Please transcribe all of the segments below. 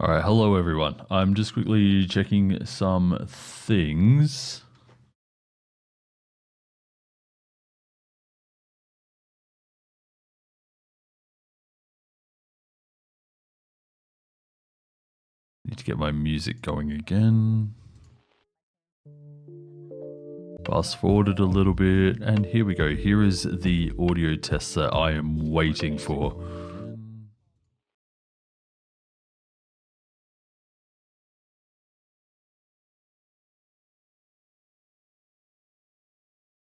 All right, hello everyone. I'm just quickly checking some things. Need to get my music going again. Fast forwarded a little bit, and here we go. Here is the audio test that I am waiting for.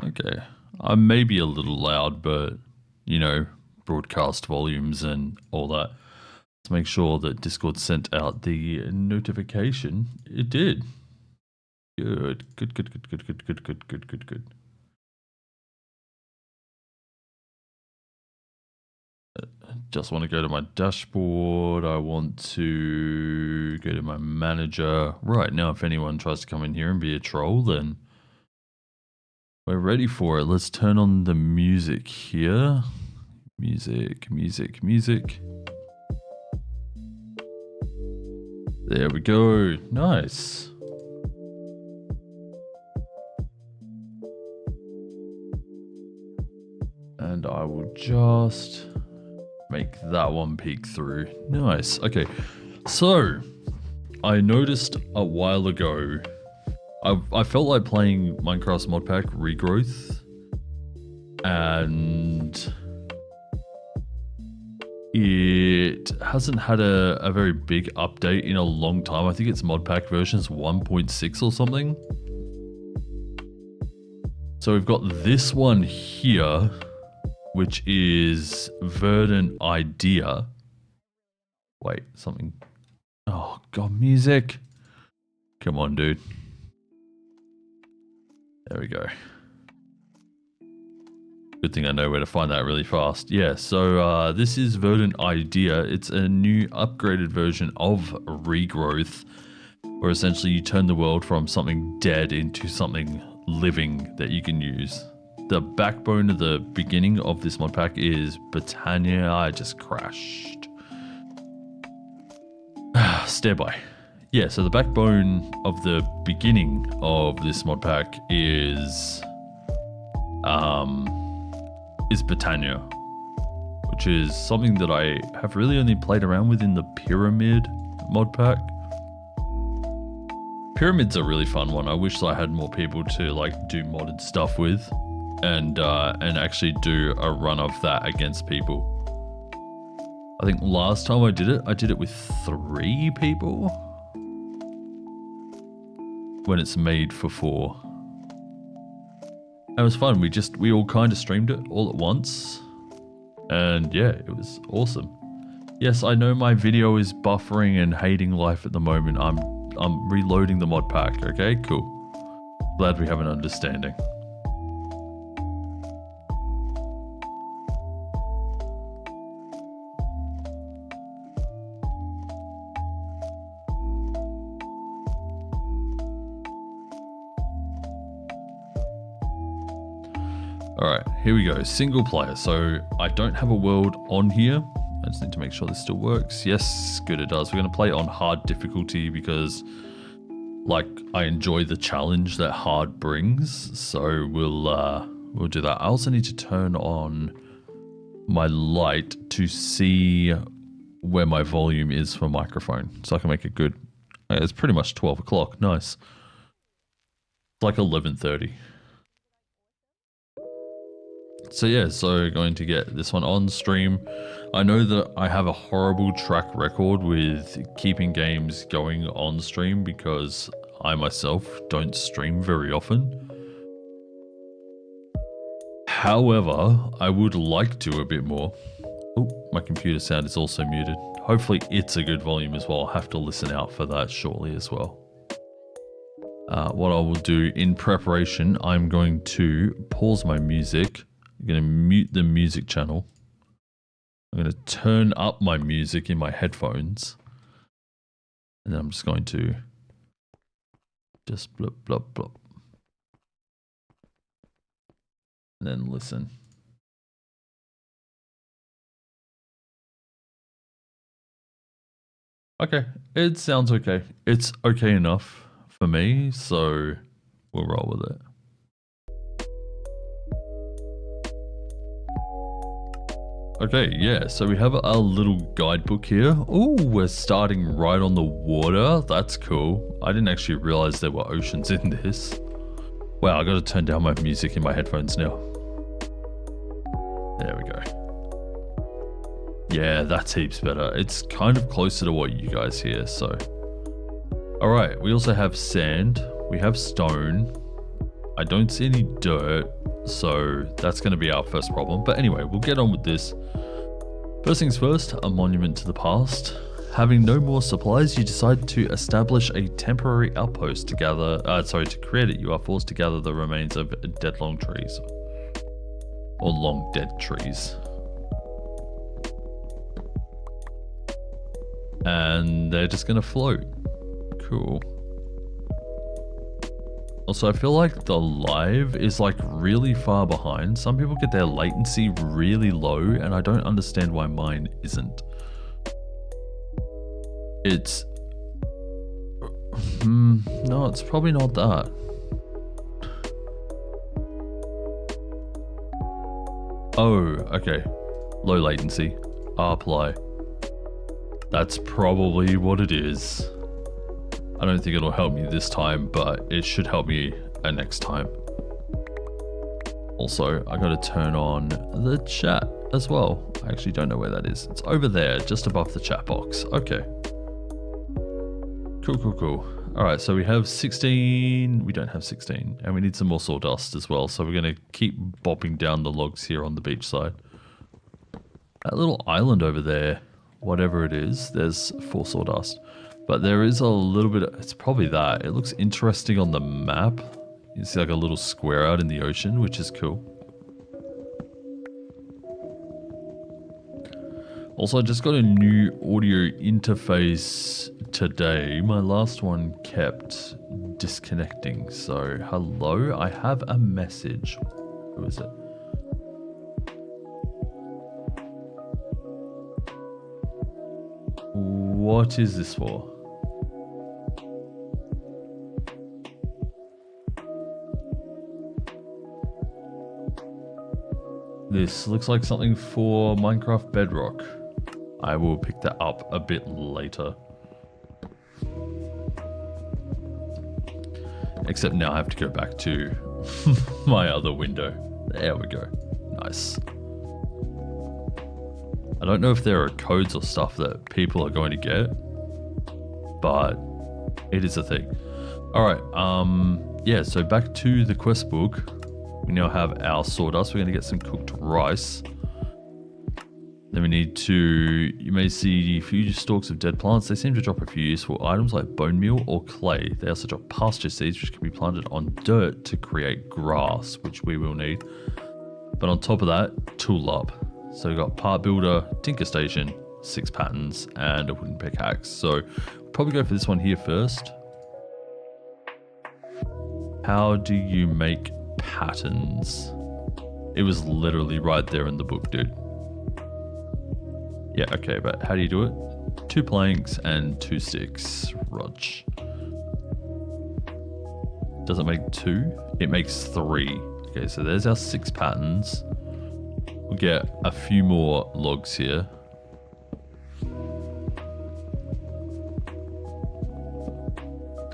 Okay, I may be a little loud, but you know, broadcast volumes and all that. Let's make sure that Discord sent out the notification. It did. Good. Just want to go to my dashboard. I want to go to my manager. Right now, if anyone tries to come in here and be a troll, then we're ready for it. Let's turn on the music here. Music. There we go. Nice. And I will just make that one peek through. Nice. Okay. So, I noticed a while ago, I felt like playing Minecraft's modpack Regrowth, and it hasn't had a very big update in a long time. I think it's modpack versions 1.6 or something. So we've got this one here, which is Verdant Idea. Wait, something. Oh, God, music. Come on, dude. There we go. Good thing I know where to find that really fast. Yeah, so this is Verdant Idea. It's a new upgraded version of Regrowth, where essentially you turn the world from something dead into something living that you can use. The backbone of the beginning of this mod pack is Britannia. I just crashed. Standby. Yeah, so the backbone of the beginning of this mod pack is Britannia, which is something that I have really only played around with in the Pyramid mod pack. Pyramid's a really fun one. I wish I had more people to like do modded stuff with, and actually do a run of that against people. I think last time I did it with 3 people when it's made for 4. It was fun. We all kind of streamed it all at once, and yeah, it was awesome. Yes, I know my video is buffering and hating life at the moment. I'm reloading the mod pack. Okay, cool. Glad we have an understanding. Alright, here we go. Single player. So I don't have a world on here. I just need to make sure this still works. Yes, good, it does. We're going to play on hard difficulty because, like, I enjoy the challenge that hard brings. So we'll do that. I also need to turn on my light to see where my volume is for microphone, so I can make it good. It's pretty much 12 o'clock. Nice. It's like 11:30. So yeah, so going to get this one on stream. I know that I have a horrible track record with keeping games going on stream because I myself don't stream very often. However, I would like to a bit more. Oh, my computer sound is also muted. Hopefully it's a good volume as well. I'll have to listen out for that shortly as well. What I will do in preparation, I'm going to pause my music. I'm going to mute the music channel. I'm going to turn up my music in my headphones. And then I'm just going to just blop, blop, blop. And then listen. Okay, it sounds okay. It's okay enough for me, so we'll roll with it. Okay, yeah, so we have a little guidebook here. Oh, we're starting right on the water. That's cool. I didn't actually realize there were oceans in this. Wow, I gotta turn down my music in my headphones now. There we go. Yeah, that's heaps better. It's kind of closer to what you guys hear, so. Alright, we also have sand. We have stone. I don't see any dirt, so that's going to be our first problem. But anyway, we'll get on with this. First things first, a monument to the past. Having no more supplies, you decide to establish a temporary outpost to gather, to create it. You are forced to gather the remains of dead long trees. Or long dead trees. And they're just going to float. Cool. Also, I feel like the live is like really far behind. Some people get their latency really low, and I don't understand why mine isn't. It's... no, it's probably not that. Oh, okay. Low latency. Apply. That's probably what it is. I don't think it'll help me this time, but it should help me next time. Also, I gotta turn on the chat as well. I actually don't know where that is. It's over there, just above the chat box. Okay. Cool, cool, cool. Alright, so we have 16. We don't have 16. And we need some more sawdust as well. So we're gonna keep bopping down the logs here on the beach side. That little island over there, whatever it is, there's 4 sawdust. But there is a little bit, it's probably that. It looks interesting on the map. You see like a little square out in the ocean, which is cool. Also, I just got a new audio interface today. My last one kept disconnecting. So, hello, I have a message. Who is it? What is this for? This looks like something for Minecraft Bedrock. I will pick that up a bit later. Except now I have to go back to my other window. There we go. Nice. I don't know if there are codes or stuff that people are going to get, but it is a thing. Alright, yeah, so back to the quest book. We now have our sawdust. We're going to get some cooked rice. Then we need to, you may see a few stalks of dead plants. They seem to drop a few useful items like bone meal or clay. They also drop pasture seeds, which can be planted on dirt to create grass, which we will need. But on top of that, tool up. So we've got part builder, tinker station, 6 patterns, and a wooden pickaxe. So we'll probably go for this one here first. How do you make patterns? It was literally right there in the book, dude. Yeah, okay, but how do you do it? 2 planks and 2 sticks. Rudge. Does it make 2? It makes 3. Okay, so there's our 6 patterns. We'll get a few more logs here.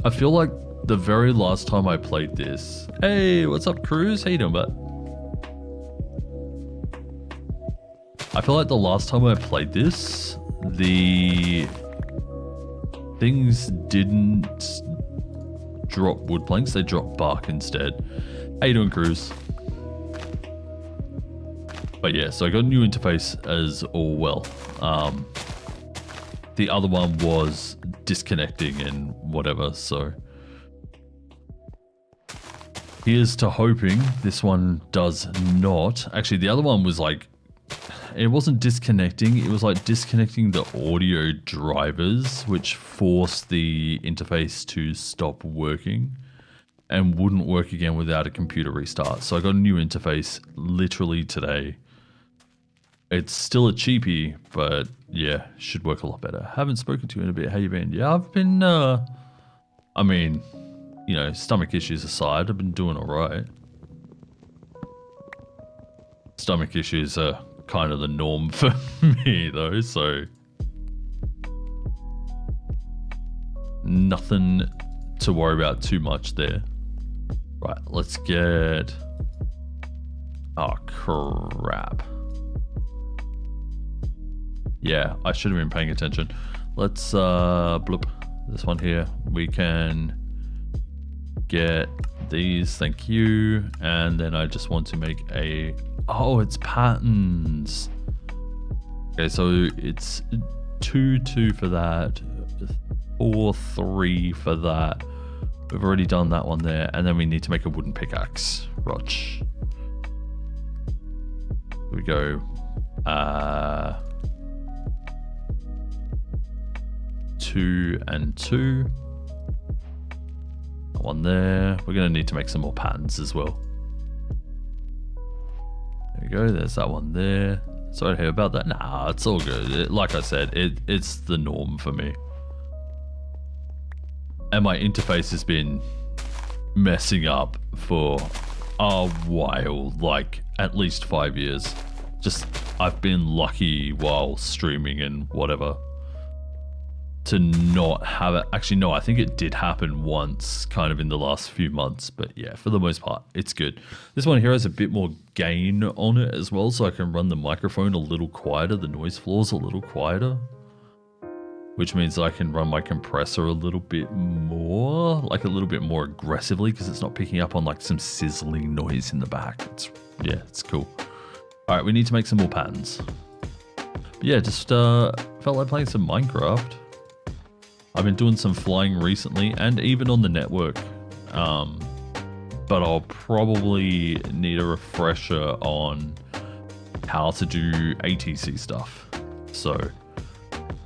I feel like the very last time I played this... Hey, what's up, Cruz? How you doing, bud? I feel like the last time I played this, the things didn't drop wood planks, they dropped bark instead. How you doing, Cruz? But yeah, so I got a new interface as all well. The other one was disconnecting and whatever, so here's to hoping this one does not. Actually, the other one was like, it wasn't disconnecting, it was like disconnecting the audio drivers, which forced the interface to stop working and wouldn't work again without a computer restart. So I got a new interface literally today. It's still a cheapie, but yeah, should work a lot better. Haven't spoken to you in a bit. How you been? Yeah, I've been, I mean, you know, stomach issues aside, I've been doing all right. Stomach issues are kind of the norm for me, though, so nothing to worry about too much there. Right, let's get... Oh, crap. Yeah, I should have been paying attention. Let's, bloop, this one here. We can get these, thank you. And then I just want to make a... Oh, it's patterns. Okay, so it's 2-2 for that. 4-3 for that. We've already done that one there. And then we need to make a wooden pickaxe. Roch. Here we go. 2 and 2. That one there. We're going to need to make some more patterns as well. There we go. There's that one there. Sorry to hear about that. Nah, it's all good. Like I said, it's the norm for me. And my interface has been messing up for a while, like at least 5 years. Just, I've been lucky while streaming and whatever to not have it. Actually, no, I think it did happen once kind of in the last few months, but yeah, for the most part, it's good. This one here has a bit more gain on it as well, so I can run the microphone a little quieter, the noise floor's a little quieter, which means I can run my compressor a little bit more, like a little bit more aggressively, because it's not picking up on like some sizzling noise in the back. Yeah, it's cool. All right, we need to make some more patterns. But yeah, just felt like playing some Minecraft. I've been doing some flying recently and even on the network, but I'll probably need a refresher on how to do ATC stuff. So,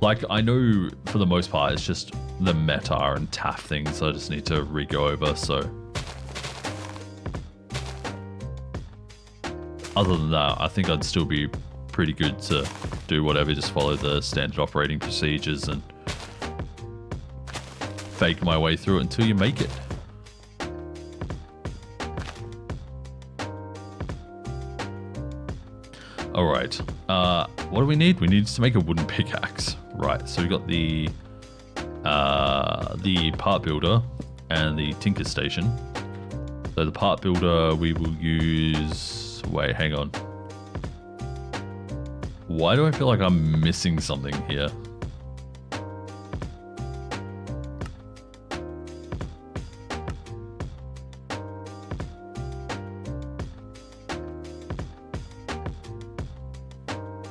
like, I know for the most part it's just the meta and TAF things I just need to re-go over, so. Other than that, I think I'd still be pretty good to do whatever, just follow the standard operating procedures and fake my way through it until you make it. All right, what do we need? We need to make a wooden pickaxe. Right, so we got the part builder and the tinker station. So the part builder we will use, wait, hang on. Why do I feel like I'm missing something here?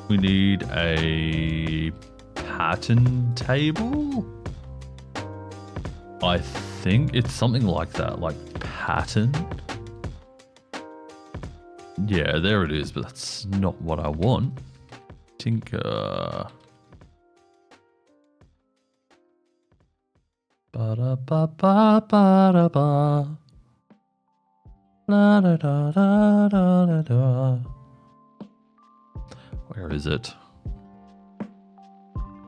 We need a pattern table? I think it's something like that, like pattern. Yeah, there it is, but that's not what I want. Tinker. Ba-da-ba-ba-ba-da-ba. La-da-da-da-da-da-da. Where is it?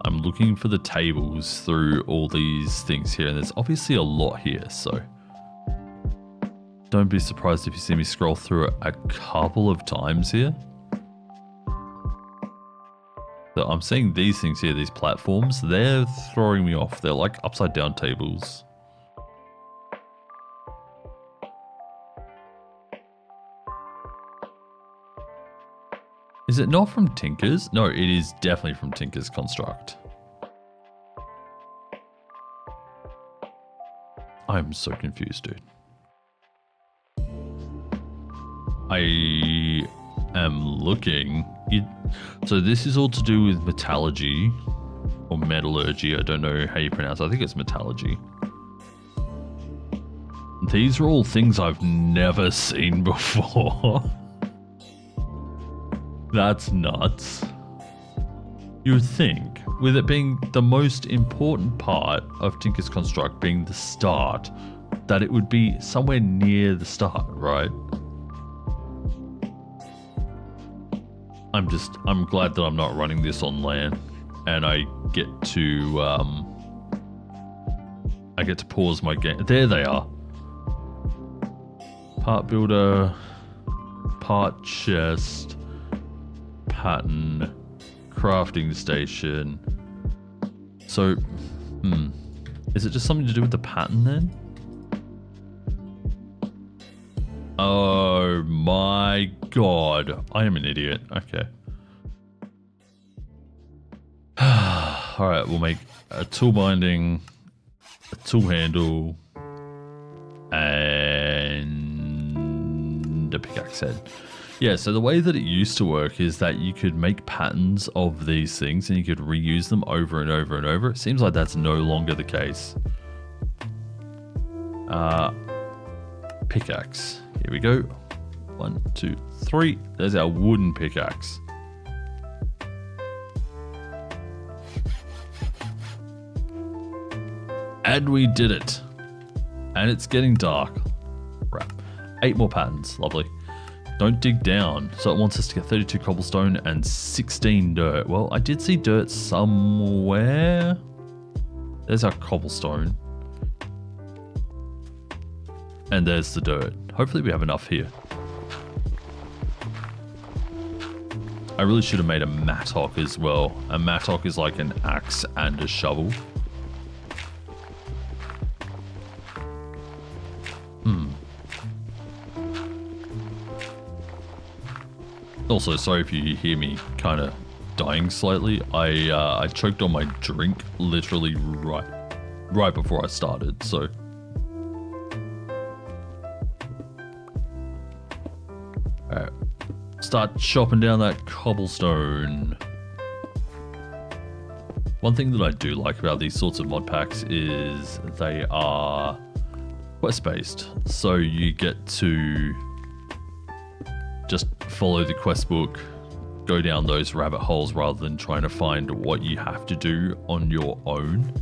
I'm looking for the tables through all these things here, and there's obviously a lot here, so don't be surprised if you see me scroll through it a couple of times here. So I'm seeing these things here, these platforms, they're throwing me off. They're like upside down tables. Is it not from Tinker's? No, it is definitely from Tinker's Construct. I'm so confused, dude. I am looking. So this is all to do with metallurgy or metallurgy. I don't know how you pronounce it. I think it's metallurgy. These are all things I've never seen before. That's nuts. You would think, with it being the most important part of Tinker's Construct being the start, that it would be somewhere near the start, right? I'm glad that I'm not running this on land, and I get to pause my game. There they are. Part builder, part chest, pattern, crafting station. So, is it just something to do with the pattern then? Oh my god, I am an idiot. Okay. Alright, we'll make a tool binding, a tool handle, and a pickaxe head. Yeah, so the way that it used to work is that you could make patterns of these things and you could reuse them over and over and over. It seems like that's no longer the case. Pickaxe. Here we go. 1, 2, 3. There's our wooden pickaxe. And we did it. And it's getting dark. Right. 8 more patterns. Lovely. Don't dig down. So it wants us to get 32 cobblestone and 16 dirt. Well, I did see dirt somewhere. There's our cobblestone. And there's the dirt. Hopefully we have enough here. I really should have made a mattock as well. A mattock is like an axe and a shovel. Also, sorry if you hear me kind of dying slightly. I choked on my drink literally right before I started, so. Alright. Start chopping down that cobblestone. One thing that I do like about these sorts of mod packs is they are quest based. So you get to just follow the quest book, go down those rabbit holes rather than trying to find what you have to do on your own.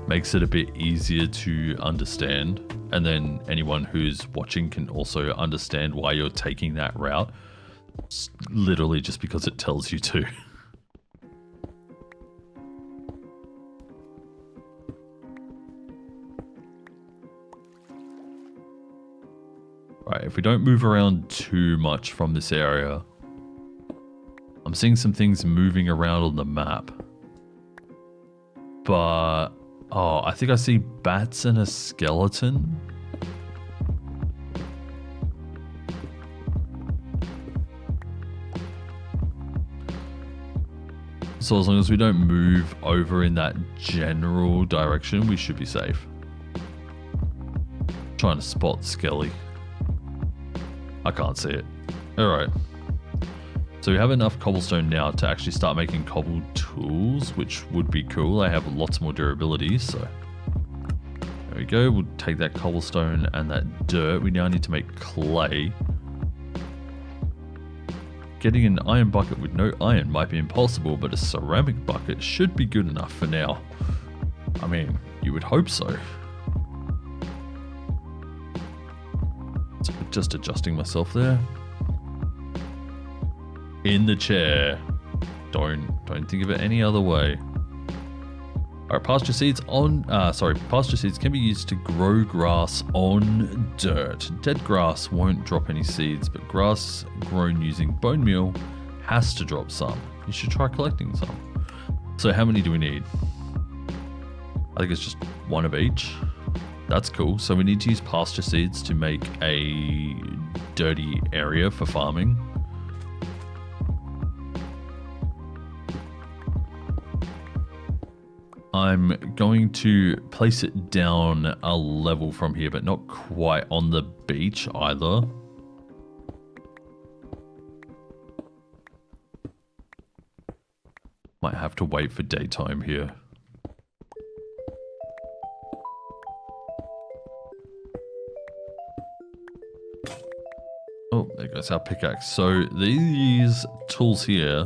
Makes it a bit easier to understand, and then anyone who's watching can also understand why you're taking that route, literally just because it tells you to. Right, if we don't move around too much from this area, I'm seeing some things moving around on the map. But, oh, I think I see bats and a skeleton. So as long as we don't move over in that general direction, we should be safe. Trying to spot Skelly. I can't see it. Alright. So we have enough cobblestone now to actually start making cobble tools, which would be cool. I have lots more durability, so. There we go. We'll take that cobblestone and that dirt. We now need to make clay. Getting an iron bucket with no iron might be impossible, but a ceramic bucket should be good enough for now. I mean, you would hope so. Just adjusting myself there. In the chair. Don't think of it any other way. Alright, pasture seeds can be used to grow grass on dirt. Dead grass won't drop any seeds, but grass grown using bone meal has to drop some. You should try collecting some. So how many do we need? I think it's just one of each. That's cool. So we need to use pasture seeds to make a dirty area for farming. I'm going to place it down a level from here, but not quite on the beach either. Might have to wait for daytime here. Oh, there goes our pickaxe. So these tools here,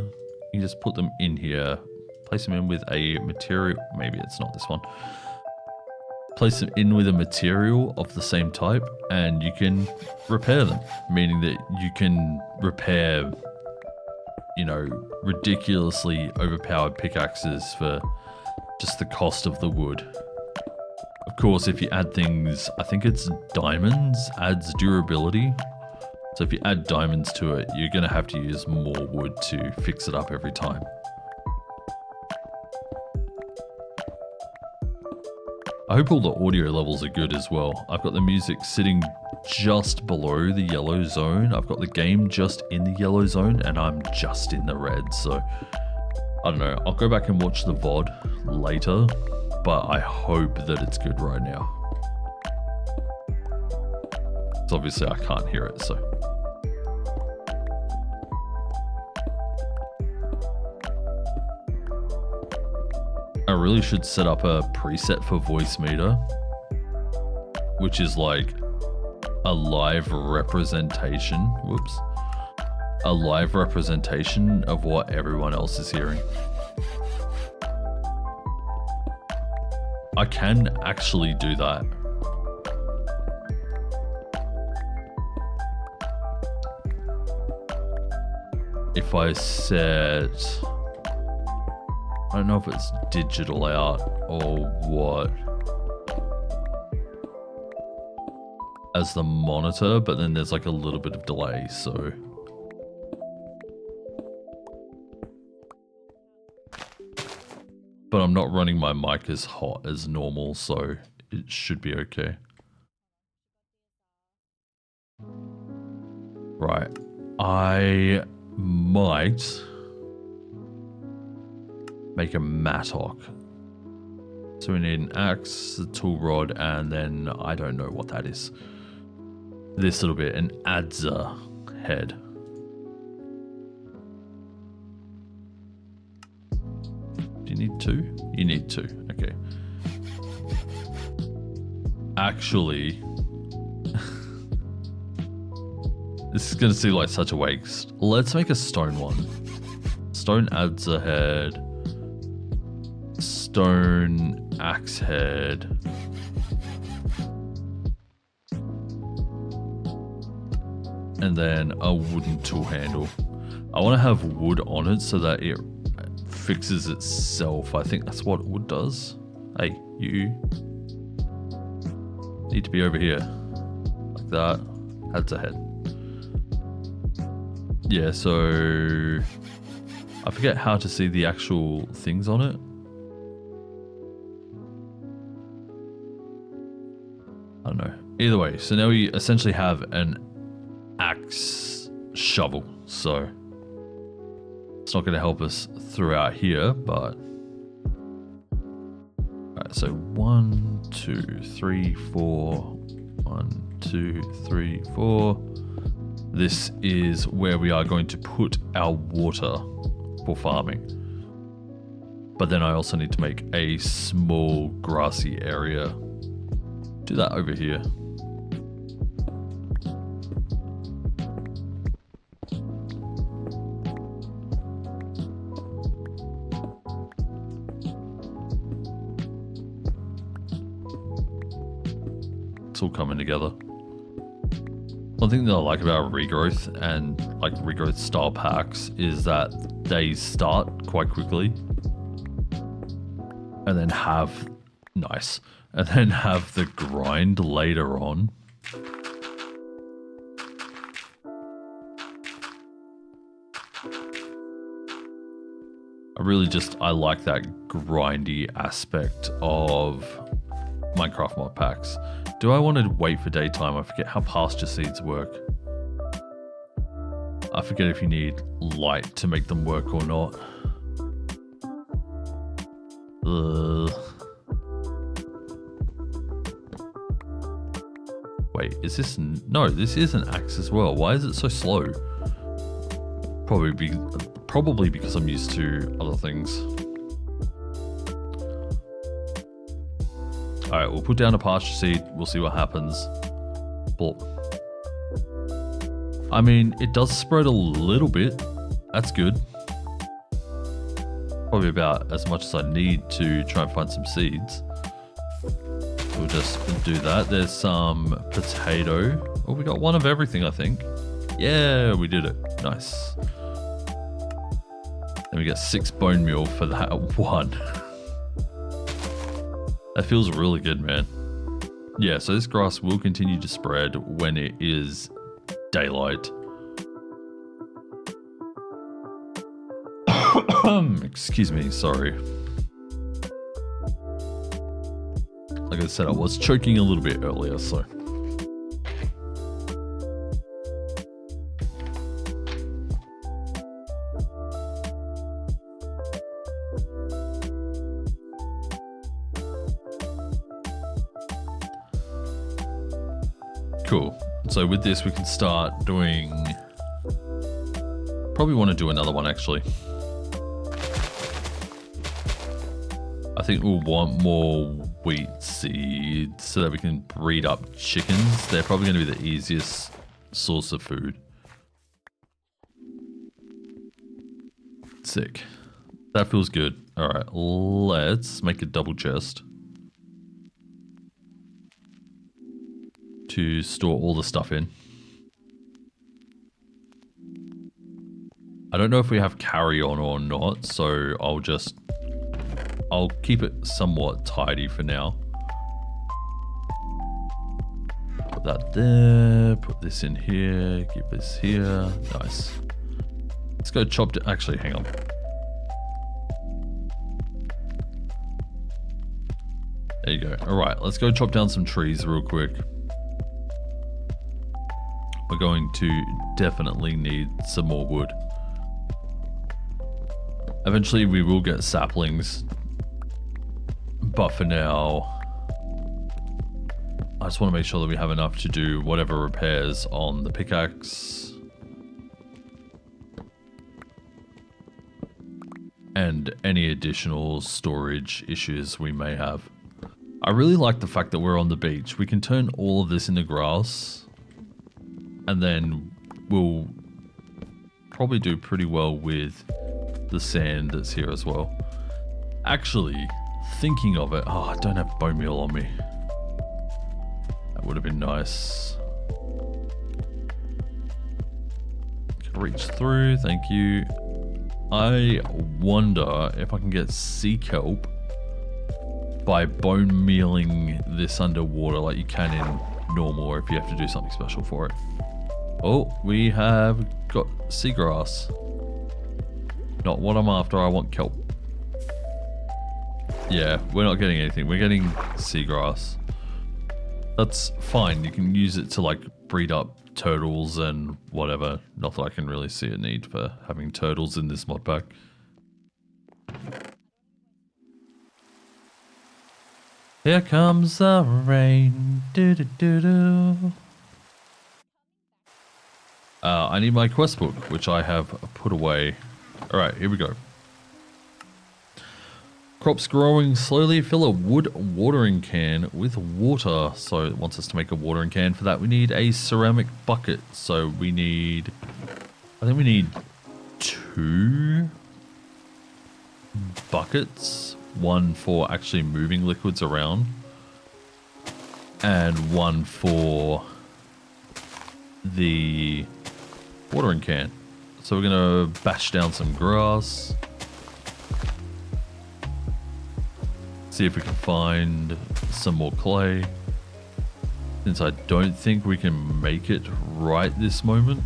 you just put them in here, place them in with a material, maybe it's not this one. place them in with a material of the same type and you can repair them, meaning that you can repair, you know, ridiculously overpowered pickaxes for just the cost of the wood. Of course, if you add things, I think it's diamonds adds durability. So if you add diamonds to it, you're going to have to use more wood to fix it up every time. I hope all the audio levels are good as well. I've got the music sitting just below the yellow zone. I've got the game just in the yellow zone and I'm just in the red. So I don't know. I'll go back and watch the VOD later, but I hope that it's good right now. So obviously I can't hear it, so. I really should set up a preset for voice meter, which is like a live representation, whoops, a live representation of what everyone else is hearing. I can actually do that. If I set, I don't know if it's digital out or what, as the monitor, but then there's like a little bit of delay, so. But I'm not running my mic as hot as normal, so it should be okay. Right, I might make a mattock. So we need an axe, a tool rod, and then I don't know what that is. This little bit, an adzer head. Do you need two? You need two, okay. Actually, this is gonna seem like such a waste. Let's make a stone one. Stone adzer head. Stone axe head. And then a wooden tool handle. I want to have wood on it so that it fixes itself. I think that's what wood does. Hey, you need to be over here. Like that. That's a head. Yeah, so I forget how to see the actual things on it. I don't know. Either way, so now we essentially have an axe shovel. So it's not going to help us throughout here, but alright, so 1, 2, 3, 4. 1, 2, 3, 4. This is where we are going to put our water for farming. But then I also need to make a small grassy area. Do that over here. It's all coming together. One thing that I like about regrowth and like regrowth style packs is that they start quite quickly and then have nice. And then have the grind later on. I like that grindy aspect of Minecraft mod packs. Do I want to wait for daytime? I forget how pasture seeds work. I forget if you need light to make them work or not. Wait, is this... No, this is an axe as well. Why is it so slow? Probably because I'm used to other things. Alright, we'll put down a pasture seed. We'll see what happens. Plop. I mean, it does spread a little bit. That's good. Probably about as much as I need to try and find some seeds. So we'll just do that. There's some potato. Oh, we got one of everything, I think. Yeah, we did it. Nice. And we get 6 bone meal for that one. That feels really good, man. Yeah, so this grass will continue to spread when it is daylight. Excuse me, sorry. Like I said, I was choking a little bit earlier, so. Cool. So with this, we can start doing... Probably want to do another one, actually. I think we'll want more wheat seeds so that we can breed up chickens. They're probably going to be the easiest source of food. Sick. That feels good. All right, let's make a double chest to store all the stuff in. I don't know if we have carry on or not, so I'll keep it somewhat tidy for now. Put that there, put this in here, keep this here. Nice. Let's go chop it. Actually, hang on. There you go. All right, let's go chop down some trees real quick. We're going to definitely need some more wood. Eventually we will get saplings, but for now, I just want to make sure that we have enough to do whatever repairs on the pickaxe and any additional storage issues we may have. I really like the fact that we're on the beach. We can turn all of this into grass, and then we'll probably do pretty well with the sand that's here as well. Actually, thinking of it, oh, I don't have bone meal on me. That would have been nice. Can reach through, thank you. I wonder if I can get sea kelp by bone mealing this underwater like you can in normal, or if you have to do something special for it. Oh, we have got seagrass. Not what I'm after, I want kelp. Yeah, we're not getting anything. We're getting seagrass. That's fine. You can use it to like breed up turtles and whatever. Not that I can really see a need for having turtles in this mod pack. Here comes the rain. Do do do do. I need my quest book, which I have put away. All right, here we go. Crops growing slowly. Fill a wood watering can with water. So it wants us to make a watering can. For that, we need a ceramic bucket. So we need, I think we need 2 buckets. One for actually moving liquids around, and one for the watering can. So we're gonna bash down some grass. See if we can find some more clay. Since I don't think we can make it right this moment.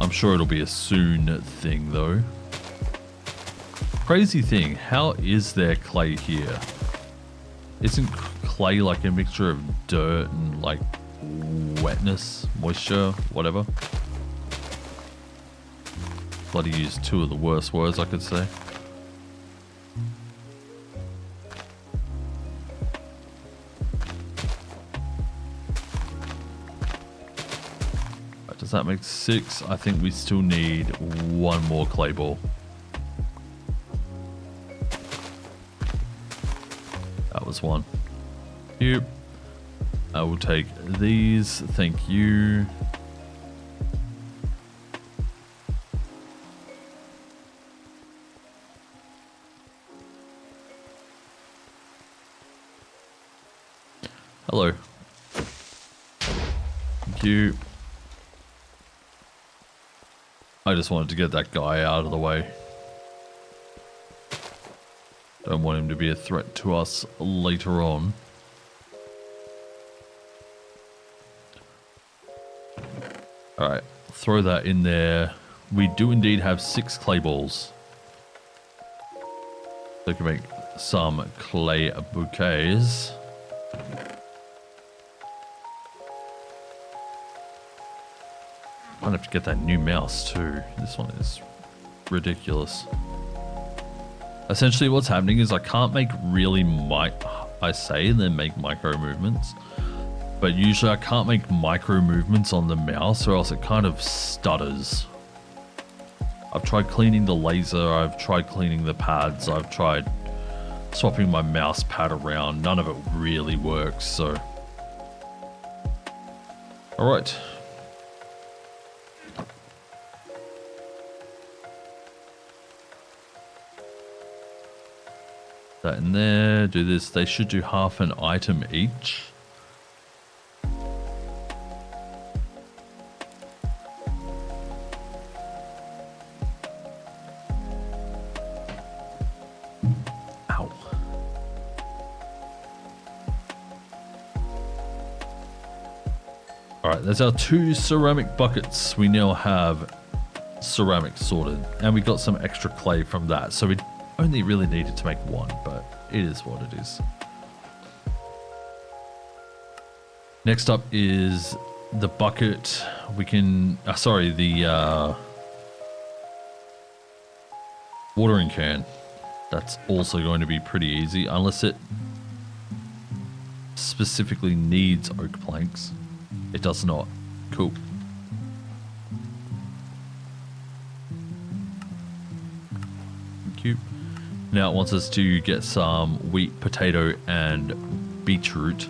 I'm sure it'll be a soon thing though. Crazy thing, how is there clay here? Isn't clay like a mixture of dirt and like wetness, moisture, whatever? Bloody used 2 of the worst words I could say. Does that make 6? I think we still need 1 more clay ball. That was 1. Yep. I will take these. Thank you. Hello. Thank you. I just wanted to get that guy out of the way. Don't want him to be a threat to us later on. Alright, throw that in there. We do indeed have 6 clay balls. So we can make some clay bouquets. Might have to get that new mouse too. This one is ridiculous. Essentially what's happening is I can't make really I say and then make micro movements. But usually I can't make micro movements on the mouse or else it kind of stutters. I've tried cleaning the laser, I've tried cleaning the pads, I've tried swapping my mouse pad around. None of it really works, so. Alright. That in there, do this. They should do half an item each. Ow. Alright, there's our 2 ceramic buckets. We now have ceramic sorted. And we got some extra clay from that. So we only really needed to make 1, but it is what it is. Next up is the bucket. We can, the watering can. That's also going to be pretty easy, unless it specifically needs oak planks. It does not. Cool. Thank you. Now it wants us to get some wheat, potato, and beetroot.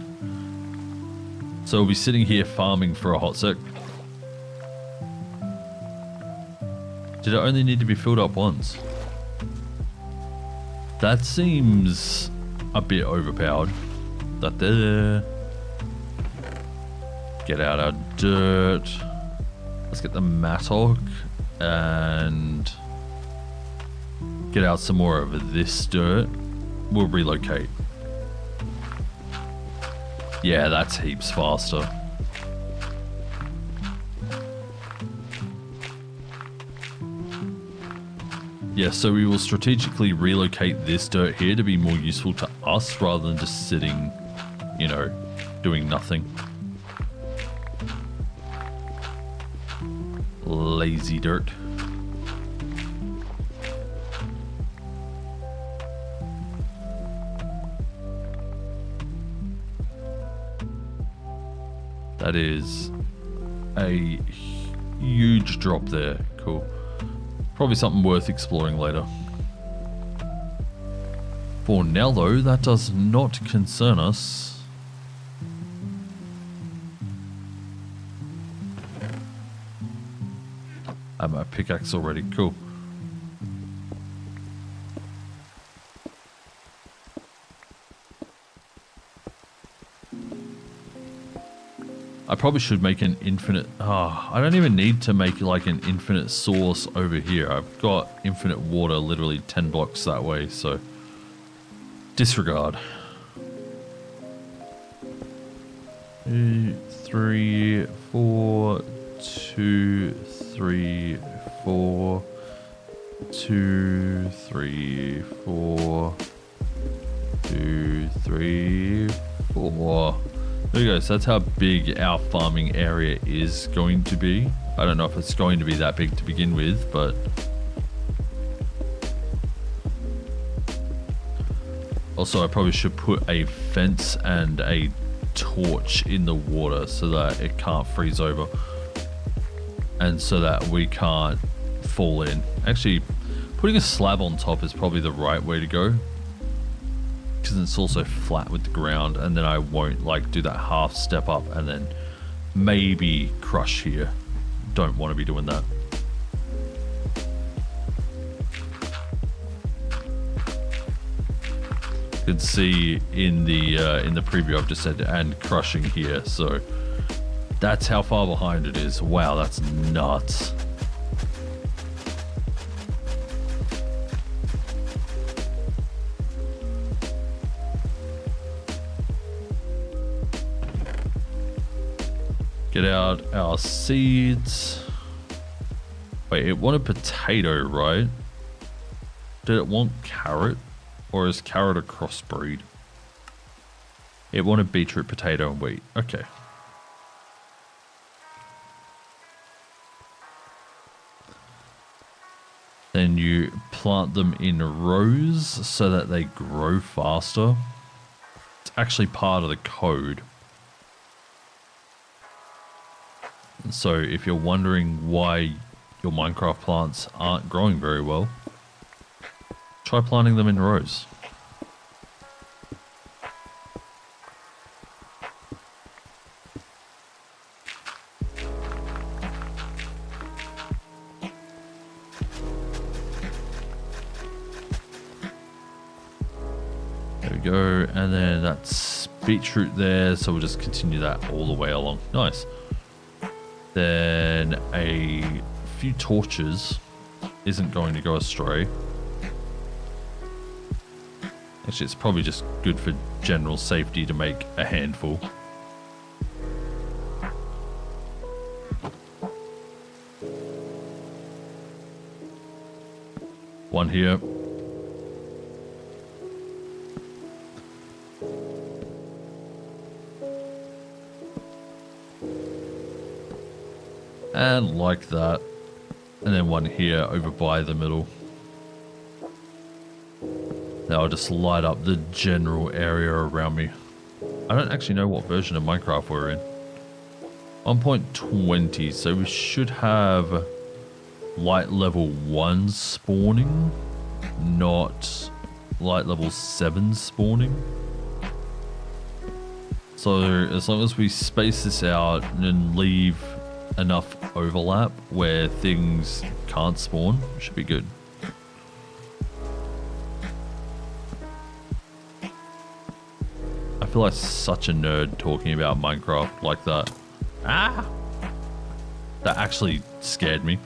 So we'll be sitting here farming for a hot sec. Did it only need to be filled up once? That seems a bit overpowered. That there. Get out our dirt. Let's get the mattock and get out some more of this dirt. We'll relocate. Yeah, that's heaps faster. Yeah, so we will strategically relocate this dirt here to be more useful to us rather than just sitting, you know, doing nothing. Lazy dirt. That is a huge drop there. Cool. Probably something worth exploring later. For now though, that does not concern us. I have my pickaxe already. Cool. I probably should make an infinite... I don't even need to make like an infinite source over here. I've got infinite water literally 10 blocks that way, so... disregard. 3, 4, 2, 3, 4, 2, 3, 4, 2, 3, 4. There you go, so that's how big our farming area is going to be. I don't know if it's going to be that big to begin with, but... also, I probably should put a fence and a torch in the water so that it can't freeze over. And so that we can't fall in. Actually, putting a slab on top is probably the right way to go. Because it's also flat with the ground, and then I won't like do that half step up and then maybe crush here. Don't want to be doing that. could see in the preview I've just said and crushing here, so that's how far behind it is. Wow, that's nuts. Get out our seeds. Wait, it wanted potato, right? Did it want carrot? Or is carrot a crossbreed? It wanted beetroot, potato, and wheat. Okay. Then you plant them in rows so that they grow faster. It's actually part of the code. So if you're wondering why your Minecraft plants aren't growing very well, try planting them in rows. There we go, and then that's beetroot there, so we'll just continue that all the way along. Nice. Then a few torches isn't going to go astray. Actually, it's probably just good for general safety to make a handful. One here. And like that. And then one here over by the middle. Now I'll just light up the general area around me. I don't actually know what version of Minecraft we're in. 1.20, so we should have light level 1 spawning, not light level 7 spawning. So as long as we space this out and leave enough overlap where things can't spawn, should be good. I feel like such a nerd talking about Minecraft like that. Ah! That actually scared me.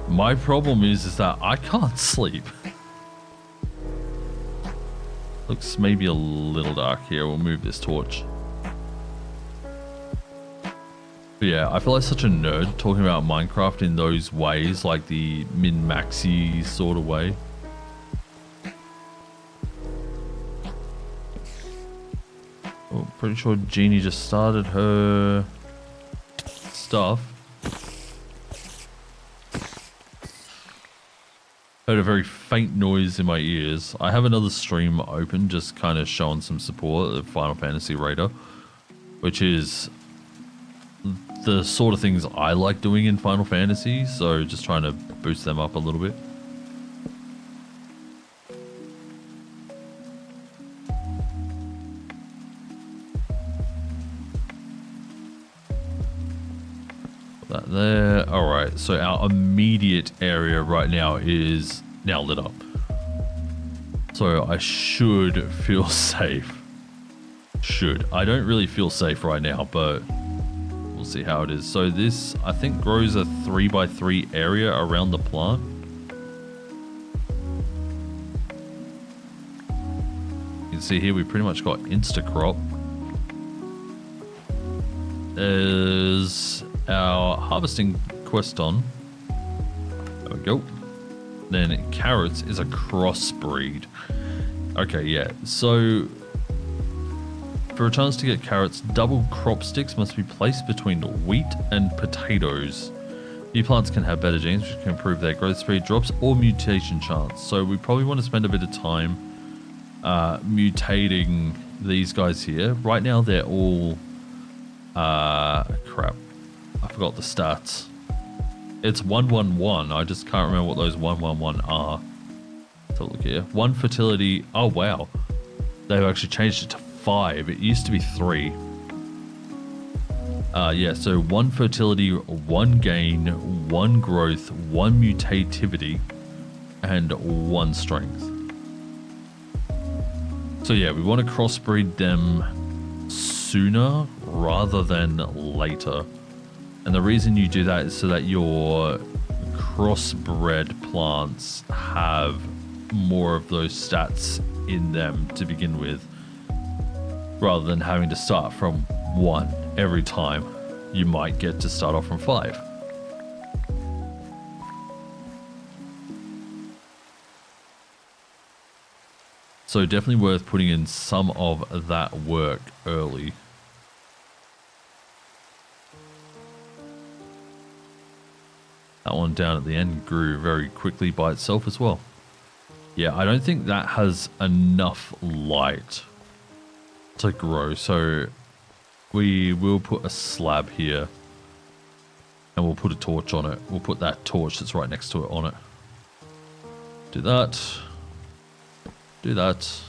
My problem is that I can't sleep. Looks maybe a little dark here. We'll move this torch. But yeah, I feel like such a nerd talking about Minecraft in those ways, like the min-maxy sort of way. Oh, pretty sure Jeannie just started her stuff. Heard a very faint noise in my ears. I have another stream open, just kind of showing some support of Final Fantasy Raider, which is the sort of things I like doing in Final Fantasy, so just trying to boost them up a little bit. That there. Alright, so our immediate area right now is now lit up. So I should feel safe. Should. I don't really feel safe right now, but we'll see how it is. So this, I think, grows a 3x3 area around the plant. You can see here we pretty much got insta-crop. There's our harvesting quest on. There we go. Then carrots is a crossbreed. Okay, yeah. So for a chance to get carrots, double crop sticks must be placed between wheat and potatoes. New plants can have better genes which can improve their growth speed, drops, or mutation chance. So we probably want to spend a bit of time mutating these guys here. Right now they're all crap. I forgot the stats. It's 111. I just can't remember what those 111 are. Let's have a look here. 1 fertility. Oh wow. They've actually changed it to 5. It used to be 3. Yeah, so 1 fertility, 1 gain, 1 growth, 1 mutativity, and 1 strength. So yeah, we want to crossbreed them sooner rather than later. And the reason you do that is so that your crossbred plants have more of those stats in them to begin with, rather than having to start from 1 every time. You might get to start off from 5. So definitely worth putting in some of that work early. That one down at the end grew very quickly by itself as well. Yeah, I don't think that has enough light to grow, so we will put a slab here and we'll put a torch on it. We'll put that torch that's right next to it on it. Do that. Do that.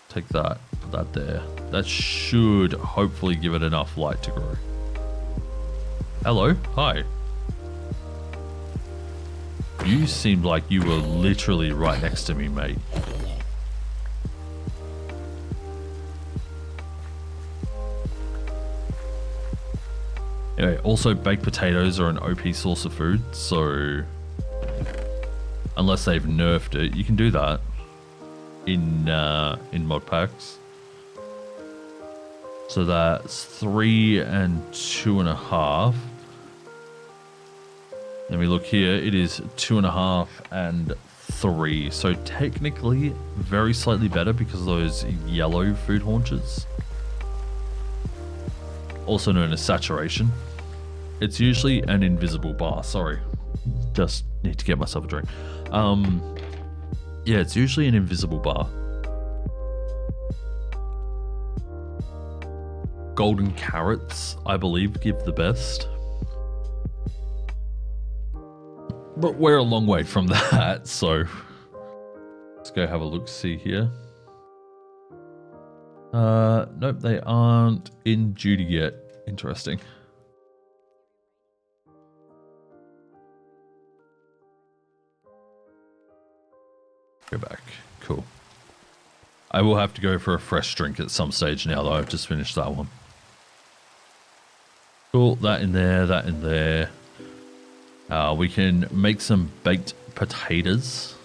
Take that, put that there. That should hopefully give it enough light to grow. Hello, hi. You seemed like you were literally right next to me, mate. Anyway, also baked potatoes are an OP source of food, so unless they've nerfed it, you can do that in mod packs. So that's 3 and 2.5. Then we look here, it is 2.5 and 3. So technically very slightly better because of those yellow food haunches. Also known as saturation. It's usually an invisible bar, sorry. Just need to get myself a drink. Yeah, it's usually an invisible bar. Golden carrots, I believe, give the best. But we're a long way from that, so let's go have a look, see here. Nope, they aren't in duty yet. Interesting. Go back. Cool. I will have to go for a fresh drink at some stage now, though. I've just finished that one. Cool. That in there, that in there. We can make some baked potatoes.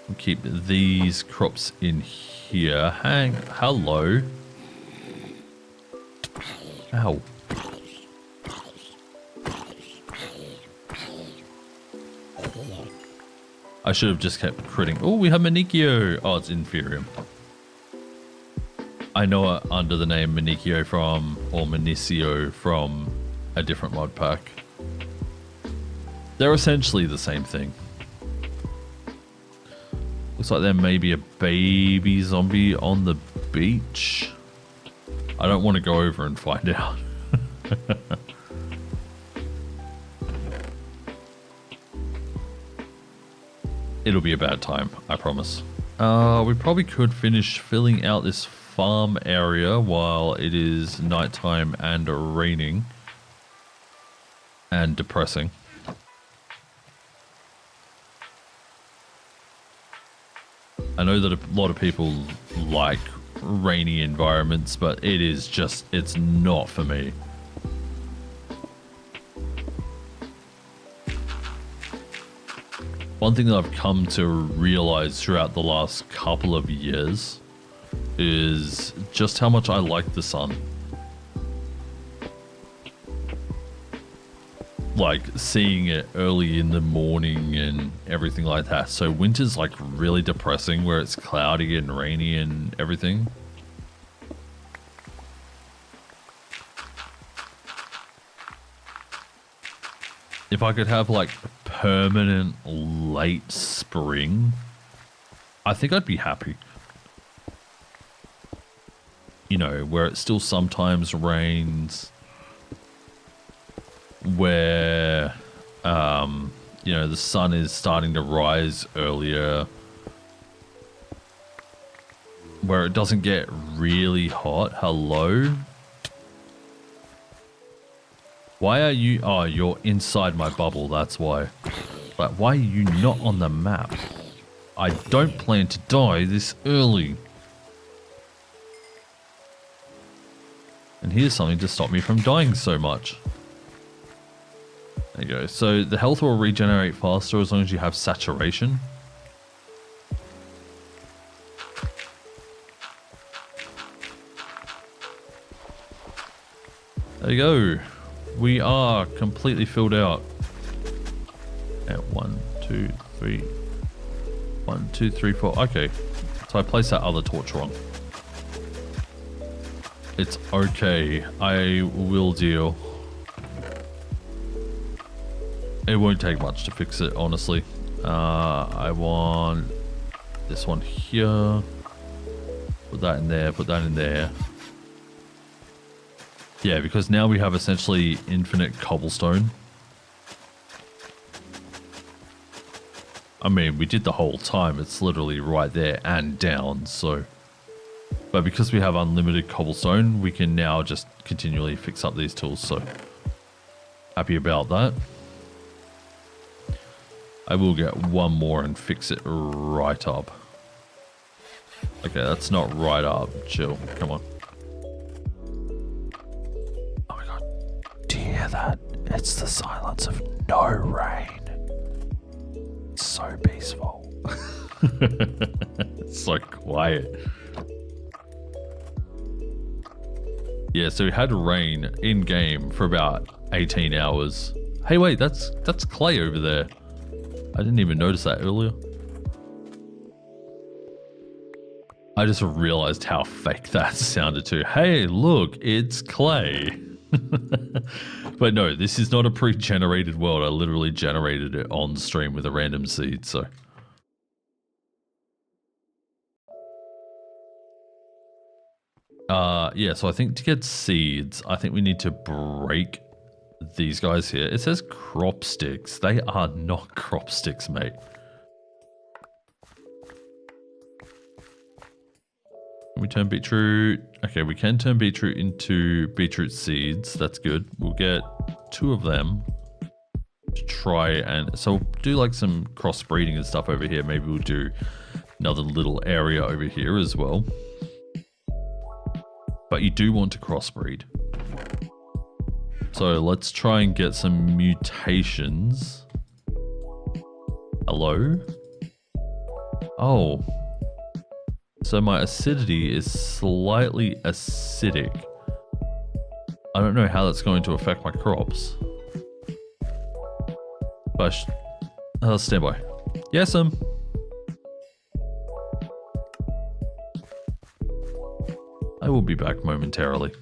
We'll keep these crops in here. Hello. Ow. I should have just kept critting. Oh, we have Manicchio. Oh, it's Inferium. I know it under the name Manicchio from, or Minicio from a different mod pack. They're essentially the same thing. Looks like there may be a baby zombie on the beach. I don't want to go over and find out. It'll be a bad time, I promise. We probably could finish filling out this farm area while it is nighttime and raining and depressing. I know that a lot of people like rainy environments, but it is just, it's not for me. One thing that I've come to realize throughout the last couple of years is just how much I like the sun. Like seeing it early in the morning and everything like that. So winter's like really depressing where it's cloudy and rainy and everything. If I could have like permanent late spring, I think I'd be happy. You know, where it still sometimes rains, where, you know, the sun is starting to rise earlier, where it doesn't get really hot. Hello? Why are you... Oh, you're inside my bubble, that's why. But why are you not on the map? I don't plan to die this early. And here's something to stop me from dying so much. There you go. So the health will regenerate faster as long as you have saturation. There you go. We are completely filled out. At 1, 2, 3. 1, 2, 3, 4. Okay. So I placed that other torch wrong. It's okay. I will deal. It won't take much to fix it, honestly. I want this one here. Put that in there. Put that in there. Yeah, because now we have essentially infinite cobblestone. I mean, we did the whole time. It's literally right there and down, so... But because we have unlimited cobblestone, we can now just continually fix up these tools, so... Happy about that. I will get one more and fix it right up. Okay, that's not right up. Chill. Come on. Oh my god. Do you hear that? It's the silence of no rain. It's so peaceful. It's so quiet. Yeah, so we had rain in game for about 18 hours. Hey, wait, that's clay over there. I didn't even notice that earlier. I just realized how fake that sounded too. Hey, look, it's clay. But no, this is not a pre-generated world. I literally generated it on stream with a random seed, so. Yeah, so I think to get seeds, I think we need to break these guys here. It says crop sticks. They are not crop sticks, mate. Can we turn beetroot? Okay, we can turn beetroot into beetroot seeds. That's good. We'll get 2 of them to try and... So we'll do like some crossbreeding and stuff over here. Maybe we'll do another little area over here as well. But you do want to crossbreed. So let's try and get some mutations. Hello? Oh. So my acidity is slightly acidic. I don't know how that's going to affect my crops. But stand by. Yes, I will be back momentarily.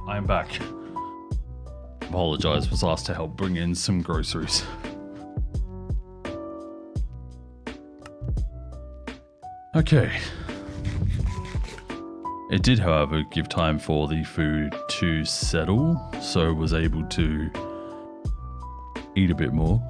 I'm back. Apologize, was asked to help bring in some groceries. Okay. It did, however, give time for the food to settle, so was able to eat a bit more.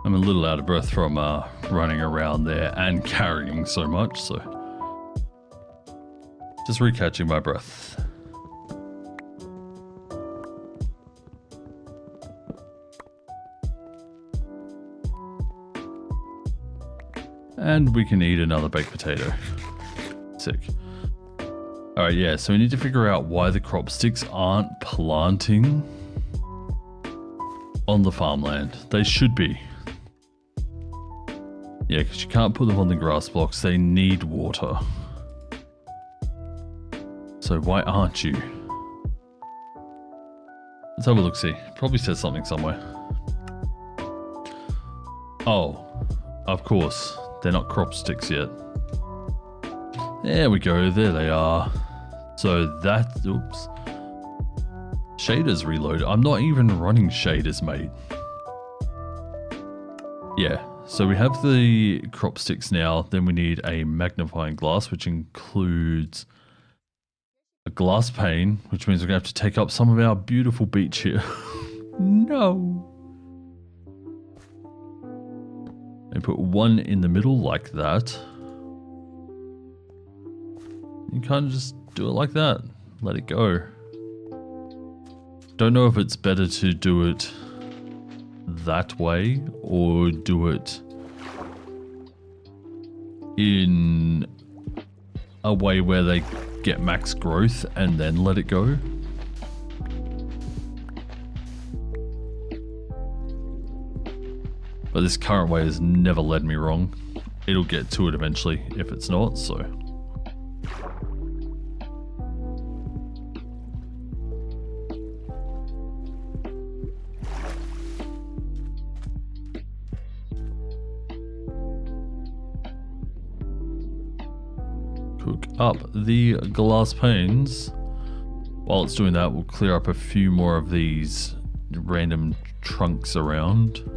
I'm a little out of breath from running around there and carrying so much, so just recatching my breath. And we can eat another baked potato. Sick. Alright, yeah, so we need to figure out why the crop sticks aren't planting on the farmland. They should be. Yeah, because you can't put them on the grass blocks. They need water. So why aren't you? Let's have a look-see. Probably says something somewhere. Oh, of course. They're not crop sticks yet. There we go. There they are. So that... Oops. Shaders reloaded. I'm not even running shaders, mate. Yeah. So we have the crop sticks now. Then we need a magnifying glass, which includes a glass pane, which means we're going to have to take up some of our beautiful beach here. No. And put one in the middle like that. You kind of just do it like that. Let it go. Don't know if it's better to do it that way or do it in a way where they get max growth and then let it go. But this current way has never led me wrong. It'll get to it eventually if it's not, so. Cook up the glass panes. While it's doing that, we'll clear up a few more of these random trunks around.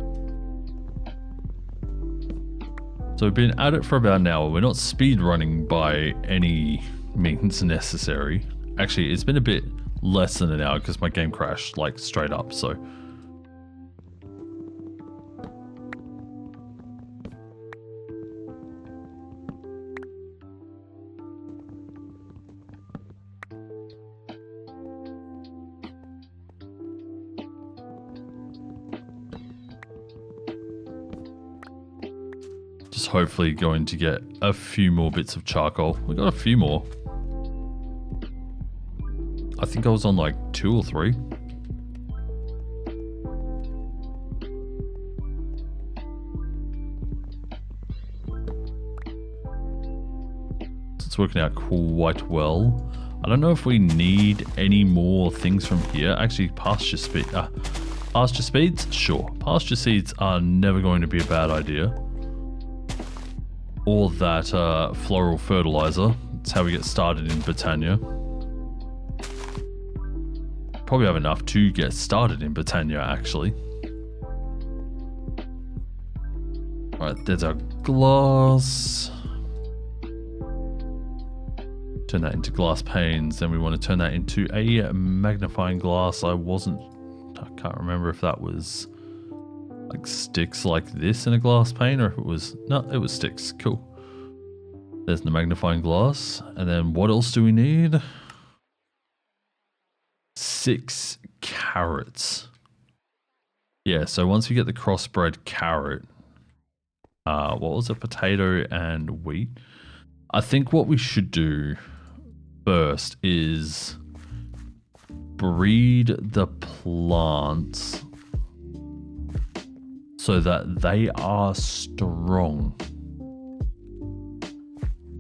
So we've been at it for about an hour. We're not speed running by any means necessary. Actually, it's been a bit less than an hour because my game crashed like straight up, so. Just hopefully going to get a few more bits of charcoal. We got a few more. I think I was on like 2 or 3. It's working out quite well. I don't know if we need any more things from here. Actually, pasture speeds? Sure. Pasture seeds are never going to be a bad idea. Or that floral fertilizer. That's how we get started in Britannia. Probably have enough to get started in Britannia, actually. Alright, there's our glass. Turn that into glass panes. Then we want to turn that into a magnifying glass. I can't remember if that was like sticks like this in a glass pane or if it was, no, it was sticks. Cool. There's the magnifying glass. And then what else do we need? 6 carrots. Yeah, so once we get the crossbred carrot, what was it? Potato and wheat. I think what we should do first is breed the plants so that they are strong.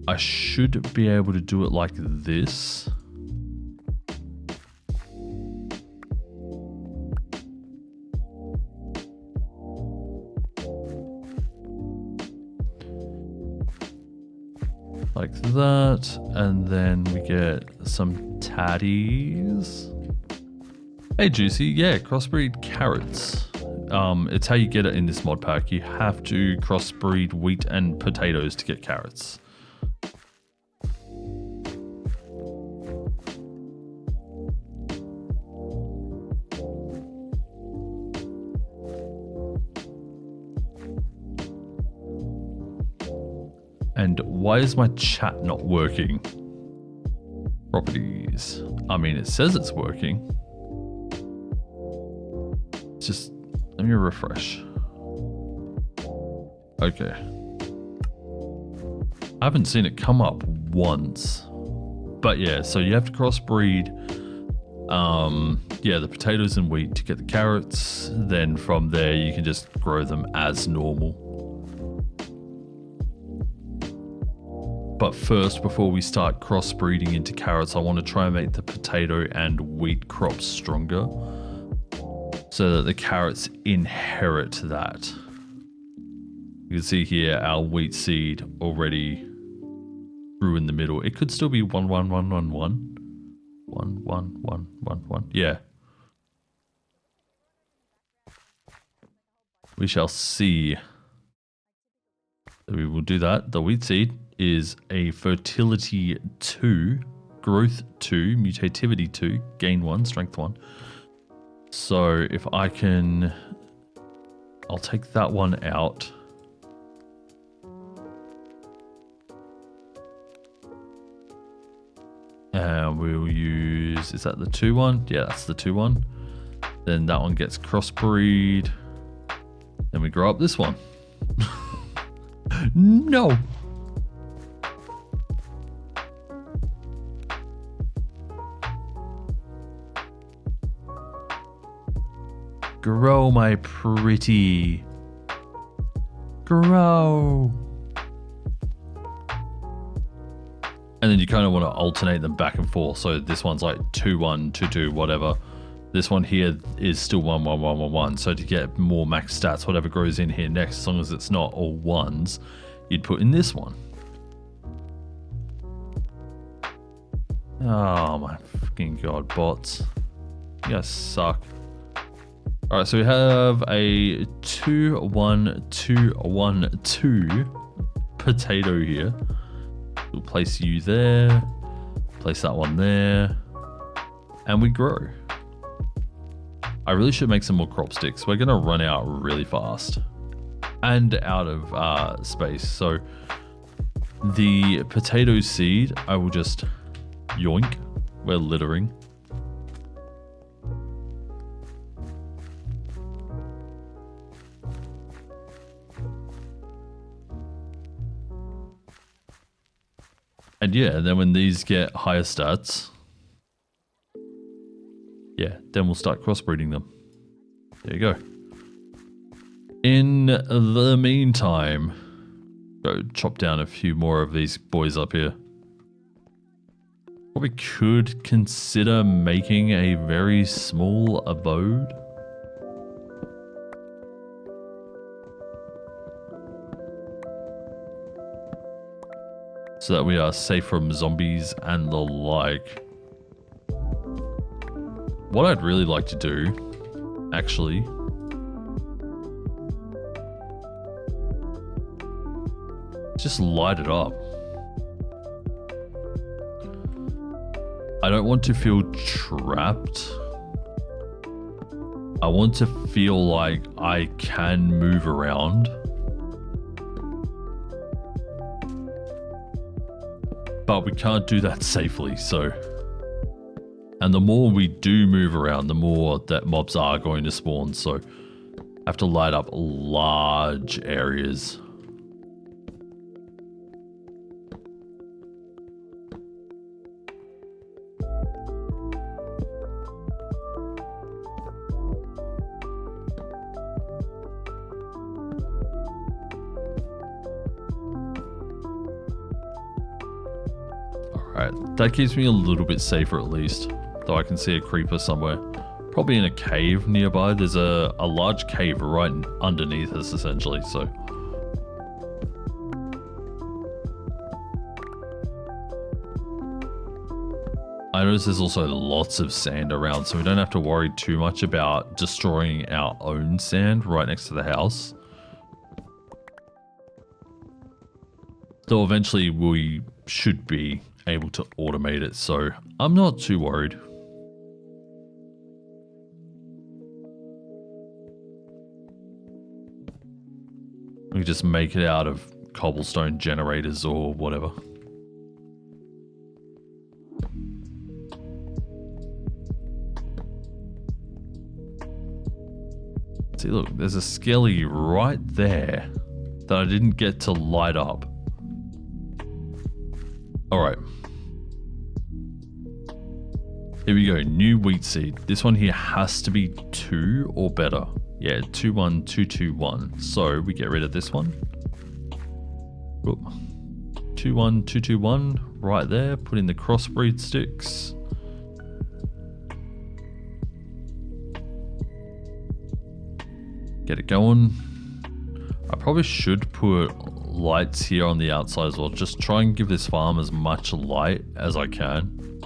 I should be able to do it like this. like that, and then we get some tatties. Hey Juicy, yeah, crossbreed carrots. It's how you get it in this mod pack. You have to crossbreed wheat and potatoes to get carrots. And why is my chat not working? Properties. I mean, it says it's working. Just let me refresh. Okay. I haven't seen it come up once. But yeah, so you have to crossbreed yeah, the potatoes and wheat to get the carrots. Then from there you can just grow them as normal. But first, before we start crossbreeding into carrots, I want to try and make the potato and wheat crops stronger so that the carrots inherit that. You can see here our wheat seed already grew in the middle. It could still be 1, 1, 1, 1, 1. 1, 1, 1, 1, 1. Yeah. We shall see. So we will do that. The wheat seed is a fertility 2, growth 2, mutativity 2, gain 1, strength 1. So if I can, I'll take that one out. And we'll use, is that the 2 one? Yeah, that's the 2 one. Then that one gets crossbreed. Then we grow up this one. No. Grow, my pretty. Grow. And then you kind of want to alternate them back and forth. So this one's like 2, 1, 2, 2, whatever. This one here is still 1, 1, 1, 1, 1. So to get more max stats, whatever grows in here next, as long as it's not all ones, you'd put in this one. Oh my fucking god, bots. You guys suck. Alright, so we have a 2, 1, 2, 1, 2 potato here. We'll place you there, place that one there, and we grow. I really should make some more crop sticks. We're gonna run out really fast and out of space. So the potato seed, I will just yoink. We're littering. And yeah, then when these get higher stats, yeah, then we'll start crossbreeding them. There you go. In the meantime, go chop down a few more of these boys up here. Probably could consider making a very small abode. So that we are safe from zombies and the like. What I'd really like to do, actually, is just light it up. I don't want to feel trapped. I want to feel like I can move around. But we can't do that safely, so. And the more we do move around, the more that mobs are going to spawn, so I have to light up large areas. Alright, that keeps me a little bit safer at least. Though I can see a creeper somewhere. Probably in a cave nearby. There's a large cave right underneath us essentially, so. I notice there's also lots of sand around, so we don't have to worry too much about destroying our own sand right next to the house. Though eventually we should be able to automate it, so I'm not too worried. We can just make it out of cobblestone generators or whatever. See, look, there's a skelly right there that I didn't get to light up. Alright. Here we go, new wheat seed. This one here has to be 2 or better. Yeah, 21221. So we get rid of this one. 21221 right there. Put in the crossbreed sticks. Get it going. I probably should put lights here on the outside as well. Just try and give this farm as much light as I can.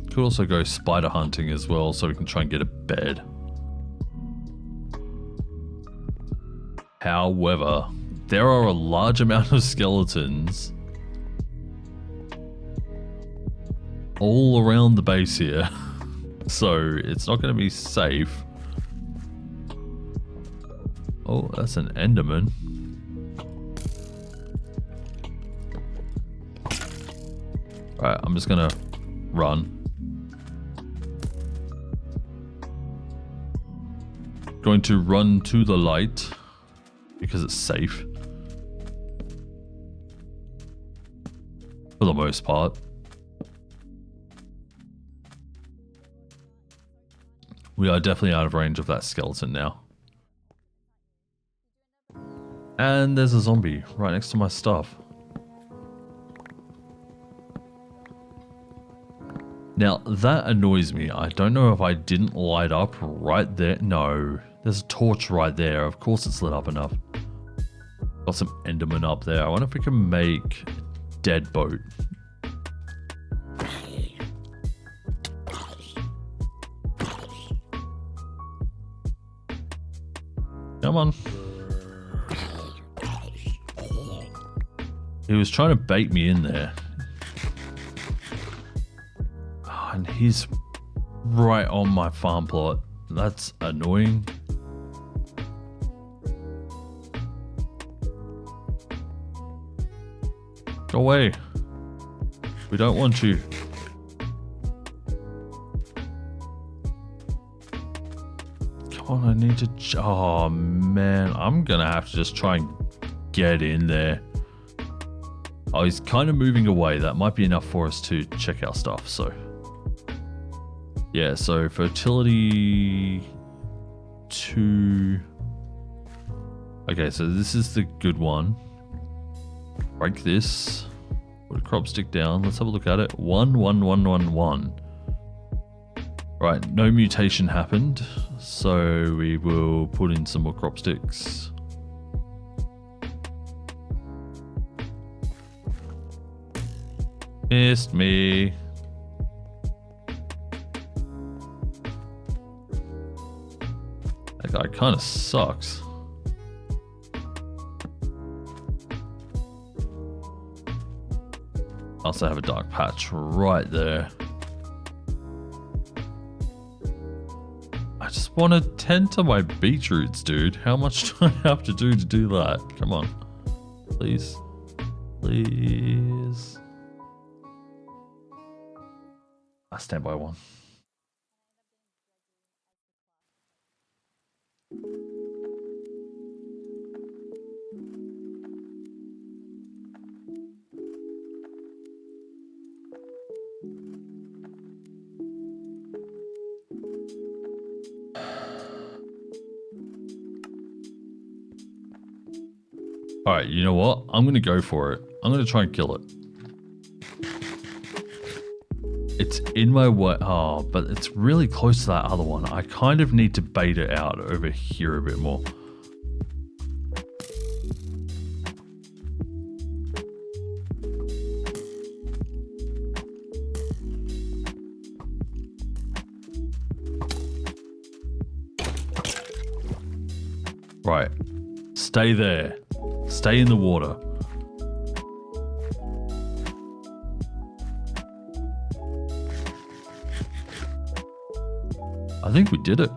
Could also go spider hunting as well, so we can try and get a bed. However, there are a large amount of skeletons all around the base here, so it's not going to be safe. Oh, that's an Enderman. Alright, I'm just going to run. Going to run to the light because it's safe for the most part. We are definitely out of range of that skeleton now. And there's a zombie right next to my stuff. Now that annoys me. I don't know if I didn't light up right there. No, there's a torch right there. Of course it's lit up enough. Got some Enderman up there. I wonder if we can make a dead boat. Come on. He was trying to bait me in there. Oh, and he's right on my farm plot. That's annoying. Go away. We don't want you. Come on, I need to... Oh, man. I'm going to have to just try and get in there. Oh, he's kind of moving away. That might be enough for us to check our stuff, so... Yeah, so fertility 2. Okay, so this is the good one. Break this. Put a crop stick down. Let's have a look at it. 1, 1, 1, 1, 1. Right, no mutation happened. So we will put in some more crop sticks. Missed me. That guy kind of sucks. I also have a dark patch right there. I just want to tend to my beetroots, dude. How much do I have to do that? Come on. Please. Please. I stand by one. Alright, you know what? I'm going to go for it. I'm going to try and kill it. It's in my way. Oh, but it's really close to that other one. I kind of need to bait it out over here a bit more. Right. Stay there. Stay in the water. I think we did it.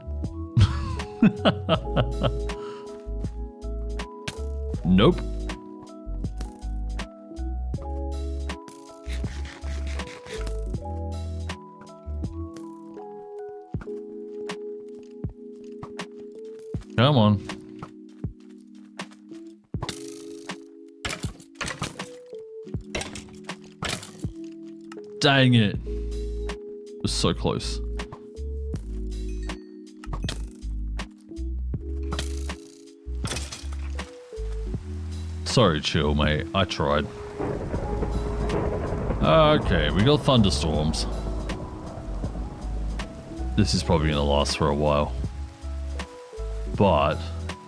Nope. Come on. Dang it. It was so close. Sorry, Chill, mate. I tried. Okay, we got thunderstorms. This is probably gonna last for a while. But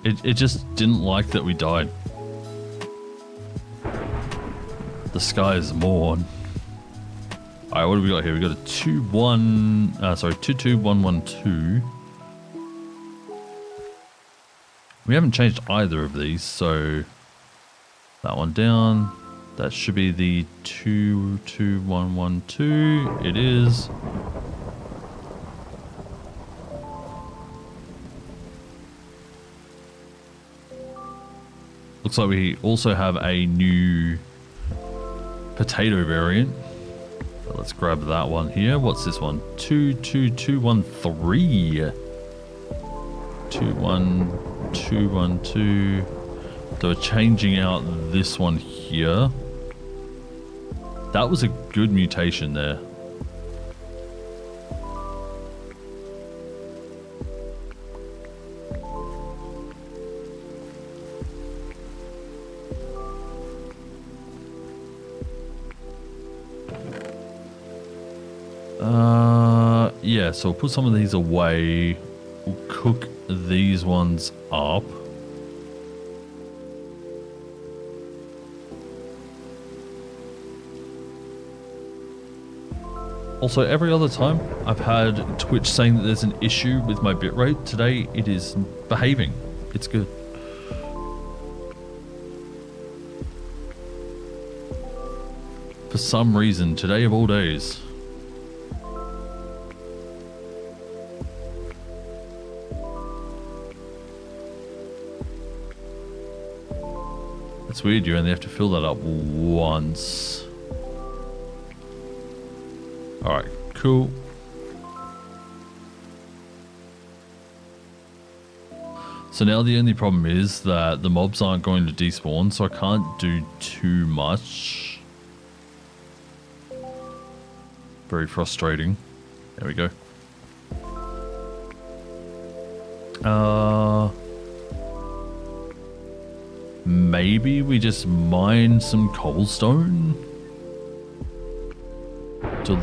it just didn't like that we died. The sky is mourn. Alright, what do we got here? We got a 22112. We haven't changed either of these, so that one down. That should be the 22112. It is. Looks like we also have a new potato variant. So let's grab that one here. What's this one? 22213. 21212. So we're changing out this one here. That was a good mutation there. Yeah, so we'll put some of these away. We'll cook these ones up. Also, every other time I've had Twitch saying that there's an issue with my bitrate. Today it is behaving. It's good. For some reason, today of all days. It's weird, you only have to fill that up once. Alright, cool. So now the only problem is that the mobs aren't going to despawn, so I can't do too much. Very frustrating. There we go. Maybe we just mine some cobblestone? Do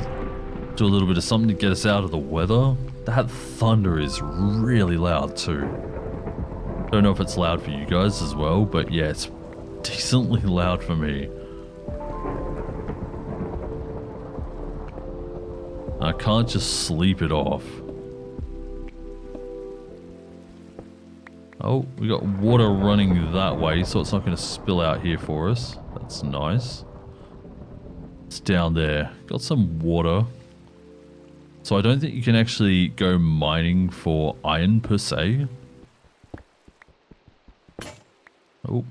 a little bit of something to get us out of the weather. That thunder is really loud too. Don't know if it's loud for you guys as well, but yeah, it's decently loud for me. I can't just sleep it off. Oh, we got water running that way, so it's not going to spill out here for us. That's nice. It's down there. Got some water. So I don't think you can actually go mining for iron per se. Oh.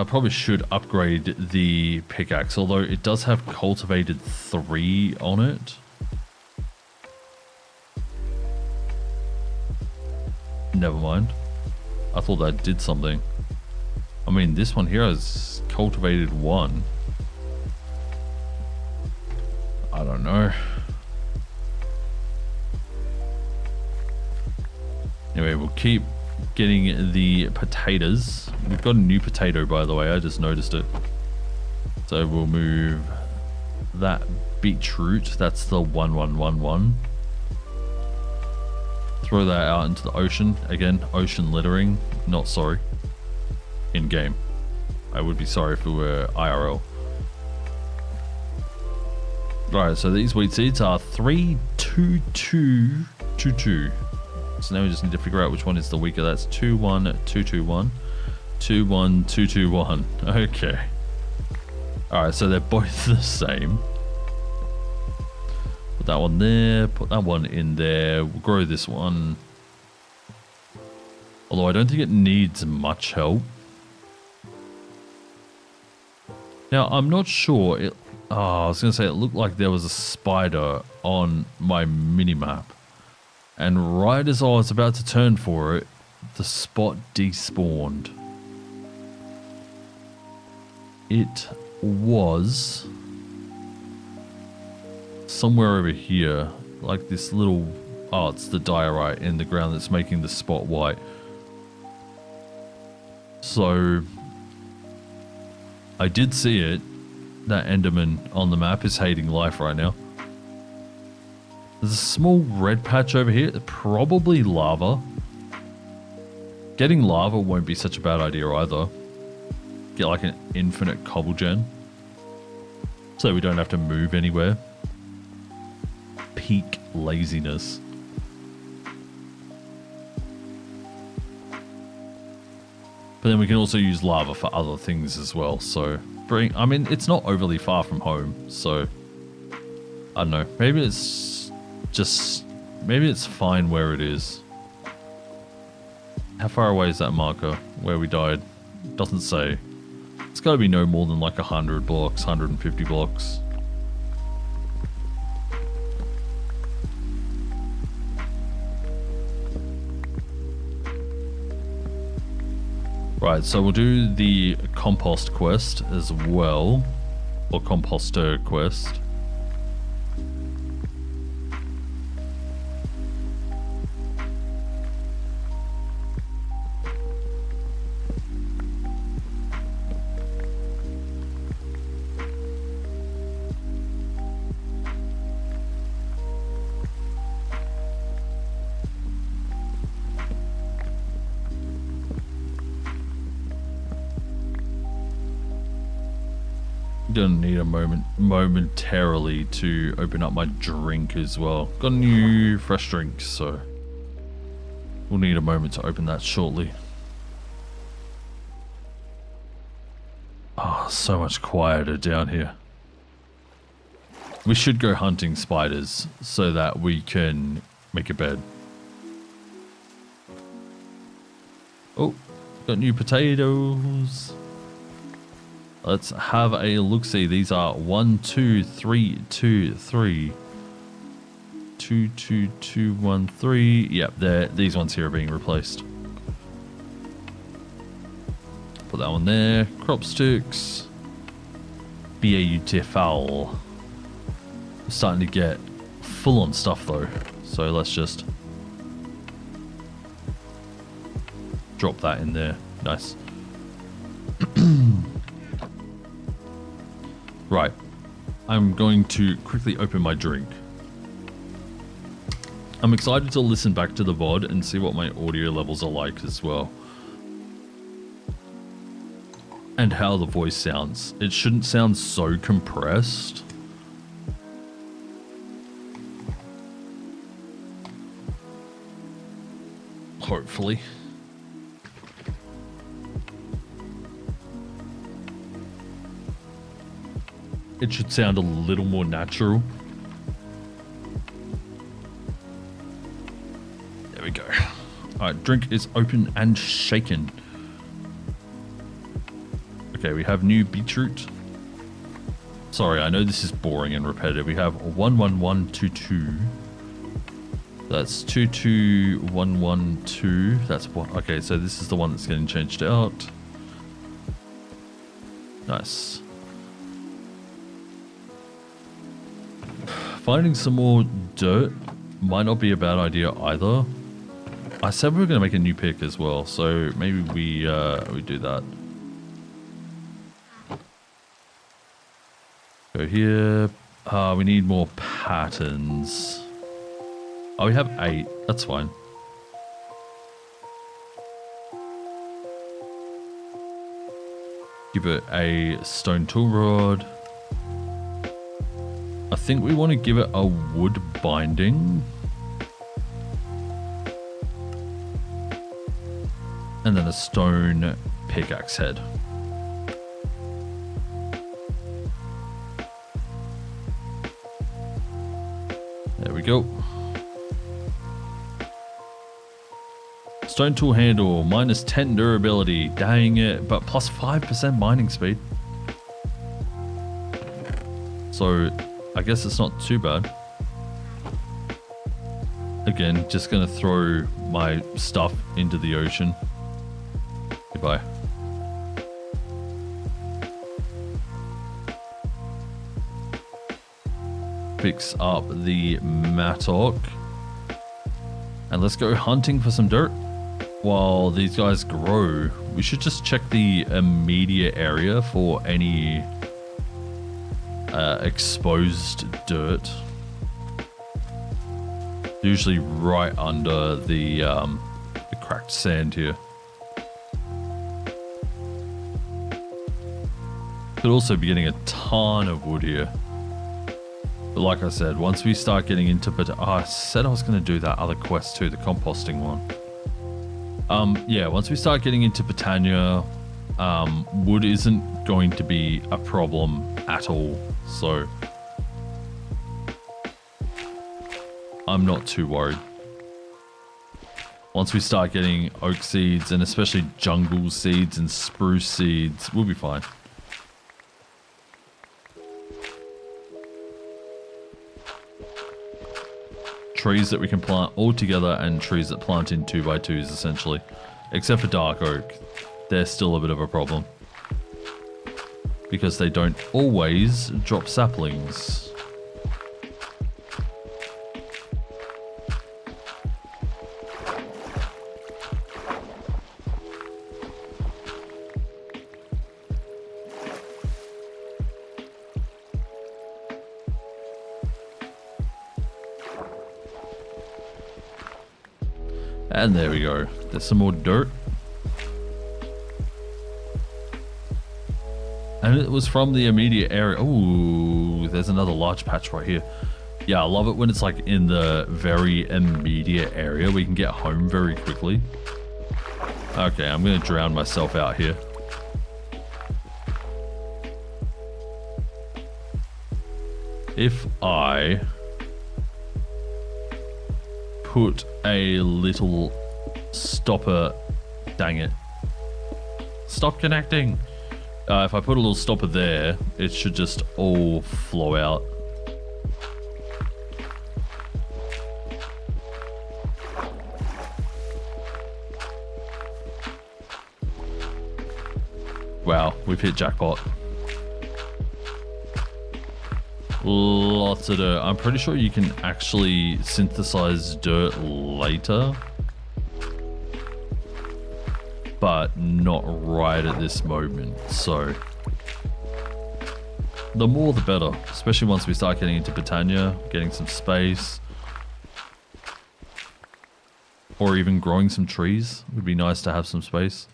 Probably should upgrade the pickaxe, although it does have cultivated 3 on it. Never mind. I thought that did something. I mean, this one here has cultivated 1. I don't know. Anyway, we'll keep getting the potatoes. We've got a new potato, by the way. I just noticed it. So we'll move that beetroot. That's the 1111. throw that out into the ocean. Again, ocean littering. Not sorry. In game. I would be sorry if it were IRL. Right, so these wheat seeds are 32222. So now we just need to figure out which one is the weaker. That's 21221. 21221. Okay. Alright, so they're both the same. Put that one there, put that one in there. We'll grow this one. Although I don't think it needs much help. Now, I'm not sure. I was going to say it looked like there was a spider on my minimap. And right as I was about to turn for it, the spot despawned. It was somewhere over here, like this little, oh, it's the diorite in the ground that's making the spot white. So I did see it. That Enderman on the map is hating life right now. There's a small red patch over here, probably lava. Getting lava won't be such a bad idea either. Get like an infinite cobble gen, so we don't have to move anywhere. Peak laziness. But then we can also use lava for other things as well, so I mean, it's not overly far from home, so I don't know. Maybe it's fine where it is. How far away is that marker where we died? Doesn't say. It's got to be no more than like 100 blocks, 150 blocks. Right, so we'll do the compost quest as well, or composter quest. Gonna need a momentarily to open up my drink as well. Got a new fresh drink, so we'll need a moment to open that shortly. Oh, so much quieter down here. We should go hunting spiders so that we can make a bed. Oh, got new potatoes. Let's have a look-see. These are 1, 2, 3, 2, 3. 2, 2, 2, 1, 3. Yep, these ones here are being replaced. Put that one there. Crop sticks. Beautiful. We're starting to get full-on stuff though. So let's just drop that in there. Nice. Right, I'm going to quickly open my drink. I'm excited to listen back to the VOD and see what my audio levels are like as well. And how the voice sounds. It shouldn't sound so compressed. Hopefully. It should sound a little more natural. There we go. Alright, drink is open and shaken. Okay, we have new beetroot. Sorry, I know this is boring and repetitive. We have 11122. That's 22112. That's what. Okay, so this is the one that's getting changed out. Nice. Finding some more dirt might not be a bad idea either. I said we were going to make a new pick as well, so maybe we do that. Go here. We need more patterns. Oh, we have 8. That's fine. Give it a stone tool rod. I think we want to give it a wood binding. And then a stone pickaxe head. There we go. Stone tool handle, minus 10 durability. Dang it, but plus 5% mining speed. So I guess it's not too bad. Again, just gonna throw my stuff into the ocean. Goodbye. Fix up the mattock. And let's go hunting for some dirt. While these guys grow, we should just check the immediate area for any exposed dirt. Usually right under the cracked sand here. Could also be getting a ton of wood here. But like I said, once we start getting into... I said I was going to do that other quest too, the composting one. Yeah, once we start getting into Britannia, wood isn't going to be a problem at all. So I'm not too worried. Once we start getting oak seeds and especially jungle seeds and spruce seeds, we'll be fine. Trees that we can plant all together and trees that plant in 2x2s essentially. Except for dark oak. They're still a bit of a problem. Because they don't always drop saplings. And there we go. There's some more dirt. And it was from the immediate area. Ooh, there's another large patch right here. Yeah, I love it when it's like in the very immediate area. We can get home very quickly. Okay, I'm going to drown myself out here. If I put a little stopper, dang it, stop connecting. If I put a little stopper there, it should just all flow out. Wow, we've hit jackpot. Lots of dirt. I'm pretty sure you can actually synthesize dirt later. But not right at this moment. So the more the better. Especially once we start getting into Britannia, getting some space. Or even growing some trees. It would be nice to have some space.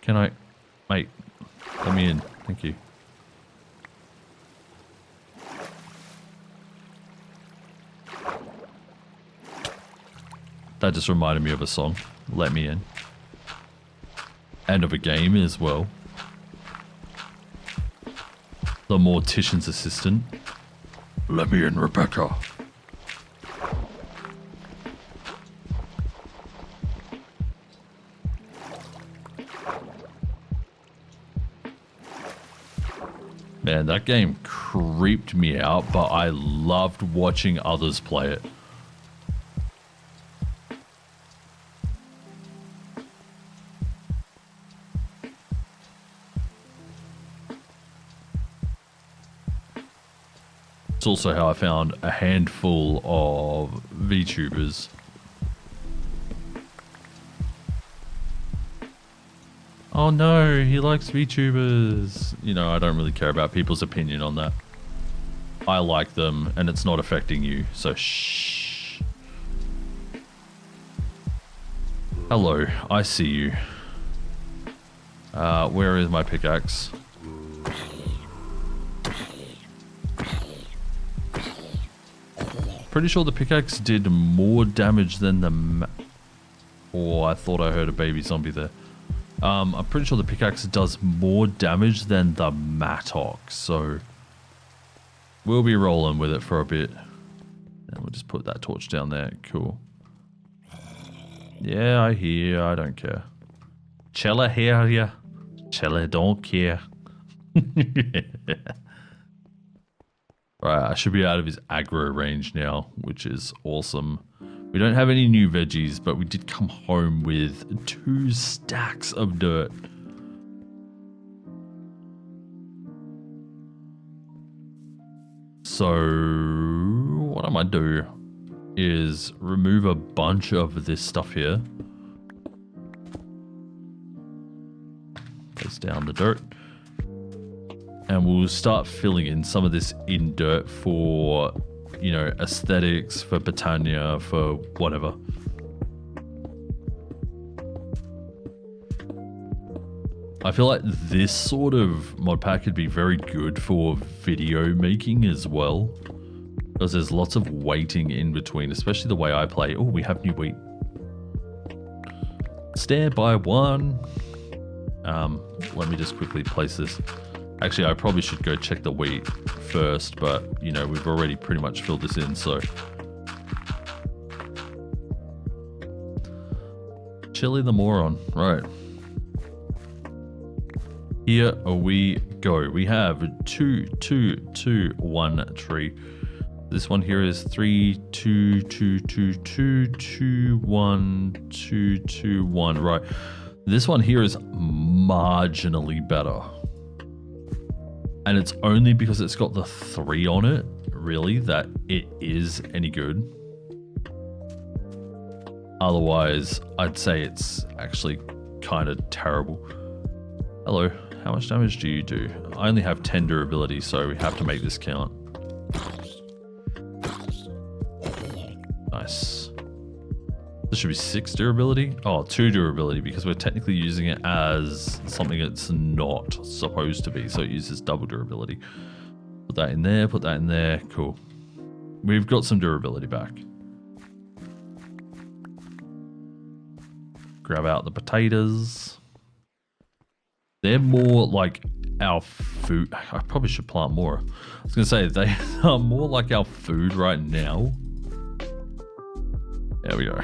Can I... Mate, let me in. Thank you. That just reminded me of a song. Let me in. And of a game as well. The Mortician's Assistant. Let me in, Rebecca. Man, that game creeped me out, but I loved watching others play it. It's also how I found a handful of VTubers. Oh no, he likes VTubers. You know, I don't really care about people's opinion on that. I like them and it's not affecting you, so shh. Hello, I see you. Where is my pickaxe? Pretty sure the pickaxe did more damage than the oh, I thought I heard a baby zombie there. I'm pretty sure the pickaxe does more damage than the mattock, so we'll be rolling with it for a bit. And we'll just put that torch down there. Cool. Yeah, I hear. I don't care. Chilla hear ya. Chilla don't care. Right, I should be out of his aggro range now, which is awesome. We don't have any new veggies, but we did come home with 2 stacks of dirt. So what I might do is remove a bunch of this stuff here. Place down the dirt. And we'll start filling in some of this in dirt for, you know, aesthetics, for Botania, for whatever. I feel like this sort of mod pack could be very good for video making as well, because there's lots of waiting in between, especially the way I play. Oh, we have new wheat. Stand by 1. Let me just quickly place this. Actually, I probably should go check the wheat first, but, you know, we've already pretty much filled this in, so. Chili the moron. Right. Here we go. We have 2, 2, 2, 1 tree. This one here is 3, 2, 2, 2, 2, 2, 1, 2, 2, 1. Right. This one here is marginally better. And it's only because it's got the 3 on it, really, that it is any good. Otherwise, I'd say it's actually kind of terrible. Hello, how much damage do you do? I only have 10 durability, so we have to make this count. Nice. This should be 6 durability? Oh, 2 durability, because we're technically using it as something it's not supposed to be, so it uses double durability. Put that in there, put that in there. Cool. We've got some durability back. Grab out the potatoes. They're more like our food. I probably should plant more. I was going to say, they are more like our food right now. There we go.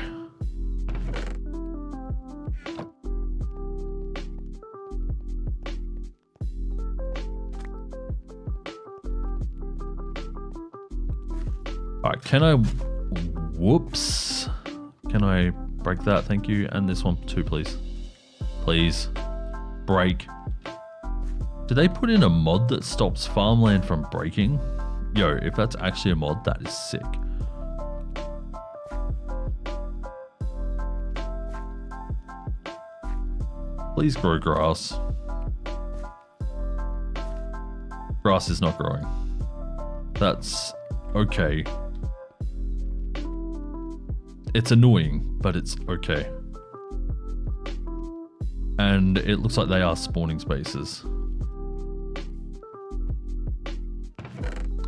Alright, can I... Whoops. Can I break that? Thank you. And this one too, please. Please. Break. Did they put in a mod that stops farmland from breaking? Yo, if that's actually a mod, that is sick. Please grow grass. Grass is not growing. That's okay. It's annoying, but it's okay. And it looks like they are spawning spaces.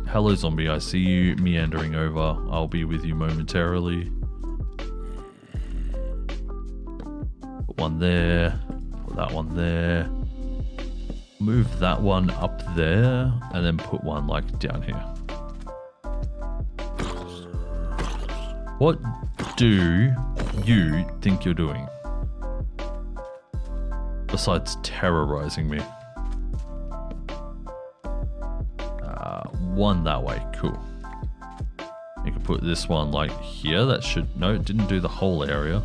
Hello zombie, I see you meandering over. I'll be with you momentarily. Put one there. Put that one there. Move that one up there. And then put one like down here. What do you think you're doing? Besides terrorizing me. One that way, cool. You can put this one like here, that should, no, it didn't do the whole area.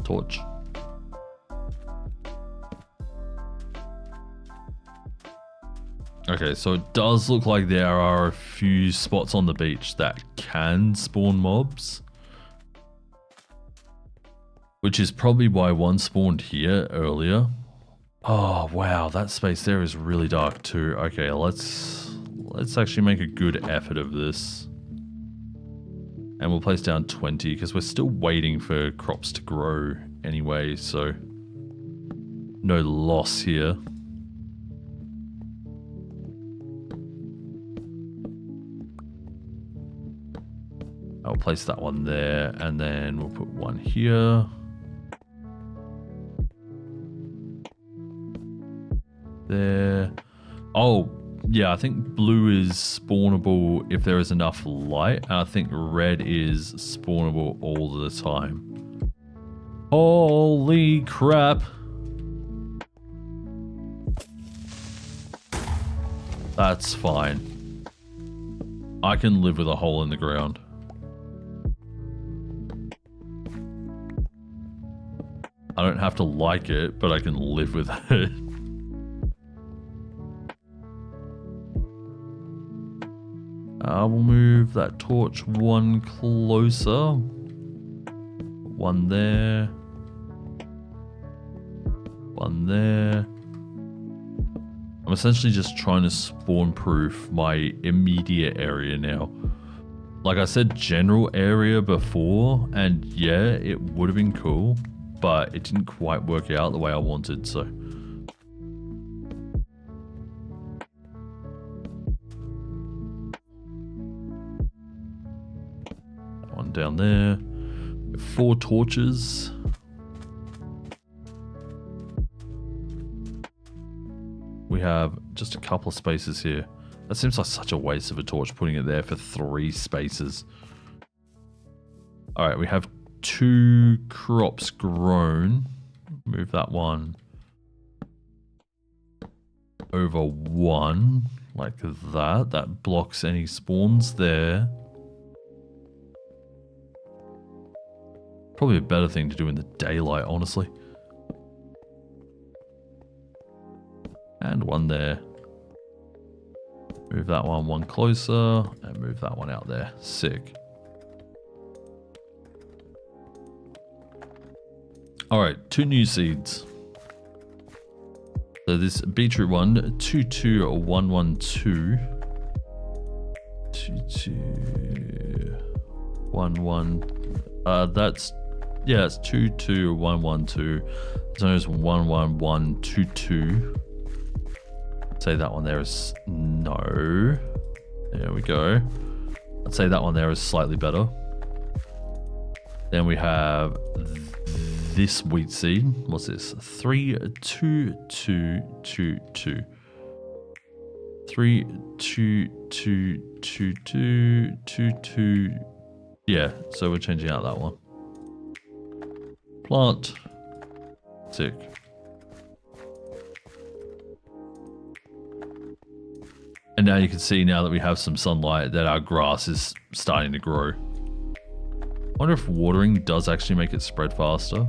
Torch. Okay, so it does look like there are a few spots on the beach that can spawn mobs. Which is probably why one spawned here earlier. Oh, wow, that space there is really dark too. Okay, let's actually make a good effort of this. And we'll place down 20 because we're still waiting for crops to grow anyway, so no loss here. I'll place that one there, and then we'll put one here. There. Oh, yeah, I think blue is spawnable if there is enough light, and I think red is spawnable all the time. Holy crap. That's fine. I can live with a hole in the ground. I don't have to like it, but I can live with it. We'll move that torch one closer. One there. One there. I'm essentially just trying to spawn proof my immediate area now. Like I said, general area before, and yeah, it would have been cool, but it didn't quite work out the way I wanted, so. That one down there. 4 torches. We have just a couple of spaces here. That seems like such a waste of a torch, putting it there for 3 spaces. All right, we have 2 crops grown. Move that one over 1 like that. That blocks any spawns there. Probably a better thing to do in the daylight, honestly. And one there. Move that one closer, and move that one out there. Sick. Alright, 2 new seeds. So this beetroot one, 22112. 2211. That's, yeah, it's 22112. So it's 11122. Say that one there is no. There we go. I'd say that one there is slightly better. Then we have this wheat seed. What's this? 32222. 3222222. Yeah, so we're changing out that one. Plant. Sick. And now you can see, now that we have some sunlight, that our grass is starting to grow. I wonder if watering does actually make it spread faster.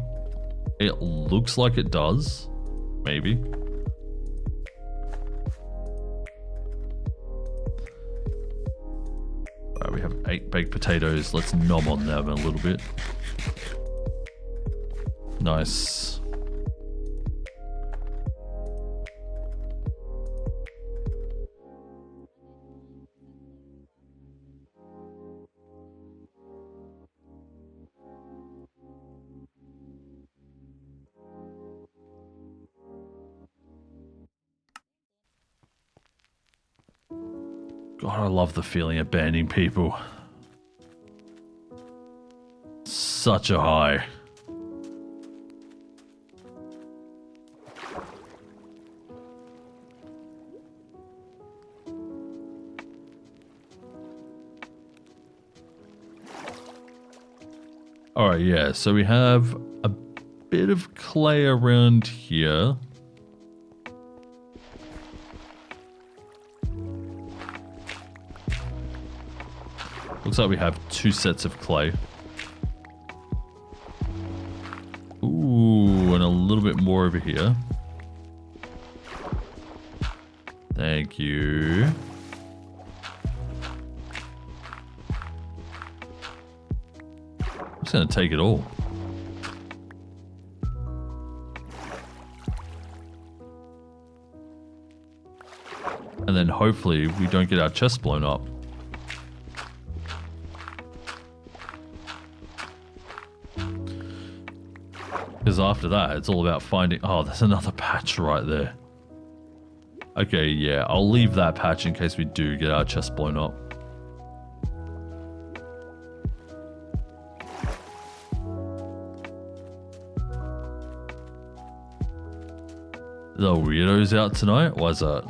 It looks like it does. Maybe. Alright, we have 8 baked potatoes. Let's nom on them a little bit. Nice. God, I love the feeling of banning people. Such a high. Alright, yeah, so we have a bit of clay around here. Looks like we have 2 sets of clay. Ooh, and a little bit more over here. Thank you. I'm just going to take it all. And then hopefully we don't get our chest blown up. Because because after that, it's all about finding... Oh, there's another patch right there. Okay, yeah, I'll leave that patch in case we do get our chest blown up. The weirdos out tonight? Why is that?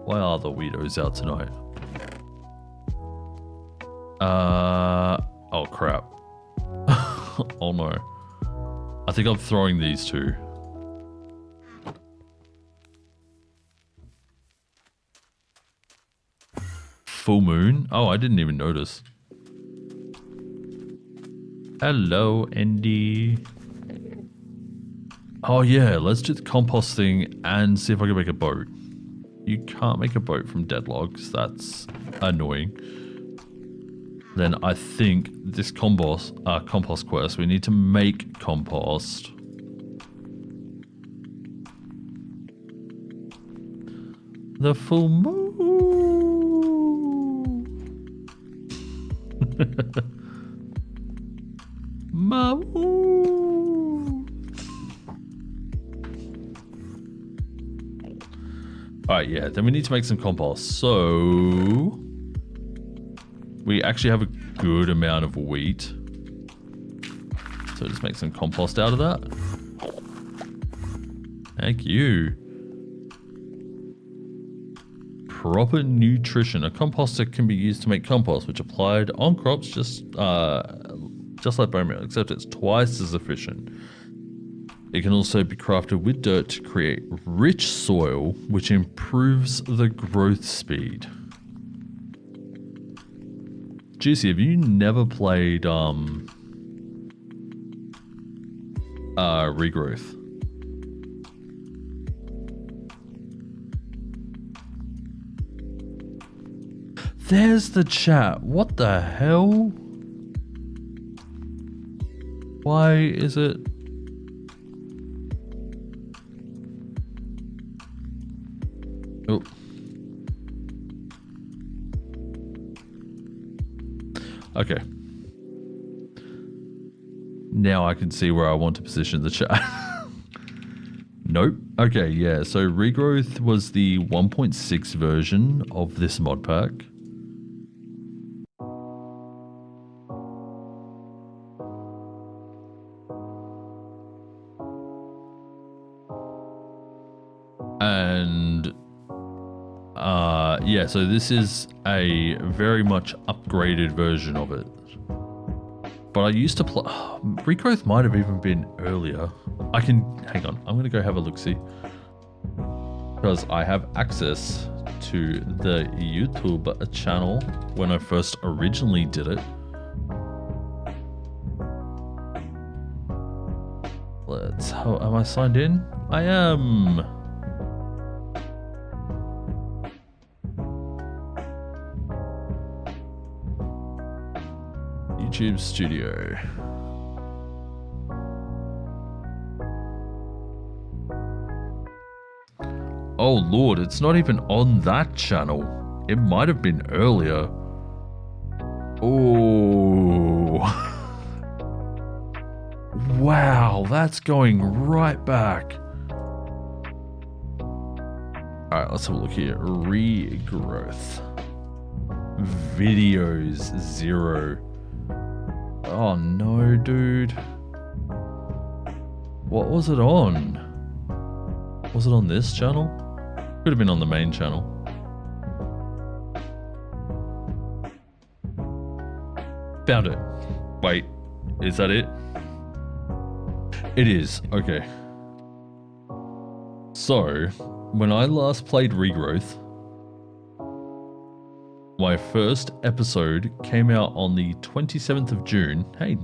Why are the weirdos out tonight? Oh crap. Oh no. I think I'm throwing these two. Full moon? Oh, I didn't even notice. Hello, Andy. Oh yeah, let's do the compost thing and see if I can make a boat. You can't make a boat from dead logs. That's annoying. Then I think this compost quest, we need to make compost. The full moon. Alright, yeah, then we need to make some compost. So we actually have a good amount of wheat. So just make some compost out of that. Thank you. Proper nutrition. A composter can be used to make compost, which applied on crops just like bone meal, except it's twice as efficient. It can also be crafted with dirt to create rich soil, which improves the growth speed. Juicy, have you never played Regrowth? There's the chat. What the hell? Why is it? Oh. Okay. Now I can see where I want to position the chat. Nope. Okay, yeah. So Regrowth was the 1.6 version of this mod pack. And yeah, so this is a very much upgraded version of it. But I used to play... Regrowth might have even been earlier. I can... Hang on. I'm going to go have a look-see. Because I have access to the YouTube channel when I first originally did it. Let's... Oh, am I signed in? I am! YouTube Studio. Oh lord, it's not even on that channel. It might have been earlier. Oh. Wow, that's going right back. Alright, let's have a look here. Regrowth. Videos 0. Oh no, dude. What was it on? Was it on this channel? Could have been on the main channel. Found it. Wait, is that it? It is, okay. So, when I last played Regrowth, my first episode came out on the 27th of June. Hey,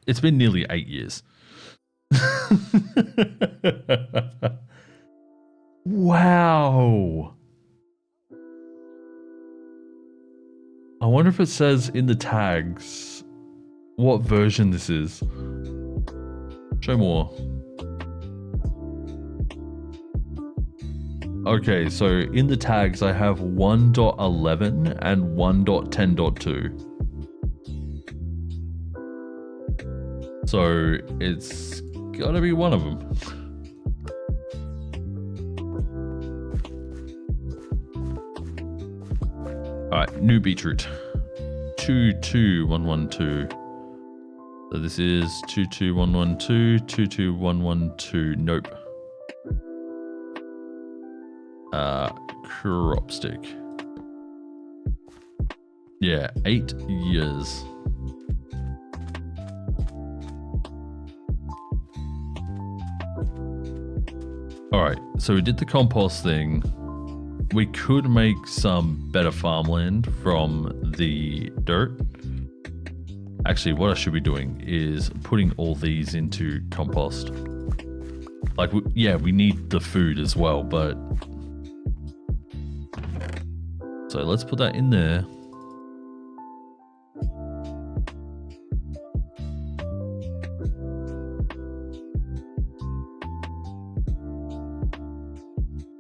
it's been nearly 8 years. Wow. I wonder if it says in the tags what version this is. Show more. Okay, so in the tags I have 1.11 and 1.10.2. So it's gotta be one of them. All right, new beetroot. 22112. So this is 22112, 22112. Nope. Crop stick. Yeah, 8 years. All right, so we did the compost thing. We could make some better farmland from the dirt. Actually, what I should be doing is putting all these into compost. Like, yeah, we need the food as well, but... So let's put that in there.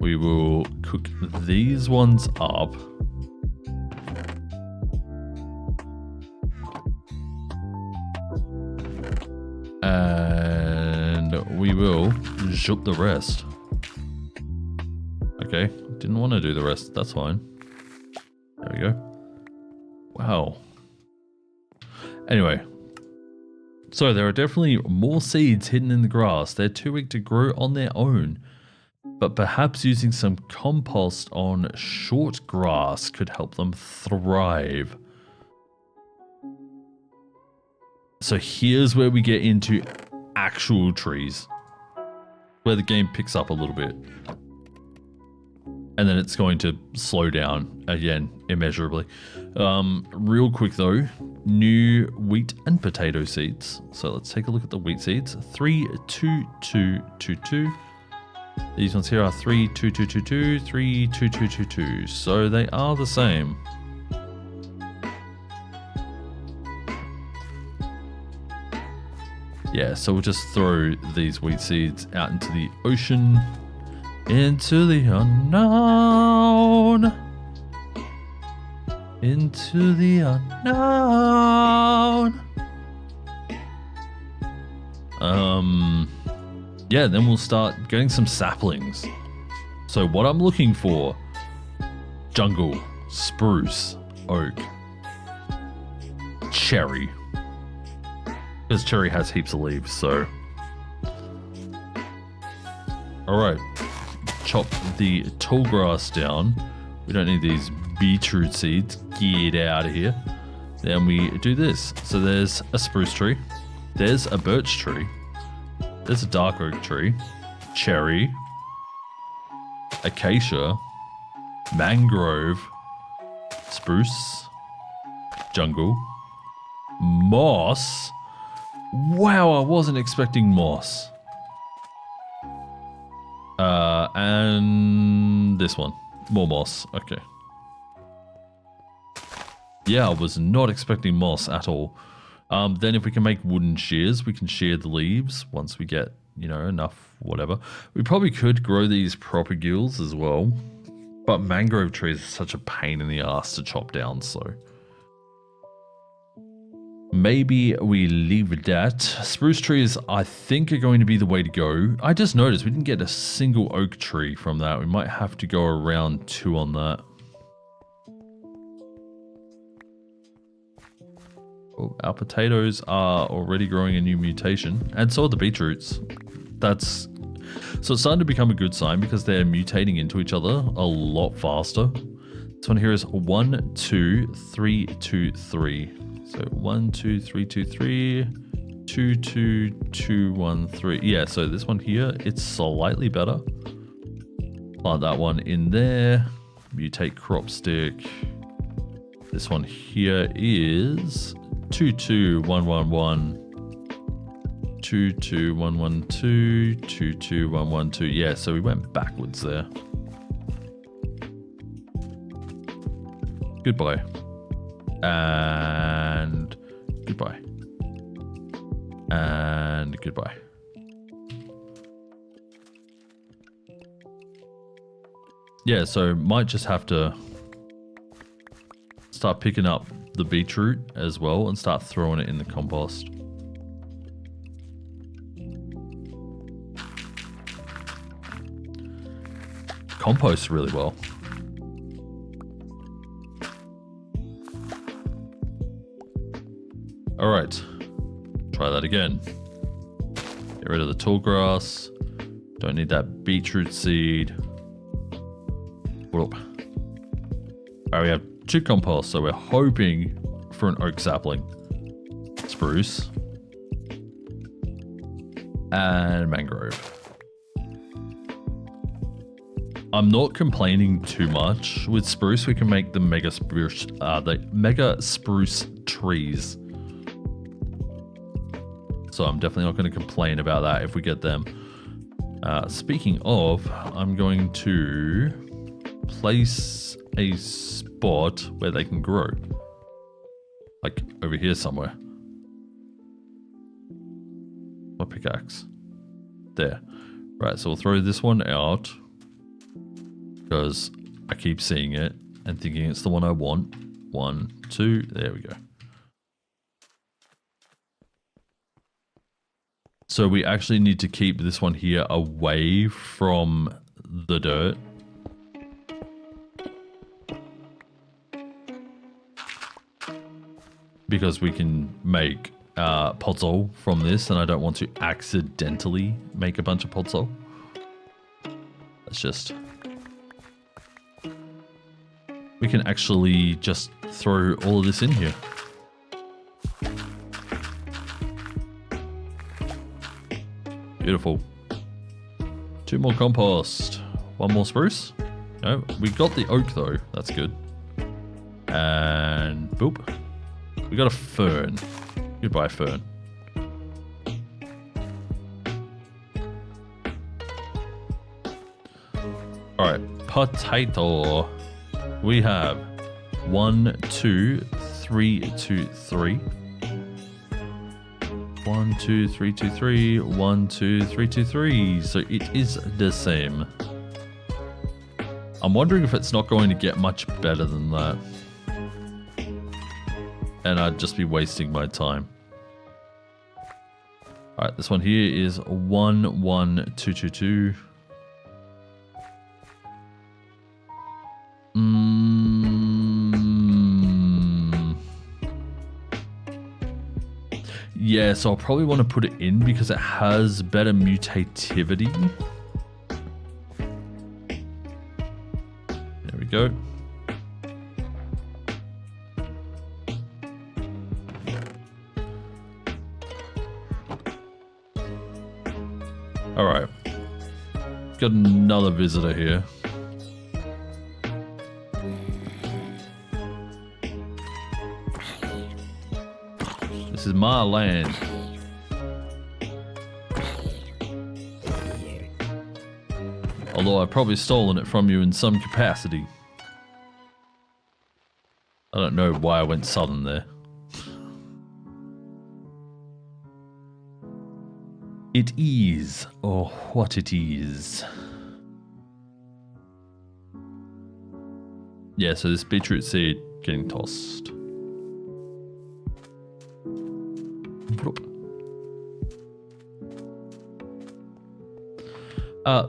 We will cook these ones up. And we will zhup the rest. Okay, didn't want to do the rest, that's fine. There we go. Wow. Anyway. So there are definitely more seeds hidden in the grass. They're too weak to grow on their own. But perhaps using some compost on short grass could help them thrive. So here's where we get into actual trees. Where the game picks up a little bit. And then it's going to slow down again, immeasurably. Real quick though, new wheat and potato seeds. So let's take a look at the wheat seeds. 3, 2, 2, 2, 2. These ones here are 3, 2, 2, 2, 2, 3, 2, 2, 2, 2. So they are the same. Yeah, so we'll just throw these wheat seeds out into the ocean. Into the unknown. Into the unknown. Yeah, then we'll start getting some saplings. So what I'm looking for, jungle, spruce, oak, cherry. Because cherry has heaps of leaves, so. All right, chop the tall grass down. We don't need these beetroot seeds, get out of here. Then we do this. So there's a spruce tree, there's a birch tree, there's a dark oak tree, cherry, acacia, mangrove, spruce, jungle, moss. Wow, I wasn't expecting moss. And this one, more moss, okay. Yeah, I was not expecting moss at all. Then if we can make wooden shears, we can shear the leaves once we get, you know, enough, whatever. We probably could grow these propagules as well, but mangrove trees are such a pain in the ass to chop down, so. Maybe we leave that. Spruce trees, I think, are going to be the way to go. I just noticed we didn't get a single oak tree from that. We might have to go around 2 on that. Oh, our potatoes are already growing a new mutation, and so are the beetroots. So it's starting to become a good sign because they're mutating into each other a lot faster. This one here is 1, 2, 3, 2, 3. So 1, 2, 3, 2, 3, 2, 2, 2, 1, 3. Yeah, so this one here, it's slightly better. Plant that one in there. Mutate crop stick. This one here is 2, 2, 1, 1, 1. 2, 2, 1, 1, 2, 2, 2, 1, 1, 2. Yeah, so we went backwards there. Goodbye. And goodbye. And goodbye. Yeah, so might just have to start picking up the beetroot as well and start throwing it in the compost. compost really well. All right, try that again. Get rid of the tall grass. Don't need that beetroot seed. Whoop. All right, we have 2 compost, so we're hoping for an oak sapling. Spruce. And mangrove. I'm not complaining too much. With spruce, we can make the mega spruce trees. So I'm definitely not going to complain about that if we get them. Speaking of, I'm going to place a spot where they can grow. Like over here somewhere. My pickaxe. There. Right, so we'll throw this one out. Because I keep seeing it and thinking it's the one I want. 1, 2, there we go. So we actually need to keep this one here away from the dirt. Because we can make podzol from this, and I don't want to accidentally make a bunch of podzol. Let's just... We can actually just throw all of this in here. Beautiful. 2 more compost. 1 more spruce. No, we got the oak though. That's good. And boop. We got a fern. Goodbye, fern. All right, potato. We have 1, 2, 3, 2, 3. 1, 2, 3, 2, 3. 1, 2, 3, 2, 3. So it is the same. I'm wondering if it's not going to get much better than that. And I'd just be wasting my time. Alright, this one here is 1, 1, 2, 2, 2. Yeah, so I'll probably want to put it in because it has better mutativity. There we go. All right. Got another visitor here. This is my land. Although I've probably stolen it from you in some capacity. I don't know why I went southern there. It is, or what it is. Yeah, so this beetroot seed getting tossed.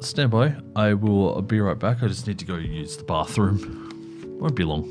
Stand by. I will be right back. I just need to go use the bathroom. Won't be long.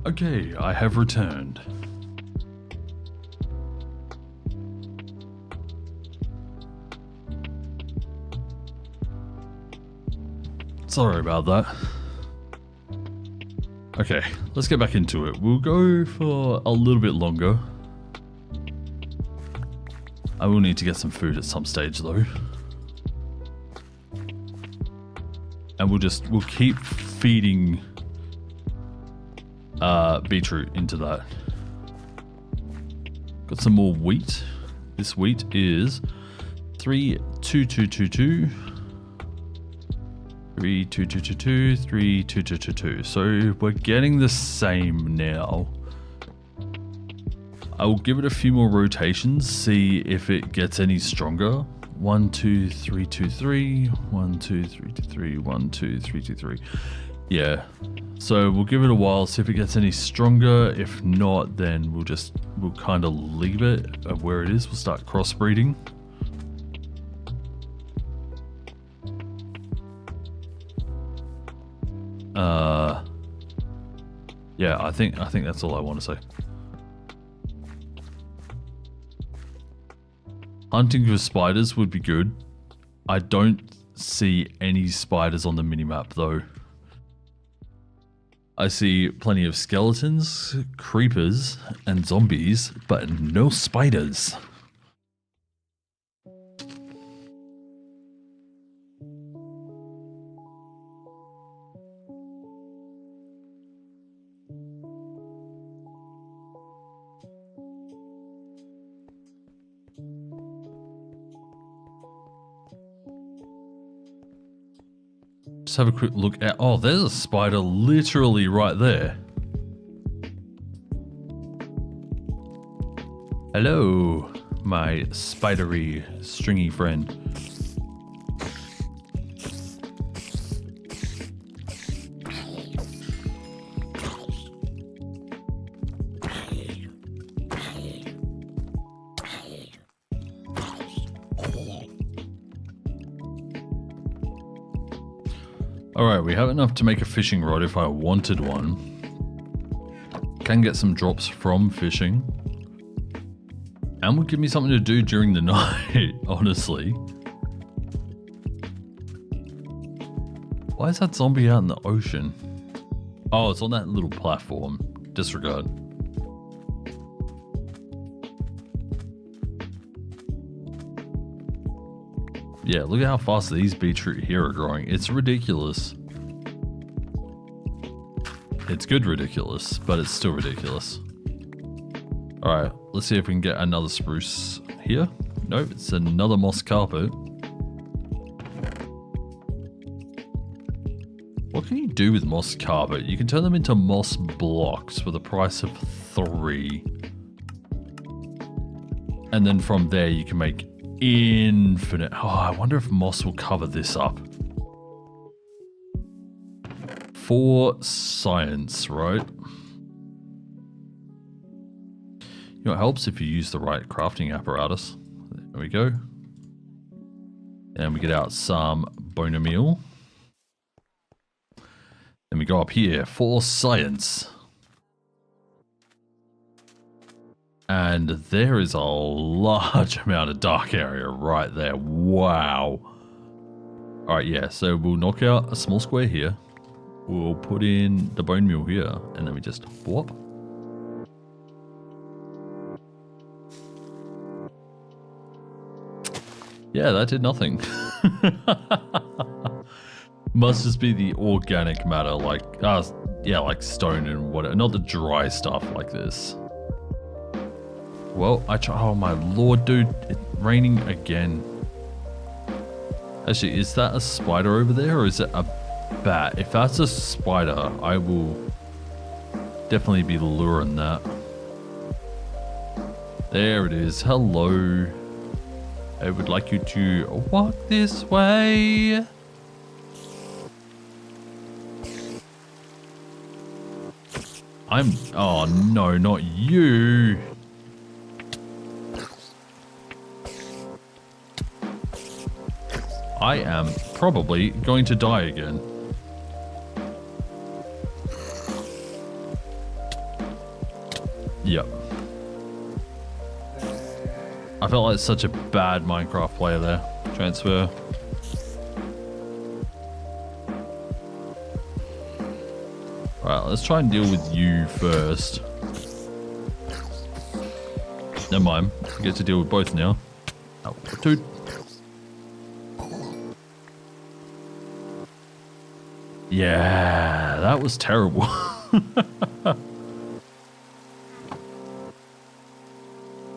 Okay, I have returned. Sorry about that. Okay, let's get back into it. We'll go for a little bit longer. I will need to get some food at some stage though. And we'll keep feeding beetroot into that. Got some more wheat. This wheat is 32222. 32222, 32222. So we're getting the same now. I will give it a few more rotations, see if it gets any stronger. 1 2 3 2 3, 1 2 3 2 3, 1 2 3 2 3. Yeah. So we'll give it a while, see if it gets any stronger. If not, then we'll kind of leave it at where it is. We'll start crossbreeding. Yeah, I think that's all I want to say. Hunting for spiders would be good. I don't see any spiders on the minimap though. I see plenty of skeletons, creepers, and zombies, but no spiders. Just have a quick look at... Oh, there's a spider literally right there. Hello, my spidery, stringy friend. Alright, we have enough to make a fishing rod if I wanted one. Can get some drops from fishing. And would give me something to do during the night, honestly. Why is that zombie out in the ocean? Oh, it's on that little platform. Disregard. Yeah, look at how fast these beetroot here are growing. It's ridiculous. It's good ridiculous, but it's still ridiculous. Alright, let's see if we can get another spruce here. Nope, it's another moss carpet. What can you do with moss carpet? You can turn them into moss blocks for the price of 3. And then from there you can make infinite. Oh, I wonder if moss will cover this up. For science, right? You know, it helps if you use the right crafting apparatus. There we go. And we get out some bone meal. Then we go up here for science. And there is a large amount of dark area right there. Wow. Alright, yeah, so we'll knock out a small square here. We'll put in the bone meal here, and then we just whoop. Yeah, that did nothing. Must just be the organic matter, like, yeah, like stone and whatever, not the dry stuff like this. Well, oh my lord, dude, it's raining again. Actually, is that a spider over there or is it a bat? If that's a spider, I will definitely be luring that. There it is. Hello. I would like you to walk this way. Oh no, not you. I am probably going to die again. Yep. I felt like such a bad Minecraft player there. Transfer. Alright, let's try and deal with you first. Never mind. We get to deal with both now. Oh, dude. Yeah, that was terrible.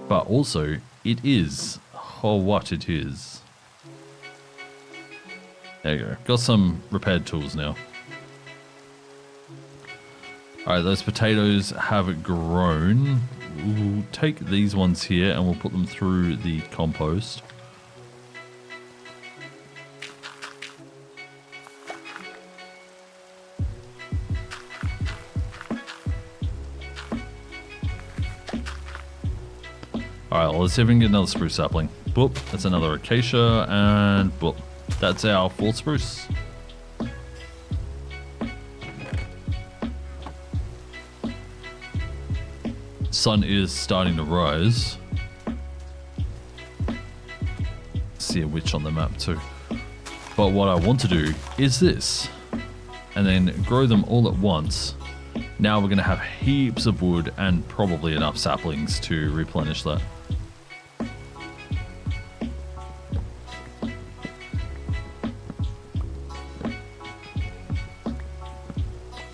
But also, it is. Oh, what it is. There you go. Got some repaired tools now. Alright, those potatoes have grown. We'll take these ones here and we'll put them through the compost. Alright, well, let's see if we can get another spruce sapling. Boop, that's another acacia, and boop, that's our 4th spruce. Sun is starting to rise. See a witch on the map too. But what I want to do is this, and then grow them all at once. Now we're going to have heaps of wood and probably enough saplings to replenish that.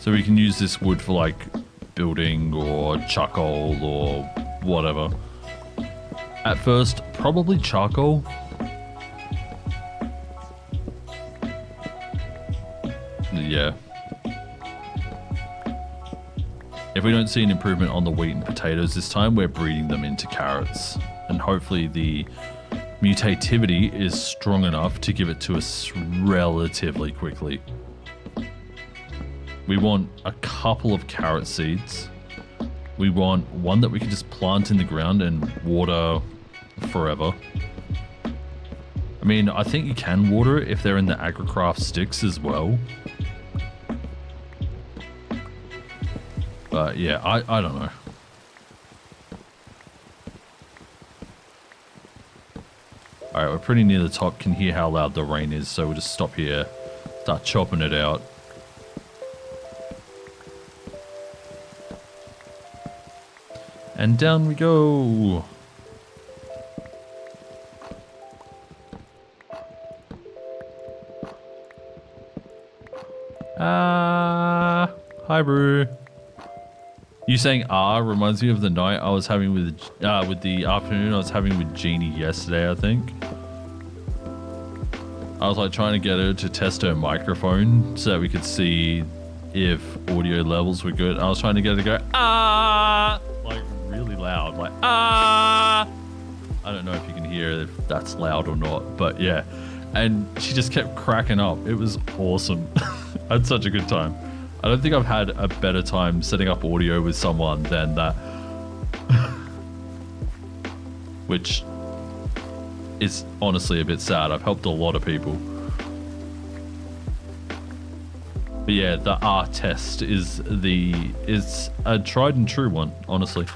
So we can use this wood for like building or charcoal or whatever. At first, probably charcoal. Yeah. If we don't see an improvement on the wheat and potatoes this time, we're breeding them into carrots. And hopefully the mutativity is strong enough to give it to us relatively quickly. We want a couple of carrot seeds. We want one that we can just plant in the ground and water forever. I mean, I think you can water it if they're in the agricraft sticks as well. But yeah, I don't know. Alright, we're pretty near the top. Can hear how loud the rain is, so we'll just stop here. Start chopping it out. And down we go. Hi, Brew. You saying reminds me of the night I was having with the afternoon I was having with Jeannie yesterday, I think. I was like trying to get her to test her microphone so that we could see if audio levels were good. I was trying to get her to go, like really loud, like, I don't know if you can hear if that's loud or not, but yeah. And she just kept cracking up. It was awesome. I had such a good time. I don't think I've had a better time setting up audio with someone than that. Which is honestly a bit sad. I've helped a lot of people. But yeah, the R test is a tried and true one, honestly.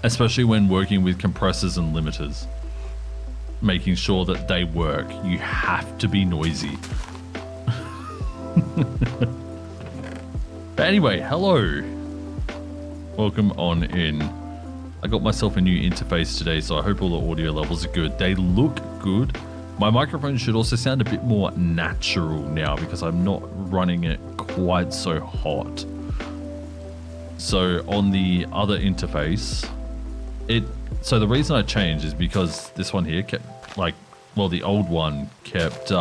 Especially when working with compressors and limiters. Making sure that they work. You have to be noisy. But anyway, hello. Welcome on in. I got myself a new interface today, so I hope all the audio levels are good. They look good. My microphone should also sound a bit more natural now because I'm not running it quite so hot. So on the other interface, so the reason I changed is because this one here kept the old one kept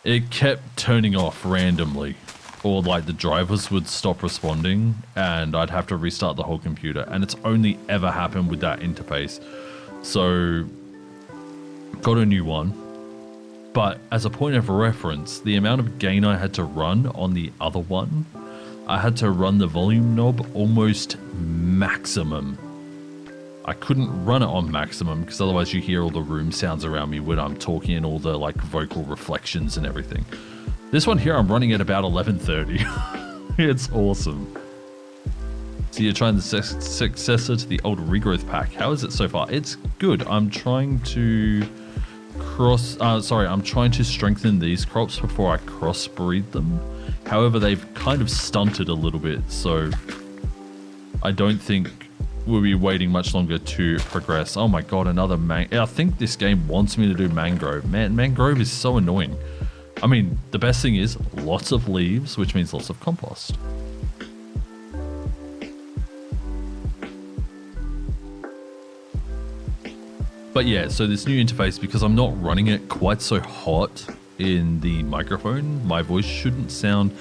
it kept turning off randomly, or like the drivers would stop responding and I'd have to restart the whole computer, and it's only ever happened with that interface. So got a new one, but as a point of reference, the amount of gain I had to run on the other one, I had to run the volume knob almost maximum I couldn't run it on maximum because otherwise you hear all the room sounds around me when I'm talking and all the like vocal reflections and everything. This one here, I'm running at about 1130. It's awesome. So you're trying the successor to the old Regrowth pack. How is it so far? It's good. I'm trying to I'm trying to strengthen these crops before I crossbreed them. However, they've kind of stunted a little bit, so I don't think we'll be waiting much longer to progress. Oh my god, another I think this game wants me to do mangrove. Man, mangrove is so annoying. I mean, the best thing is lots of leaves, which means lots of compost. But yeah, so this new interface, because I'm not running it quite so hot in the microphone, my voice shouldn't sound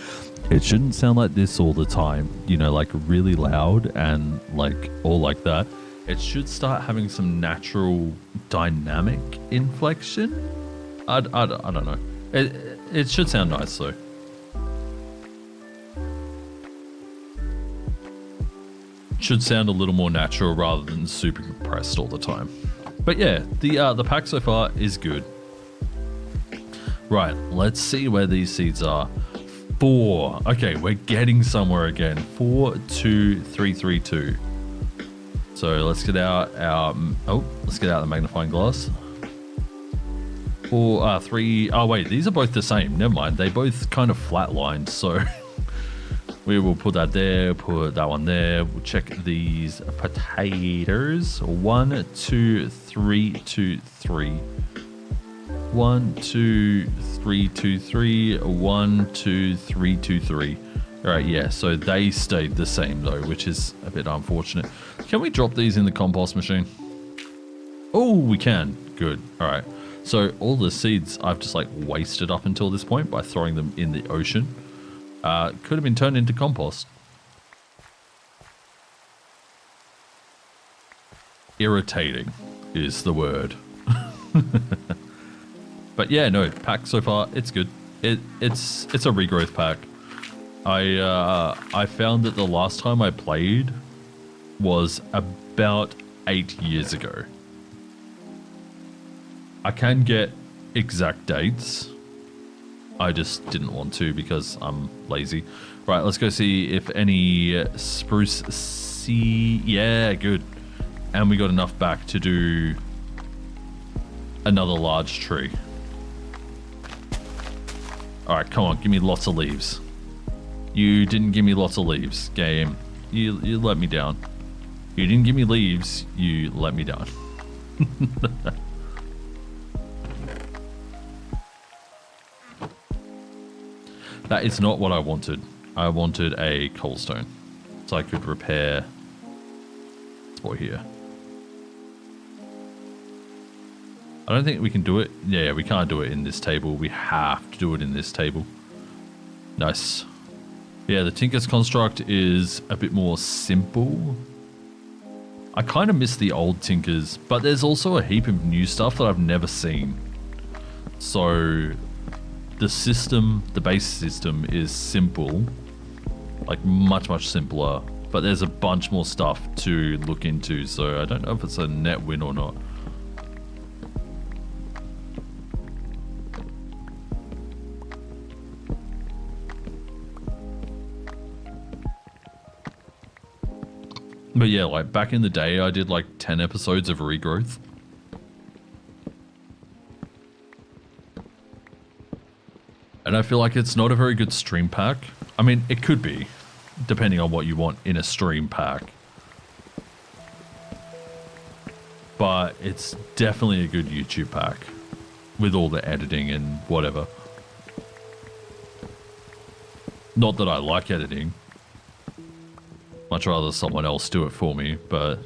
like this all the time, you know, like really loud and like all like that. It should start having some natural dynamic inflection. I don't know. It should sound nice though. Should sound a little more natural rather than super compressed all the time. But yeah, the pack so far is good. Right, let's see where these seeds are. 4. Okay, we're getting somewhere again. 4, 2, 3, 3, 2. So let's get out our let's get out the magnifying glass. 4, 3. Oh wait, these are both the same. Never mind. They both kind of flatlined. So we will put that there. Put that one there. We'll check these potatoes. 1, 2, 3, 2, 3. 1, 2, 3, 2, 3. 1, 2, 3, 2, 3. All right, yeah. So they stayed the same though, which is a bit unfortunate. Can we drop these in the compost machine? Oh, we can. Good. All right. So all the seeds I've just like wasted up until this point by throwing them in the ocean. Could have been turned into compost. Irritating is the word. But yeah, no, pack so far, it's good. It's a regrowth pack. I found that the last time I played was about 8 years ago. I can get exact dates. I just didn't want to because I'm lazy. Right, let's go see if any spruce seed. Yeah, good. And we got enough back to do another large tree. All right, come on, give me lots of leaves. You didn't give me lots of leaves, game. You let me down. You didn't give me leaves, you let me down. That is not what I wanted. I wanted a coalstone so I could repair this boy here. I don't think we can do it. Yeah, we can't do it in this table. We have to do it in this table. Nice. Yeah, the Tinker's construct is a bit more simple. I kind of miss the old Tinkers, but there's also a heap of new stuff that I've never seen. So the system, the base system is simple, like much simpler, but there's a bunch more stuff to look into, so I don't know if it's a net win or not. But yeah, like back in the day, I did like 10 episodes of Regrowth. And I feel like it's not a very good stream pack. I mean, it could be, depending on what you want in a stream pack. But it's definitely a good YouTube pack with all the editing and whatever. Not that I like editing. Much rather someone else do it for me, but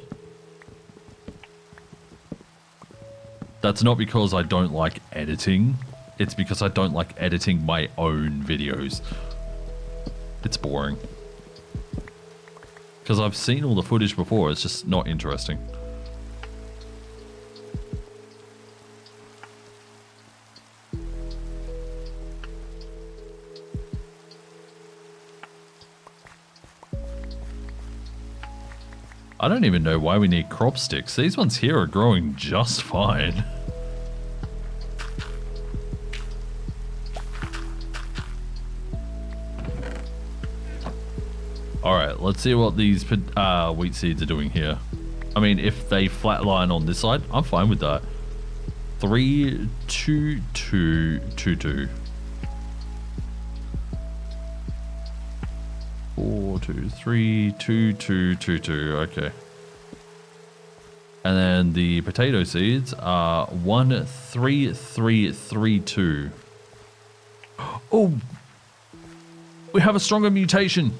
that's not because I don't like editing. It's because I don't like editing my own videos. It's boring. Because I've seen all the footage before, it's just not interesting. I don't even know why we need crop sticks. These ones here are growing just fine. Alright, let's see what these wheat seeds are doing here. I mean, if they flatline on this side, I'm fine with that. 3, 2, 2, 2, 2. 4, 2, 3, 2, 2, 2, 2. Okay. And then the potato seeds are 1, 3, 3, 3, 2. Oh! We have a stronger mutation.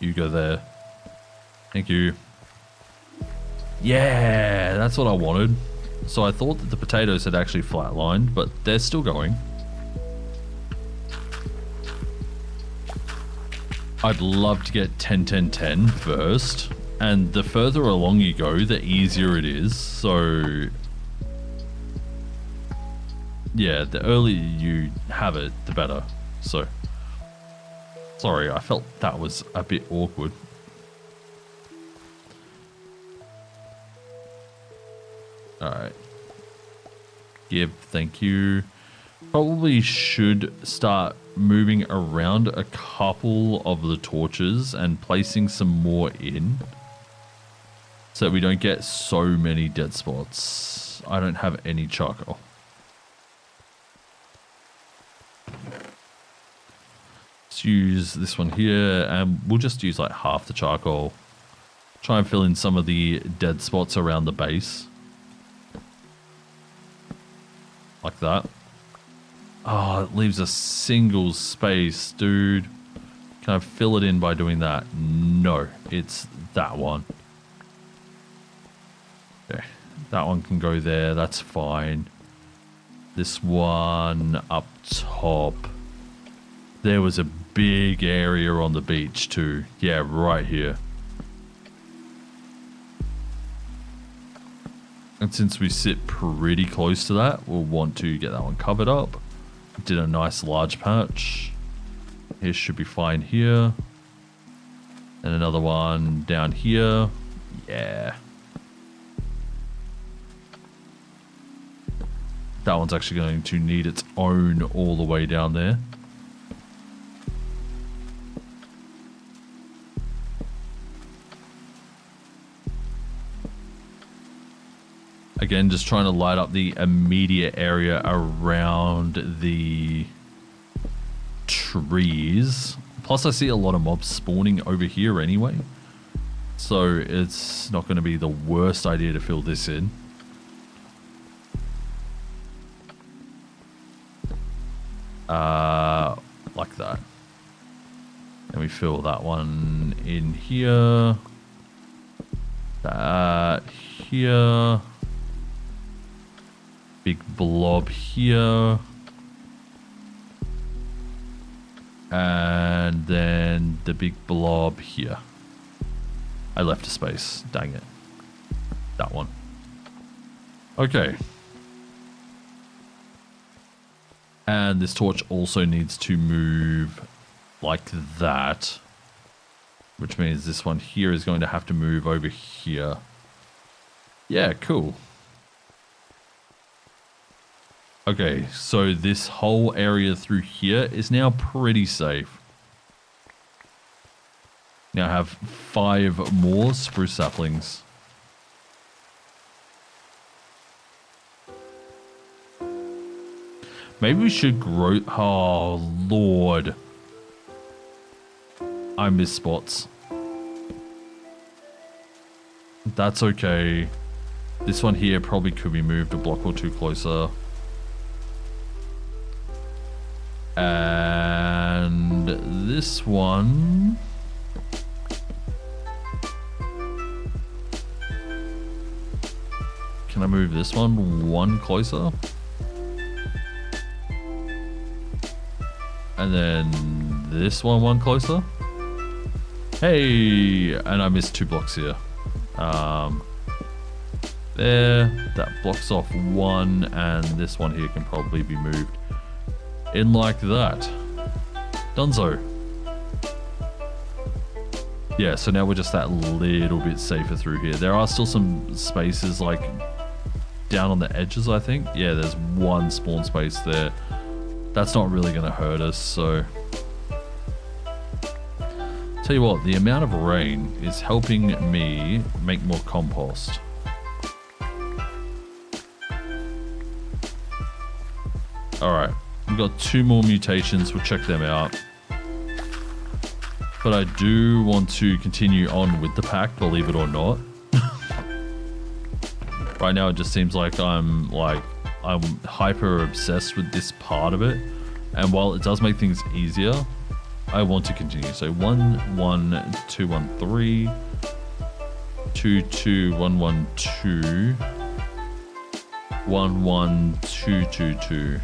You go there. Thank you. Yeah, that's what I wanted. So I thought that the potatoes had actually flatlined, but they're still going. I'd love to get 10, 10, 10 first. And the further along you go, the easier it is. So yeah, the earlier you have it, the better. So sorry, I felt that was a bit awkward. Alright. Give, thank you. Probably should start moving around a couple of the torches and placing some more in, so that we don't get so many dead spots. I don't have any charcoal. Let's use this one here, and we'll just use like half the charcoal. Try and fill in some of the dead spots around the base. Like that. Oh, it leaves a single space, dude. Can I fill it in by doing that? No, it's that one. Okay, that one can go there, that's fine. This one up top. There was a big area on the beach too. Yeah, right here. And since we sit pretty close to that, we'll want to get that one covered up. Did a nice large patch. Here should be fine here. And another one down here. Yeah. That one's actually going to need its own all the way down there. Again, just trying to light up the immediate area around the trees. Plus I see a lot of mobs spawning over here anyway. So it's not going to be the worst idea to fill this in. Like that. And we fill that one in here. That here. Big blob here. And then the big blob here. I left a space. Dang it. That one. Okay. And this torch also needs to move like that. Which means this one here is going to have to move over here. Yeah, cool. Okay, so this whole area through here is now pretty safe. Now I have 5 more spruce saplings. Maybe we should grow... Oh, Lord. I miss spots. That's okay. This one here probably could be moved a block or two closer. And this one... Can I move this one closer? And then this one closer? Hey! And I missed 2 blocks here. There. That blocks off 1, and this one here can probably be moved in like that. Dunzo. Yeah, so now we're just that little bit safer through here. There are still some spaces like down on the edges, I think. Yeah, there's one spawn space there. That's not really going to hurt us, so... Tell you what, the amount of rain is helping me make more compost. Alright, we've got 2 more mutations. We'll check them out. But I do want to continue on with the pack, believe it or not. Right now it just seems like I'm hyper obsessed with this part of it. And while it does make things easier, I want to continue. So 1 1 2 1 3 2 2 1 1 2 1 1 2 2 2.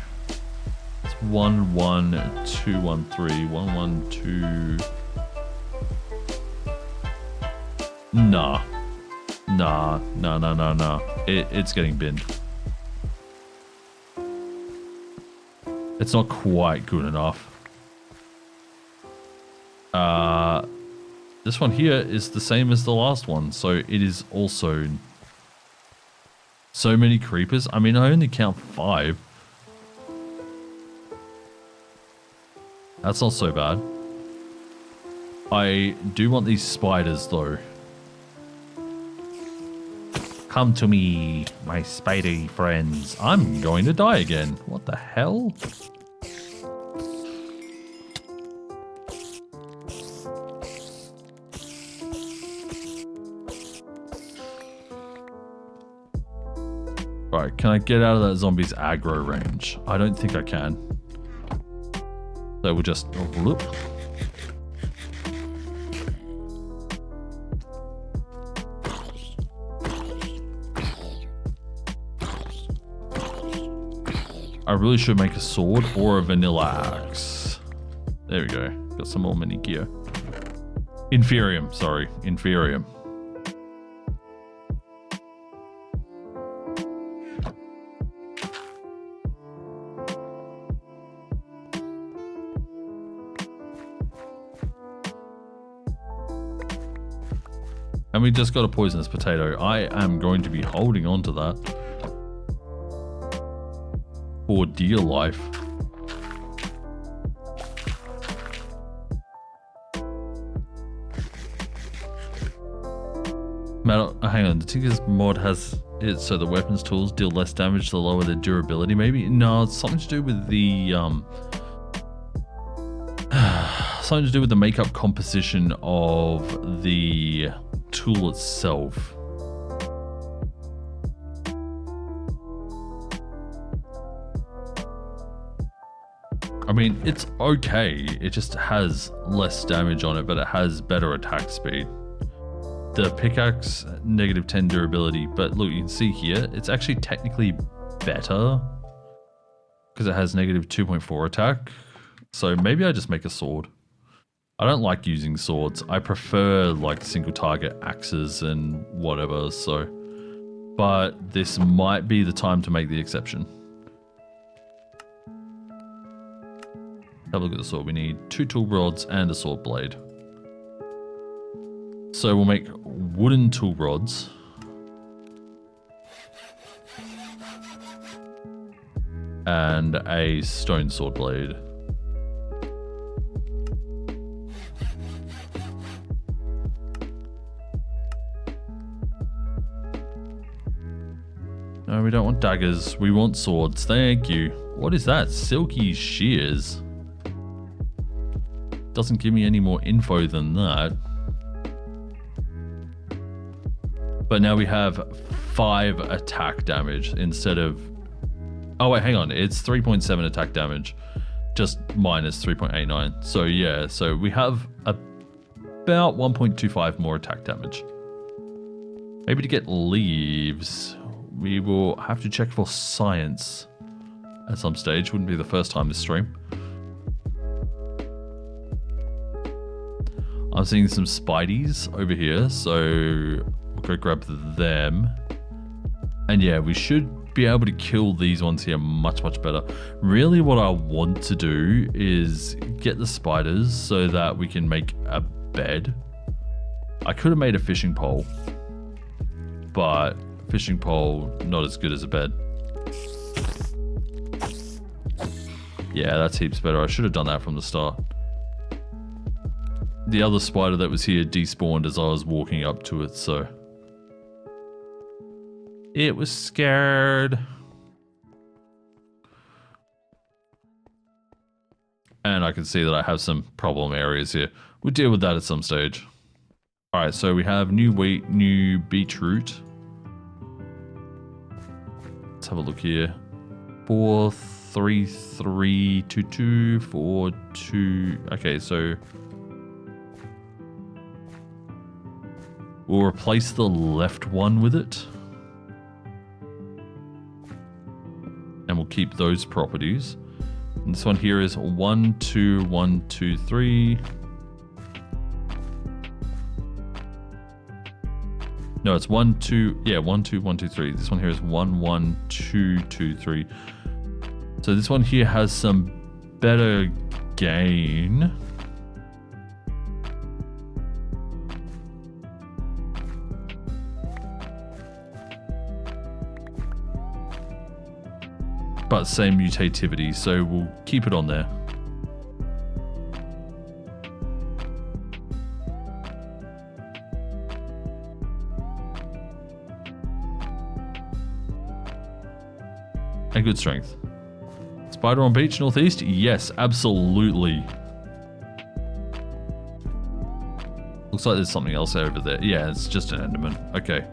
It's 1 1 2 1 3 1 1 2. Nah. It's getting binned. It's not quite good enough. This one here is the same as the last one, so it is also so many creepers. I mean, I only count 5. That's not so bad. I do want these spiders though. Come to me, my spidey friends. I'm going to die again. What the hell? Right, can I get out of that zombie's aggro range? I don't think I can. So we'll just whoop. I really should make a sword or a vanilla axe. There we go. Got some more mini gear. Inferium, sorry. Inferium. And we just got a poisonous potato. I am going to be holding on to that for dear life. Hang on, the Tinker's mod has it so the weapons tools deal less damage the lower their durability, maybe? No, it's something to do with the something to do with the makeup composition of the tool itself. I mean, it's okay. It just has less damage on it, but it has better attack speed. The pickaxe, -10 durability, but look, you can see here, it's actually technically better because it has -2.4 attack. So maybe I just make a sword. I don't like using swords. I prefer like single target axes and whatever, so. But this might be the time to make the exception. Have a look at the sword. We need 2 tool rods and a sword blade. So we'll make wooden tool rods. And a stone sword blade. No, we don't want daggers. We want swords. Thank you. What is that? Silky shears. Doesn't give me any more info than that. But now we have 5 attack damage instead of... Oh wait, hang on. It's 3.7 attack damage. Just minus 3.89. So yeah, so we have about 1.25 more attack damage. Maybe to get leaves, we will have to check for science at some stage. Wouldn't be the first time this stream. I'm seeing some spideys over here, so we'll go grab them. And yeah, we should be able to kill these ones here much, much better. Really what I want to do is get the spiders so that we can make a bed. I could have made a fishing pole, but fishing pole, not as good as a bed. Yeah, that's heaps better. I should have done that from the start. The other spider that was here despawned as I was walking up to it, so it was scared. And I can see that I have some problem areas here. We'll deal with that at some stage. Alright, so we have new wheat, new beetroot. Let's have a look here. 4, 3, 3, 2, 2, 4, 2. Okay, so we'll replace the left one with it. And we'll keep those properties. And this one here is 1, 2, 1, 2, 3. No, it's 1, 2. Yeah, 1, 2, 1, 2, 3. This one here is 1, 1, 2, 2, 3. So this one here has some better gain. But same mutativity, so we'll keep it on there. And good strength. Spider on beach, northeast? Yes, absolutely. Looks like there's something else over there. Yeah, it's just an Enderman. Okay.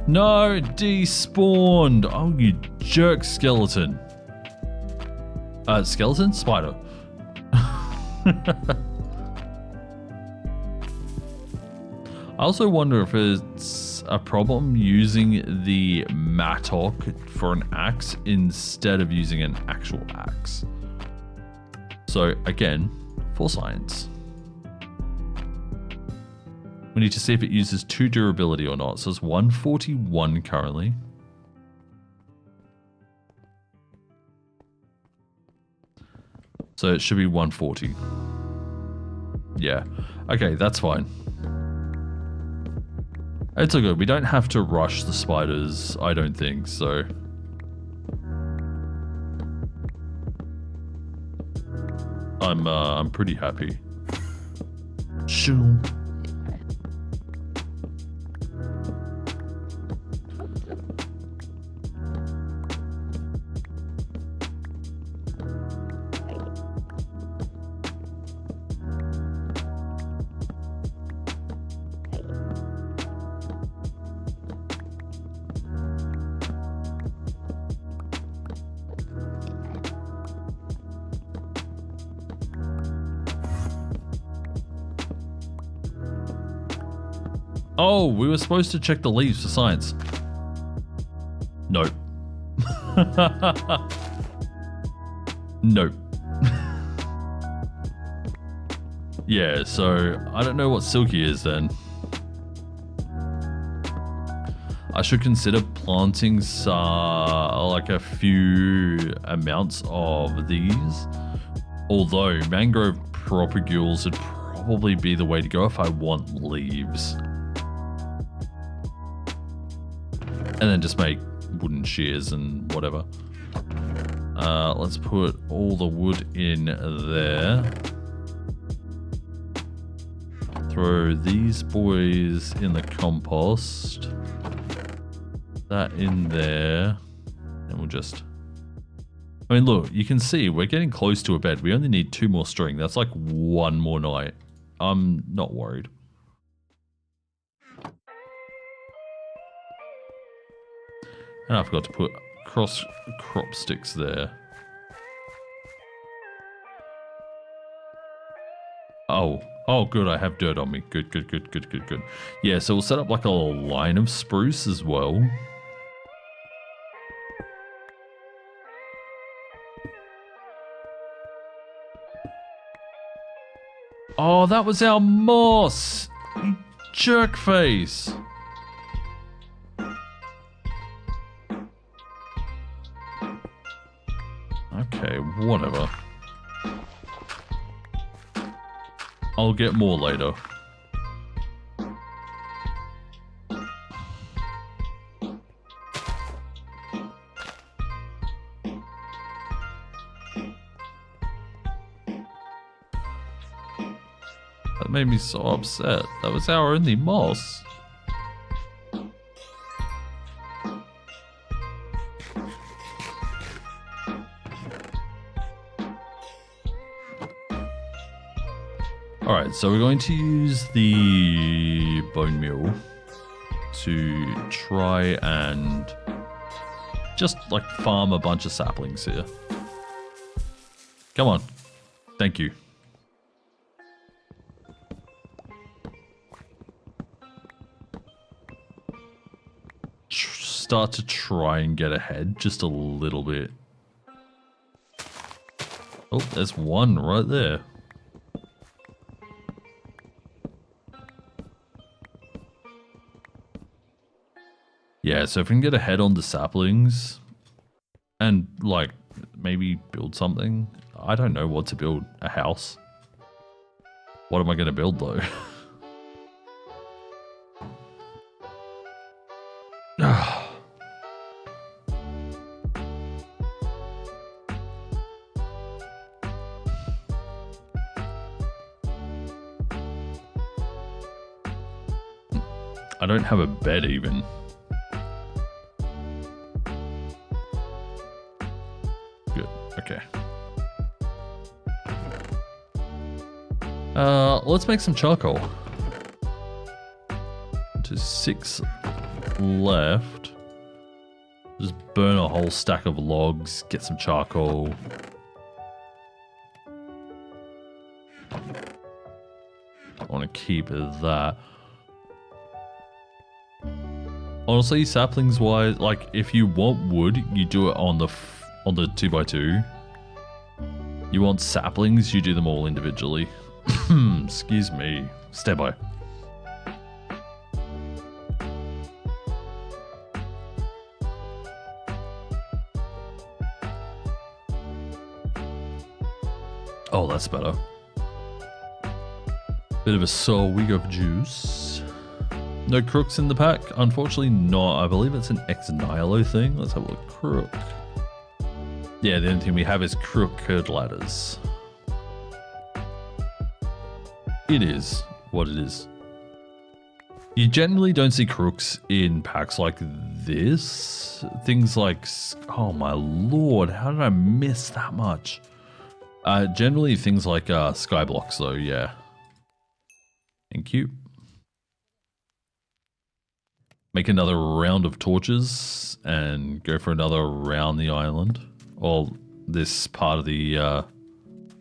No, it despawned. Oh, you jerk, skeleton. Skeleton? Spider. I also wonder if it's a problem using the mattock for an axe instead of using an actual axe. So again, for science. We need to see if it uses 2 durability or not. So it's 141 currently. So it should be 140. Yeah. Okay, that's fine. It's all good. We don't have to rush the spiders, I don't think, so. I'm pretty happy. Shoo. Oh, we were supposed to check the leaves for science. Nope. Nope. Yeah, so I don't know what silky is then. I should consider planting like a few amounts of these. Although mangrove propagules would probably be the way to go if I want leaves. And then just make wooden shears and whatever. Let's put all the wood in there. Throw these boys in the compost. That in there. And we'll just... I mean, look, you can see we're getting close to a bed. We only need 2 more string. That's like 1 more night. I'm not worried. And I forgot to put cross crop sticks there. Oh, good. I have dirt on me. Good. Yeah, so we'll set up like a line of spruce as well. Oh, that was our moss! You jerk face! Okay, whatever. I'll get more later. That made me so upset. That was our only moss. Alright, so we're going to use the bone meal to try and just like farm a bunch of saplings here. Come on. Thank you. Start to try and get ahead just a little bit. Oh, there's one right there. Yeah, so if we can get ahead on the saplings and like maybe build something. I don't know what to build. A house? What am I going to build though? I don't have a bed even. Good. Okay. Let's make some charcoal. There's 6 left. Just burn a whole stack of logs, get some charcoal. I want to keep that. Honestly, saplings wise, like if you want wood, you do it on the 2x2. You want saplings, you do them all individually. Excuse me. Stay by. Oh, that's better. Bit of a swig of juice. No crooks in the pack? Unfortunately not. I believe it's an ex-Nihilo thing. Let's have a look. Crook. Yeah, the only thing we have is crooked ladders. It is what it is. You generally don't see crooks in packs like this. Things like... Oh my lord, how did I miss that much? Generally things like skyblocks though, yeah. Thank you. Make another round of torches and go for another around the island. Or this part of the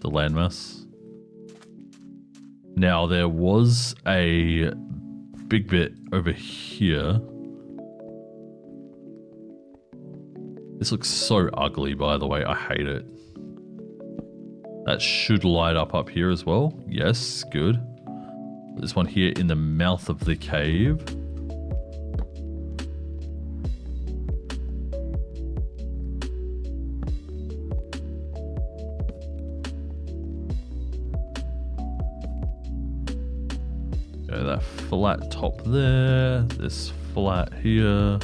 landmass. Now there was a big bit over here. This looks so ugly, by the way. I hate it. That should light up here as well. Yes, good. This one here in the mouth of the cave. That flat top there, this flat here.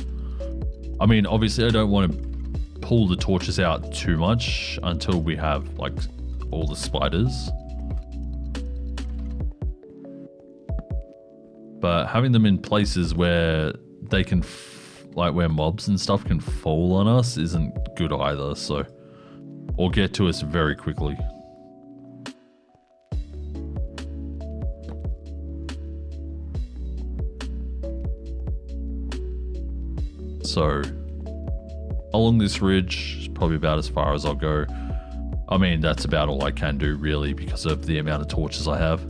I mean, obviously I don't want to pull the torches out too much until we have like all the spiders. But having them in places where they can, like where mobs and stuff can fall on us isn't good either, so. Or get to us very quickly. So, along this ridge is probably about as far as I'll go. I mean, that's about all I can do really because of the amount of torches I have.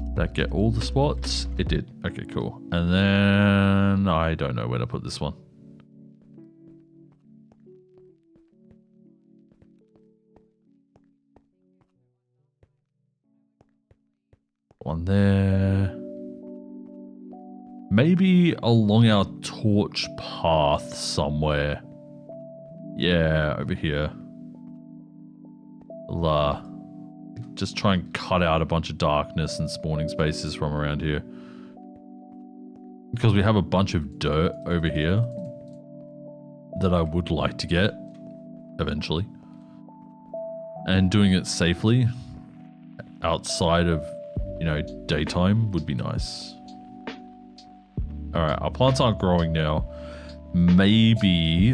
Did that get all the spots? It did. Okay, cool. And then I don't know where to put this one. One there. Maybe along our torch path somewhere. Yeah, over here. Just try and cut out a bunch of darkness and spawning spaces from around here. Because we have a bunch of dirt over here that I would like to get eventually. And doing it safely outside of, you know, daytime would be nice. Alright, our plants aren't growing now. Maybe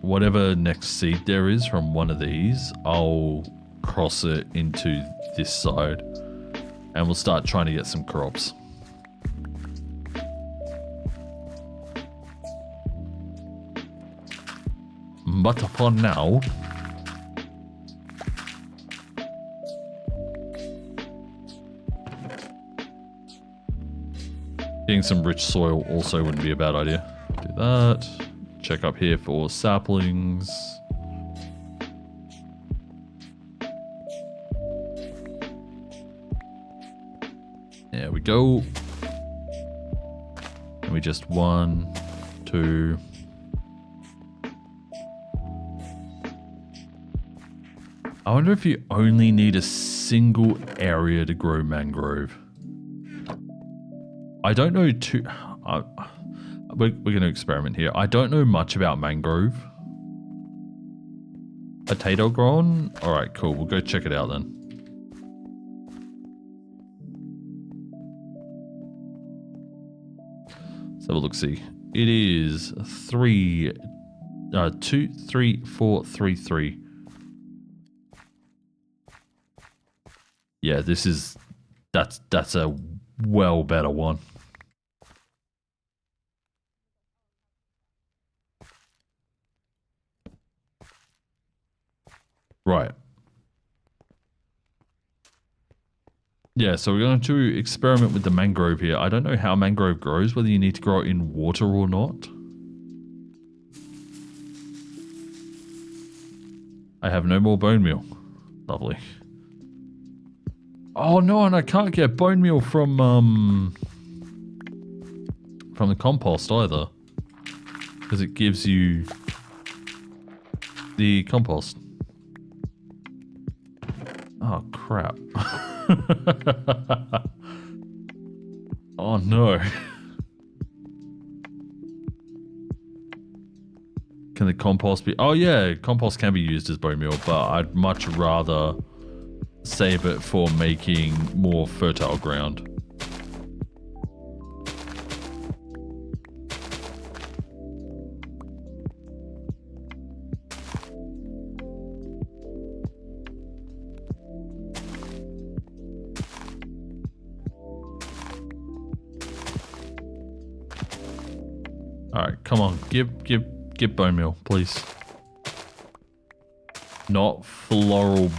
whatever next seed there is from one of these, I'll cross it into this side and we'll start trying to get some crops. But for now, getting some rich soil also wouldn't be a bad idea. Do that. Check up here for saplings. There we go. And we just 1, 2. I wonder if you only need a single area to grow mangrove. I don't know we're going to experiment here. I don't know much about mangrove. Potato grown? Alright, cool. We'll go check it out then. Let's have a look-see. It is 2, 3, 4, 3, 3. Yeah, that's a well better one. Right. Yeah, so we're going to experiment with the mangrove here. I don't know how mangrove grows, whether you need to grow it in water or not. I have no more bone meal. Lovely. Oh no, and I can't get bone meal from the compost either. Because it gives you the compost. Oh crap. Oh no. Can the compost be... Oh yeah, compost can be used as bone meal, but I'd much rather save it for making more fertile ground. Alright, come on, give bone meal, please. Not floral...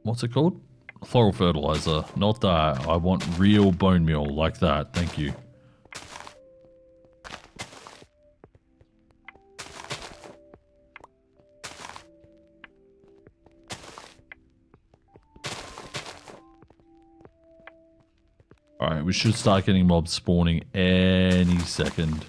What's it called? Floral fertilizer. Not that. I want real bone meal like that. Thank you. Alright, we should start getting mobs spawning any second.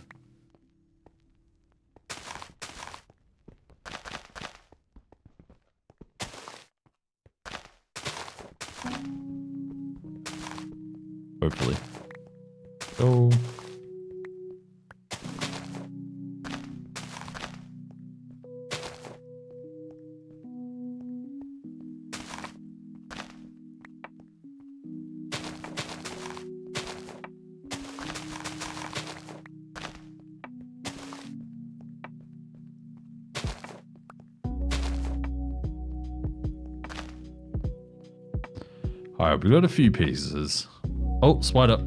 Hopefully. Oh. Alright, we've got a few pieces. Oh, spider.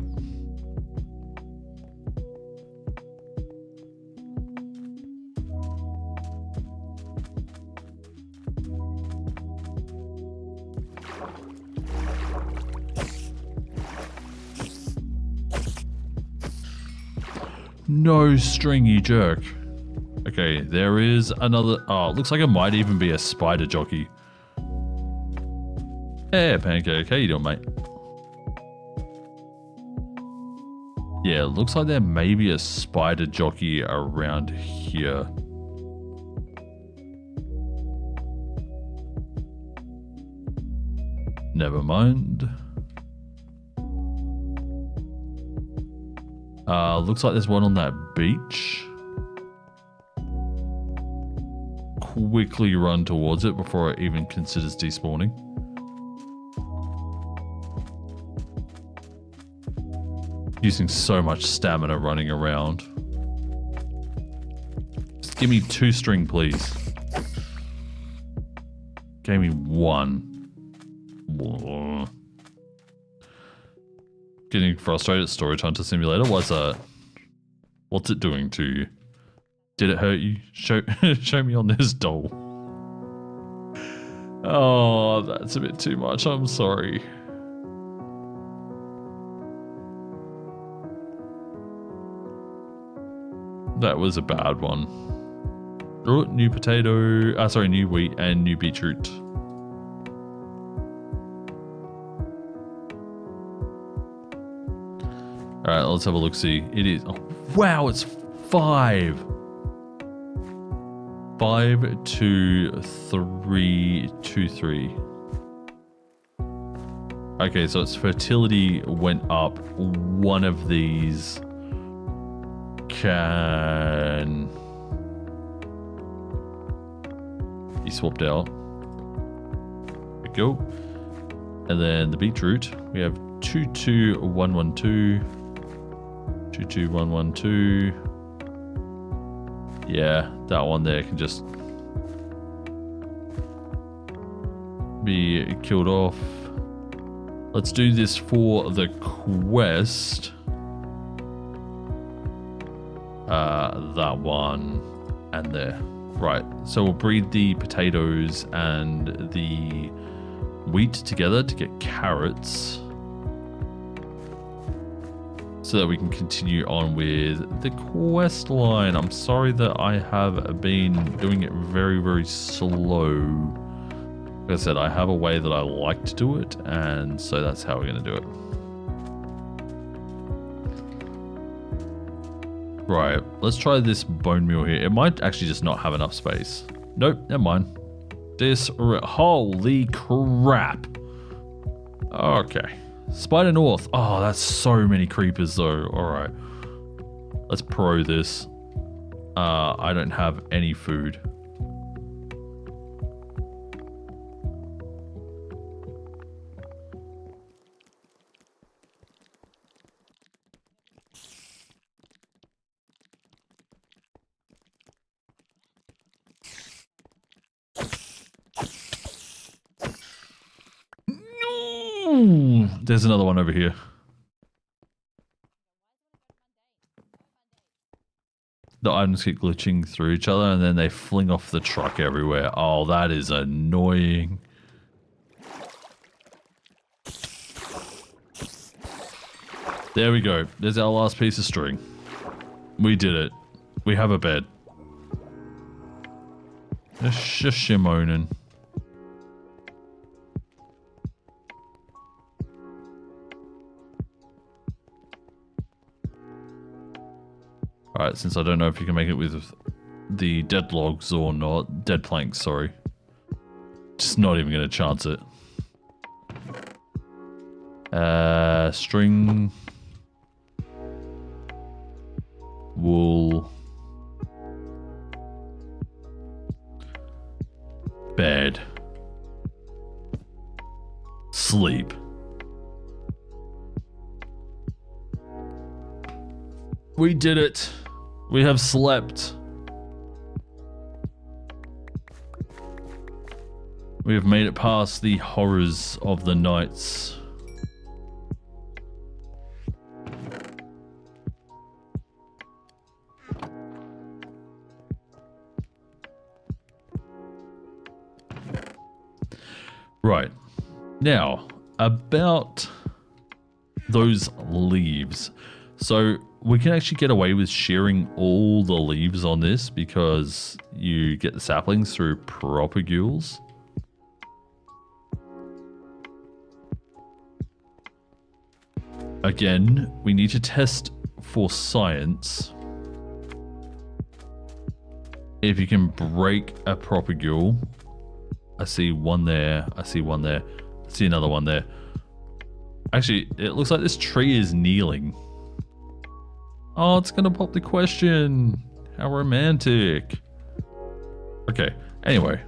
No stringy jerk. Okay, there is another... Oh, it looks like it might even be a spider jockey. Hey, Pancake. How you doing, mate? Yeah, it looks like there may be a spider jockey around here. Never mind. Looks like there's one on that beach. Quickly run towards it before it even considers despawning. Using so much stamina running around. Just give me 2 string, please. Gave me 1. Whoa. Getting frustrated at Storage Hunter Simulator. What's that? What's it doing to you? Did it hurt you? Show me on this doll. Oh, that's a bit too much. I'm sorry. That was a bad one. Oh, new potato. Sorry, new wheat and new beetroot. All right, let's have a look. See, it is. Oh, wow, it's 5. 5, 2, 3, 2, 3. Okay, so its fertility went up. One of these can be swapped out. There we go. And then the beetroot, we have 22112. 22112. Yeah, that one there can just be killed off. Let's do this for the quest. That one and there. Right, so we'll breed the potatoes and the wheat together to get carrots, so that we can continue on with the quest line. I'm sorry that I have been doing it very, very slow. Like I said, I have a way that I like to do it, and so that's how we're going to do it. Right, let's try this bone meal here. It might actually just not have enough space. Nope, never mind. Holy crap. Okay. Spider North. Oh, that's so many creepers though. Alright. Let's pro this. I don't have any food. No! There's another one over here. The items keep glitching through each other and then they fling off the truck everywhere. Oh, that is annoying. There we go. There's our last piece of string. We did it. We have a bed. Just shimonin. Alright, since I don't know if you can make it with the dead logs or not. Dead planks, sorry. Just not even going to chance it. String. Wool. Bed. Sleep. We did it. We have slept. We have made it past the horrors of the nights. Right. Now, about those leaves. So we can actually get away with shearing all the leaves on this because you get the saplings through propagules. Again, we need to test for science, if you can break a propagule, I see one there, I see one there, I see another one there. Actually, it looks like this tree is kneeling. Oh, it's gonna pop the question. How romantic. Okay, anyway.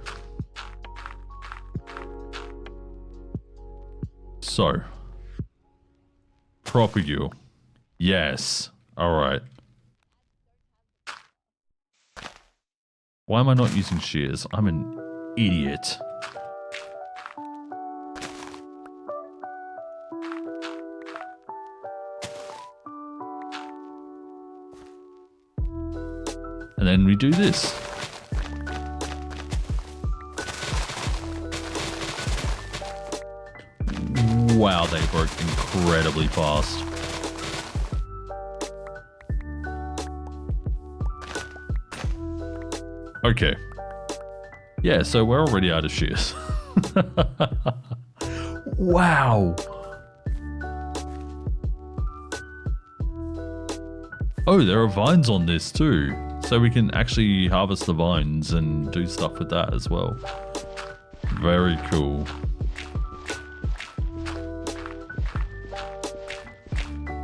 So, propagule. Yes. Alright. Why am I not using shears? I'm an idiot. And then we do this. Wow, they broke incredibly fast. Okay. Yeah, so we're already out of shears. Wow. Oh, there are vines on this too. So we can actually harvest the vines and do stuff with that as well. Very cool.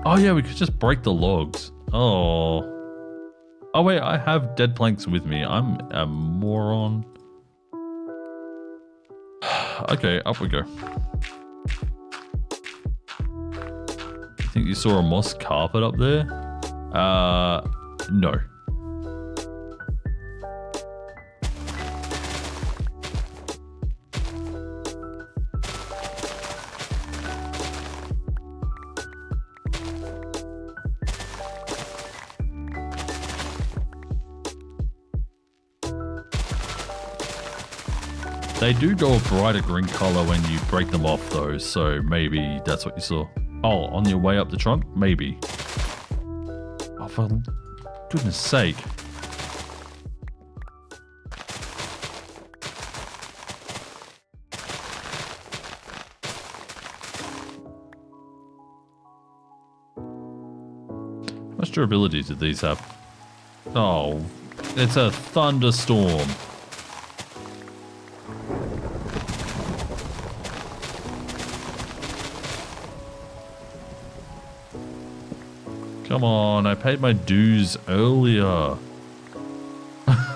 Oh yeah, we could just break the logs. Oh. Oh wait, I have dead planks with me. I'm a moron. Okay, up we go. I think you saw a moss carpet up there? No. They do go a brighter green color when you break them off though, so maybe that's what you saw. Oh, on your way up the trunk? Maybe. Oh, for goodness sake. How much durability did these have? Oh, it's a thunderstorm. Come on, I paid my dues earlier. I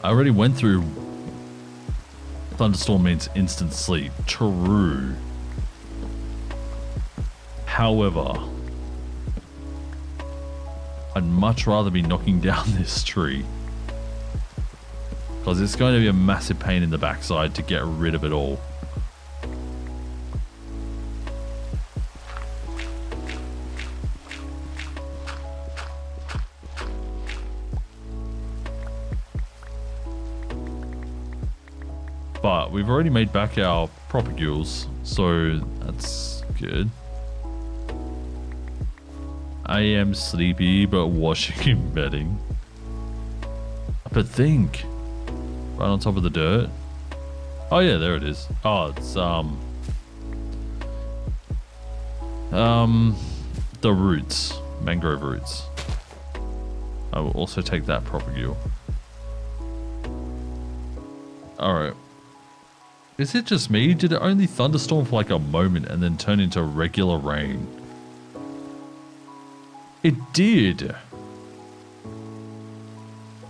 already went through thunderstorm means instant sleep. True. However, I'd much rather be knocking down this tree. Because it's going to be a massive pain in the backside to get rid of it all. But we've already made back our propagules, so that's good. I am sleepy, but washing and bedding. But think, right on top of the dirt. Oh yeah, there it is. Oh, it's the roots, mangrove roots. I will also take that propagule. All right. Is it just me? Did it only thunderstorm for like a moment and then turn into regular rain? It did.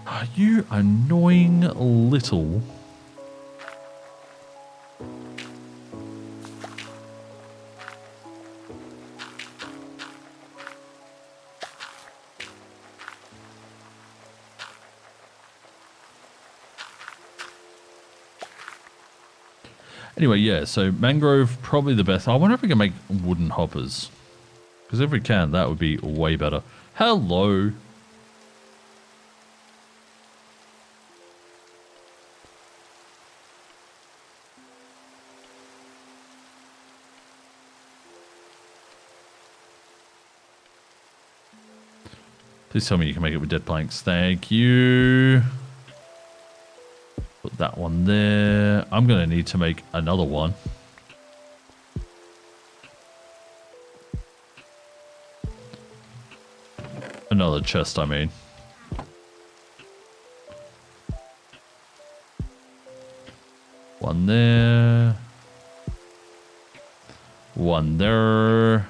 Are you annoying little? Anyway, yeah, so mangrove, probably the best. I wonder if we can make wooden hoppers. Because if we can, that would be way better. Hello. Please tell me you can make it with dead planks. Thank you. Put that one there. I'm going to need to make another one. Another chest, I mean. One there. One there.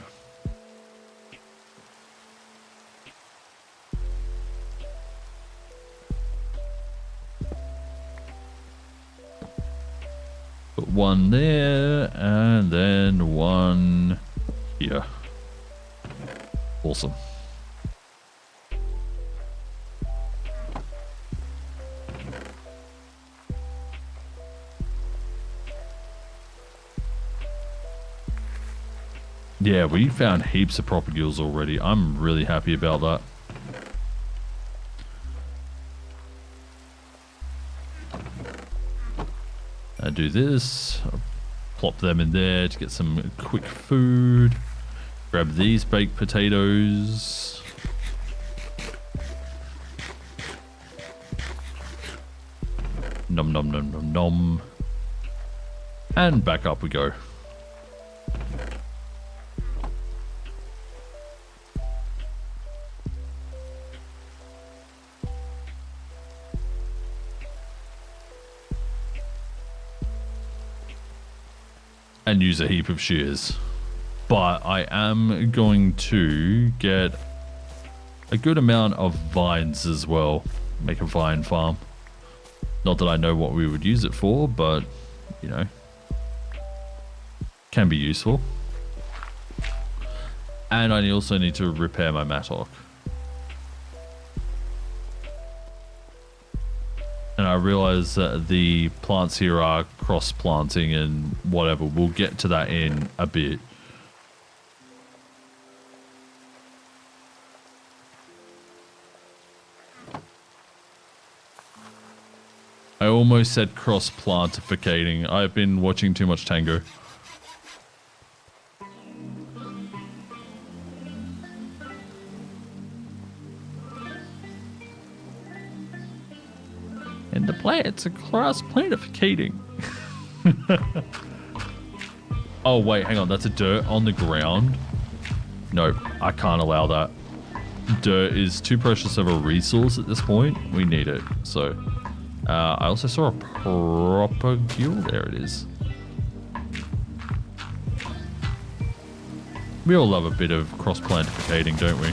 Put one there, and then one here. Awesome. Yeah, we found heaps of propagules already. I'm really happy about that. I do this, I'll plop them in there to get some quick food. Grab these baked potatoes. Nom nom nom nom nom. And back up we go. And use a heap of shears. But I am going to get a good amount of vines as well. Make a vine farm. Not that I know what we would use it for, but, you know, can be useful. And I also need to repair my mattock. And I realize that the plants here are cross-planting and whatever. We'll get to that in a bit. I almost said cross-plantificating. I've been watching too much Tango. And the plants are cross-plantificating. Oh, wait, hang on. That's a dirt on the ground. Nope, I can't allow that. Dirt is too precious of a resource at this point. We need it, so... I also saw a propagule. There it is. We all love a bit of cross-plantificating, don't we?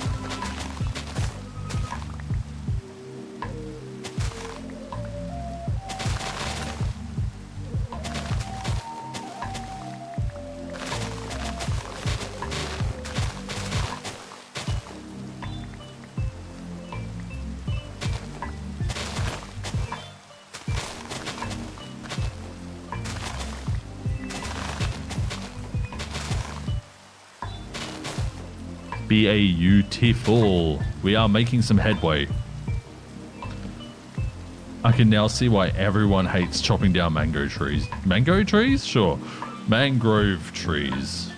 Beautiful. We are making some headway. I can now see why everyone hates chopping down mango trees. Mango trees? Sure. Mangrove trees.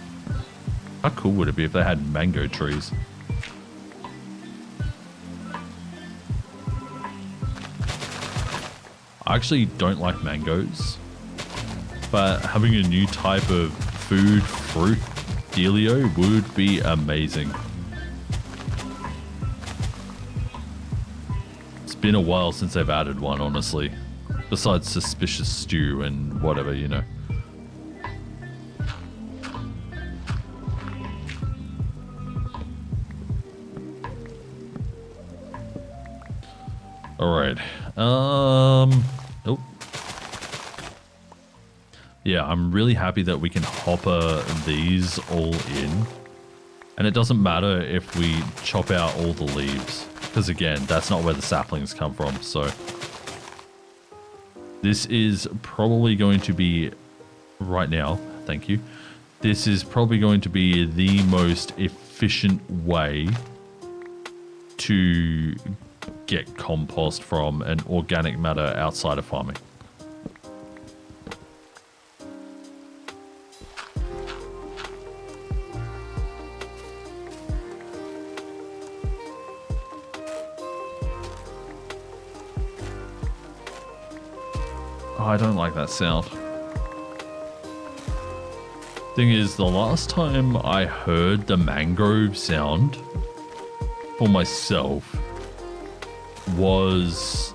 How cool would it be if they had mango trees? I actually don't like mangoes, but having a new type of fruit dealio would be amazing. It's been a while since they've added one, honestly. Besides suspicious stew and whatever, you know. Alright. Oh. Yeah, I'm really happy that we can hopper these all in. And it doesn't matter if we chop out all the leaves. Because again, that's not where the saplings come from, so. This is probably going to be, right now, thank you. This is probably going to be the most efficient way to get compost from an organic matter outside of farming. Oh, I don't like that sound. Thing is, the last time I heard the mangrove sound, for myself was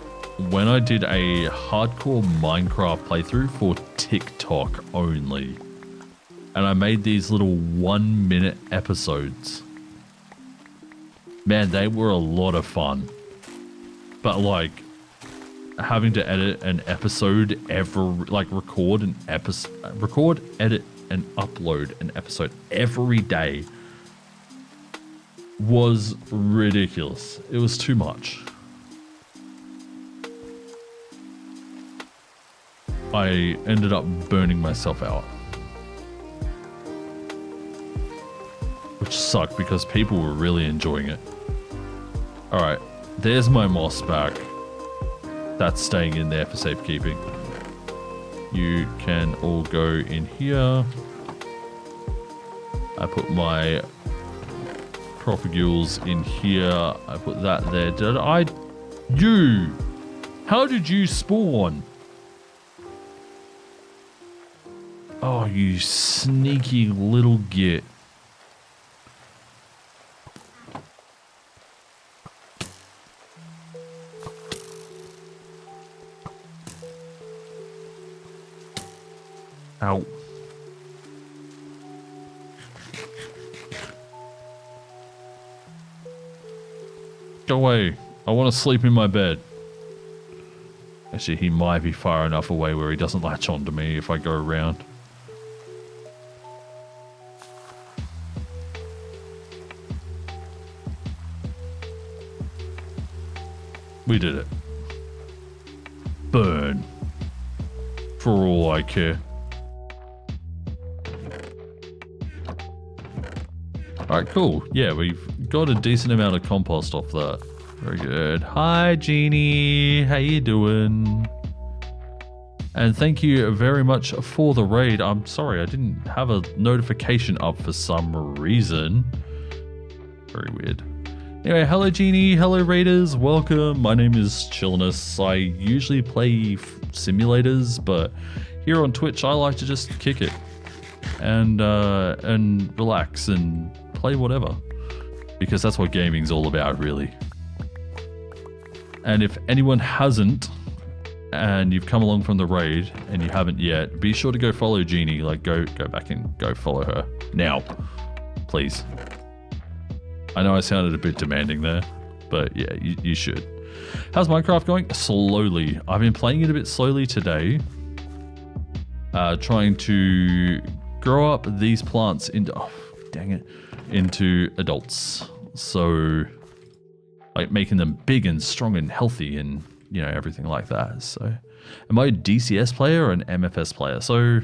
when I did a hardcore Minecraft playthrough for TikTok only. And I made these little 1-minute episodes. Man, they were a lot of fun. But like, having to edit an episode record, edit, and upload an episode every day was ridiculous. It was too much. I ended up burning myself out. Which sucked because people were really enjoying it. Alright, there's my moss back. That's staying in there for safekeeping. You can all go in here. I put my propagules in here. I put that there. How did you spawn? Oh, you sneaky little git. Ow. Go away. I want to sleep in my bed. Actually, he might be far enough away where he doesn't latch onto me if I go around. We did it. Burn. For all I care. Alright, cool. Yeah, we've got a decent amount of compost off that. Very good. Hi, Jeannie. How you doing? And thank you very much for the raid. I'm sorry, I didn't have a notification up for some reason. Very weird. Anyway, hello, Jeannie. Hello, raiders. Welcome. My name is Chillainous. I usually play simulators, but here on Twitch, I like to just kick it and relax and play whatever, because that's what gaming's all about, really. And if anyone hasn't, and you've come along from the raid and you haven't yet, be sure to go follow Jeannie. Like, go back and go follow her now, please. I know I sounded a bit demanding there, but yeah, you should. How's Minecraft going? Slowly. I've been playing it a bit slowly today, trying to grow up these plants into into adults. So, like, making them big and strong and healthy and, you know, everything like that. So, am I a DCS player or an MFS player? So,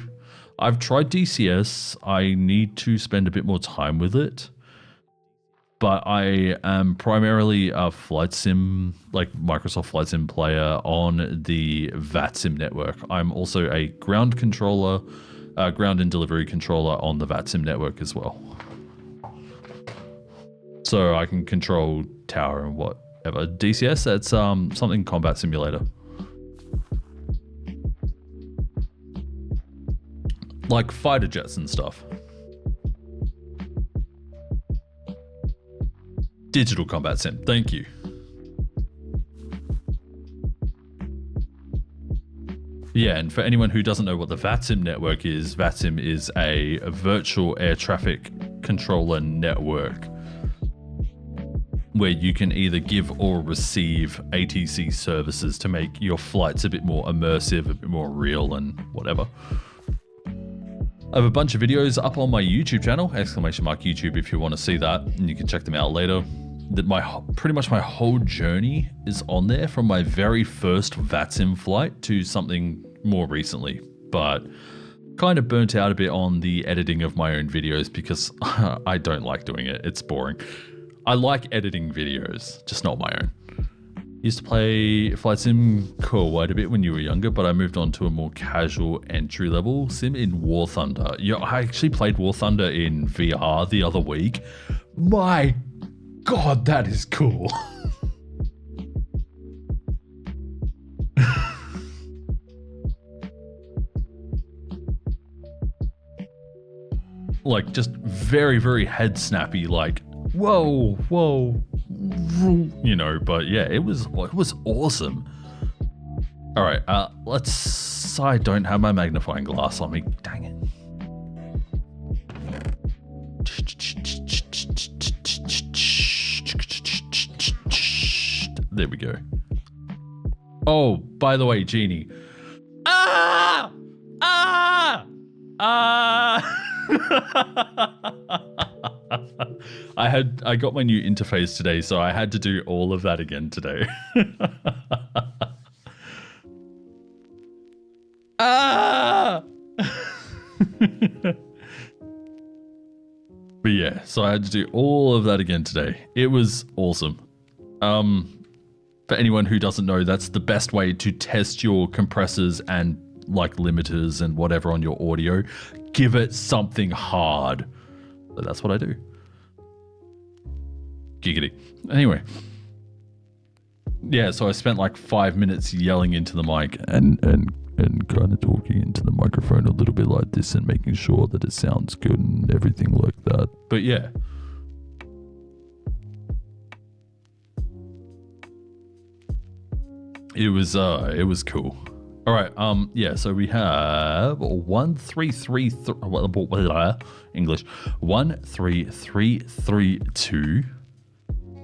I've tried DCS. I need to spend a bit more time with it. But I am primarily a flight sim, like Microsoft Flight Sim player on the VATSIM network. I'm also a ground controller, ground and delivery controller on the VATSIM network as well. So I can control tower and whatever. DCS, that's something combat simulator. Like fighter jets and stuff. Digital combat sim, thank you. Yeah, and for anyone who doesn't know what the VATSIM network is, VATSIM is a virtual air traffic controller network where you can either give or receive ATC services to make your flights a bit more immersive, a bit more real and whatever. I have a bunch of videos up on my YouTube channel, !YouTube if you want to see that, and you can check them out later. Pretty much my whole journey is on there, from my very first VATSIM flight to something more recently, but kind of burnt out a bit on the editing of my own videos because I don't like doing it. It's boring. I like editing videos, just not my own. Used to play Flight Sim quite a bit when you were younger, but I moved on to a more casual entry level sim in War Thunder. Yeah, I actually played War Thunder in VR the other week. My God, that is cool. Like, just very, very head snappy, like, whoa, whoa, you know, but yeah, it was awesome. All right, I don't have my magnifying glass on me. Dang it. There we go. Oh, by the way, Genie. Ah! Ah! Ah! I got my new interface today, so I had to do all of that again today. Ah! But yeah, so I had to do all of that again today. It was awesome. For anyone who doesn't know, that's the best way to test your compressors and like limiters and whatever on your audio. Give it something hard. So that's what I do. Giggity. Anyway. Yeah, so I spent like 5 minutes yelling into the mic and kind of talking into the microphone a little bit like this and making sure that it sounds good and everything like that. But yeah. It was cool. All right, yeah, so we have English 13332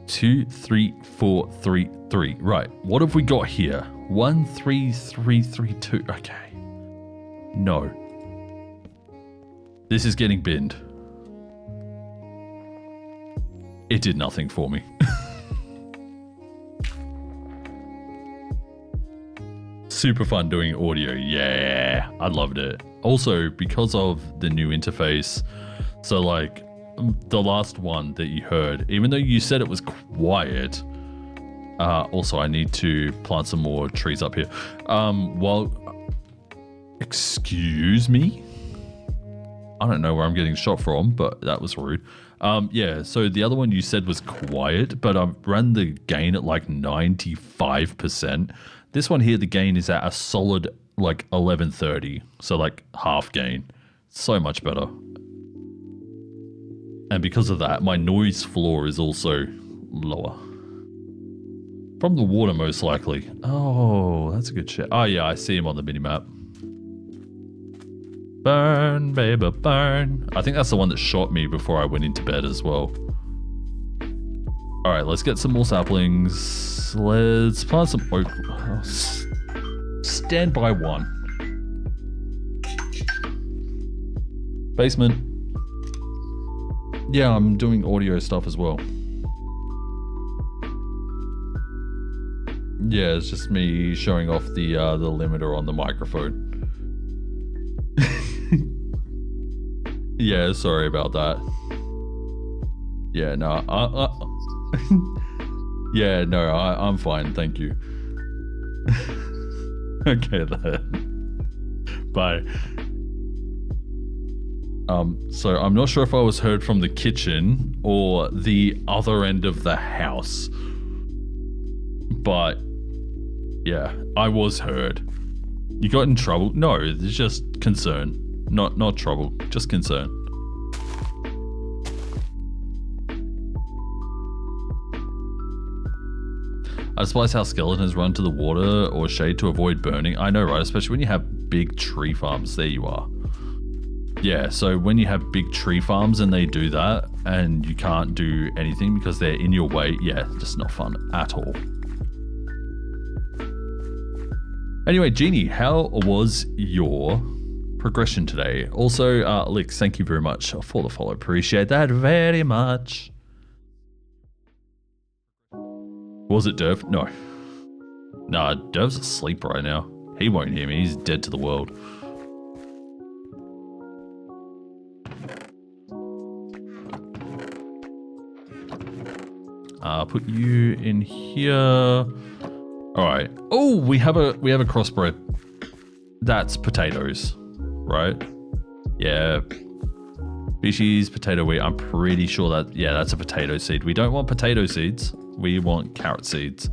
23433. Right, what have we got here? 13332. Okay. No. This is getting binned. It did nothing for me. Super fun doing audio. Yeah, I loved it. Also, because of the new interface, so like the last one that you heard, even though you said it was quiet, also I need to plant some more trees up here. Excuse me? I don't know where I'm getting shot from, but that was rude. Yeah, so the other one you said was quiet, but I've run the gain at like 95%. This one here, the gain is at a solid like 1130, so like half gain. So much better. And because of that, my noise floor is also lower. From the water, most likely. Oh, that's a good shit. Oh yeah, I see him on the minimap. Burn, baby, burn. I think that's the one that shot me before I went into bed as well. All right, let's get some more saplings. Let's plant some oak. Oh, stand by one. Basement. Yeah, I'm doing audio stuff as well. Yeah, it's just me showing off the limiter on the microphone. Yeah, sorry about that. Yeah, no, yeah, no, I'm fine, thank you. Okay then. Bye. So I'm not sure if I was heard from the kitchen or the other end of the house. But yeah, I was heard. You got in trouble? No, it's just concern. Not trouble, just concern. I despise how skeletons run to the water or shade to avoid burning. I know, right? Especially when you have big tree farms. There you are. Yeah, so when you have big tree farms and they do that and you can't do anything because they're in your way, yeah, just not fun at all. Anyway, Jeannie, how was your progression today? Also, Lix, thank you very much for the follow. Appreciate that very much. Was it Derv? No. Nah, Derv's asleep right now. He won't hear me. He's dead to the world. Put you in here. All right. Oh, we have a crossbred. That's potatoes, right? Yeah. Species potato wheat. I'm pretty sure that, yeah, that's a potato seed. We don't want potato seeds. We want carrot seeds.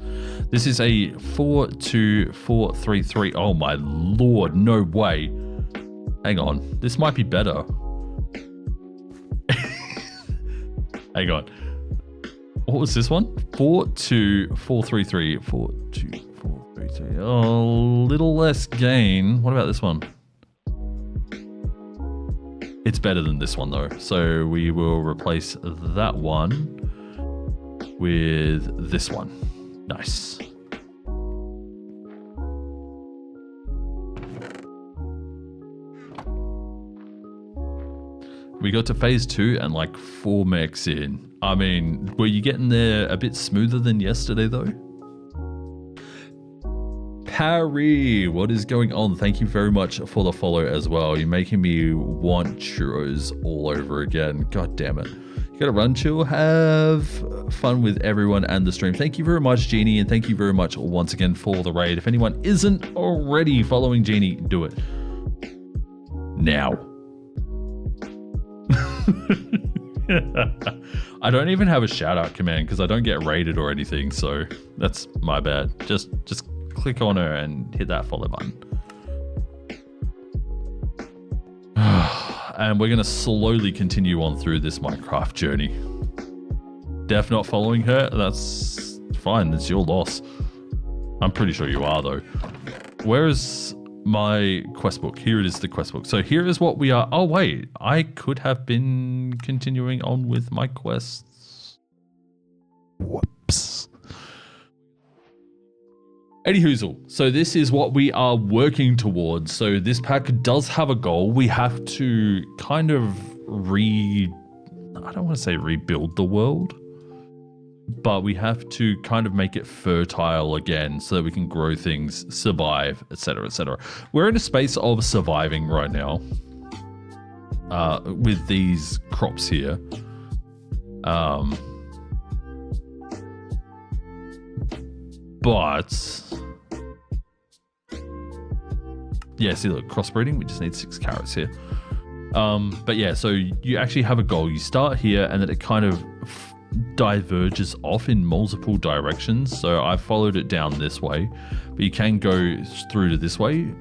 This is a 42433. Oh my lord, no way. Hang on. This might be better. Hang on. What was this one? 42433. 42433. A little less gain. What about this one? It's better than this one though. So we will replace that one with this one. Nice. We got to phase 2 and like 4 mechs in. I mean, were you getting there a bit smoother than yesterday though? Harry, what is going on? Thank you very much for the follow as well. You're making me want churros all over again. God damn it. You gotta run, chill, have fun with everyone and the stream. Thank you very much, Genie, and thank you very much once again for the raid. If anyone isn't already following Genie, do it. Now. I don't even have a shout out command because I don't get raided or anything, so that's my bad. Just click on her and hit that follow button. And we're going to slowly continue on through this Minecraft journey. Def not following her, that's fine, that's your loss. I'm pretty sure you are though. Where is my quest book? Here it is, the quest book. So here is what we are. Oh wait, I could have been continuing on with my quests. Whoops. Anywhoozle, so this is what we are working towards. So this pack does have a goal. We have to kind of I don't want to say rebuild the world, but we have to kind of make it fertile again so that we can grow things, survive, etc., etc. We're in a space of surviving right now with these crops here. But yeah, see, look, crossbreeding, we just need 6 carrots here. But yeah, so you actually have a goal. You start here and then it kind of diverges off in multiple directions. So I followed it down this way, but you can go through to this way.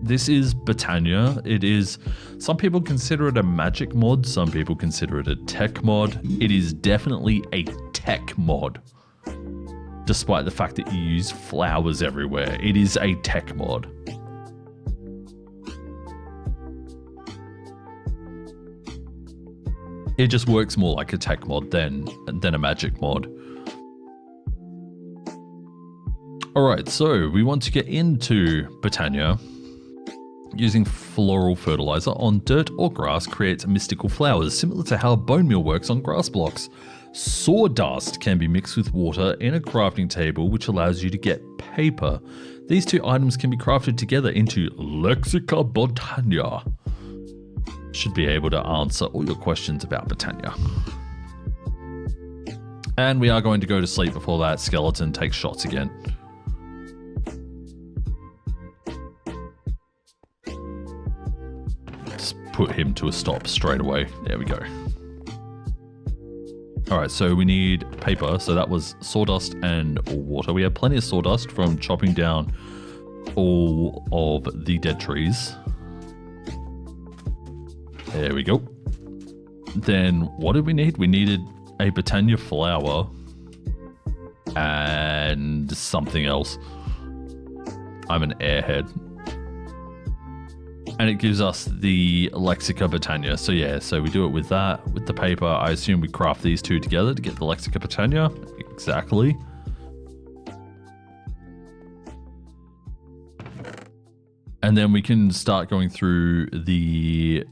This is Britannia. It is, some people consider it a magic mod, some people consider it a tech mod. It is definitely a tech mod, despite the fact that you use flowers everywhere. It is a tech mod. It just works more like a tech mod than a magic mod. Alright, so we want to get into Britannia. Using floral fertilizer on dirt or grass creates mystical flowers, similar to how bone meal works on grass blocks. Sawdust can be mixed with water in a crafting table, which allows you to get paper. These 2 items can be crafted together into Lexica Britannia. Should be able to answer all your questions about Britannia. And we are going to go to sleep before that skeleton takes shots again. Just put him to a stop straight away. There we go. Alright, so we need paper. So that was sawdust and water. We have plenty of sawdust from chopping down all of the dead trees. There we go. Then what did we need? We needed a Britannia flower and something else. I'm an airhead. And it gives us the Lexica Britannia. So yeah, so we do it with that, with the paper. I assume we craft these 2 together to get the Lexica Britannia. Exactly. And then we can start going through the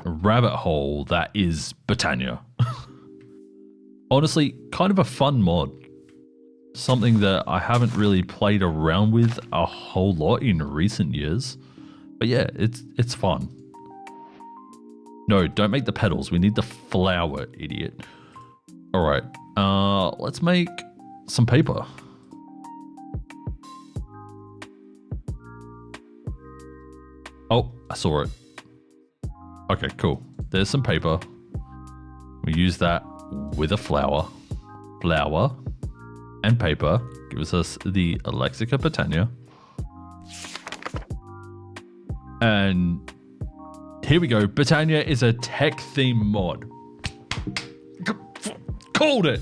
rabbit hole that is Britannia. Honestly, kind of a fun mod. Something that I haven't really played around with a whole lot in recent years. But yeah, it's fun. No, don't make the petals. We need the flower, idiot. All right, let's make some paper. Oh, I saw it. Okay, cool. There's some paper. We use that with a flower. Flower and paper gives us the Lexica Britannia. And here we go. Britannia is a tech theme mod. Called it.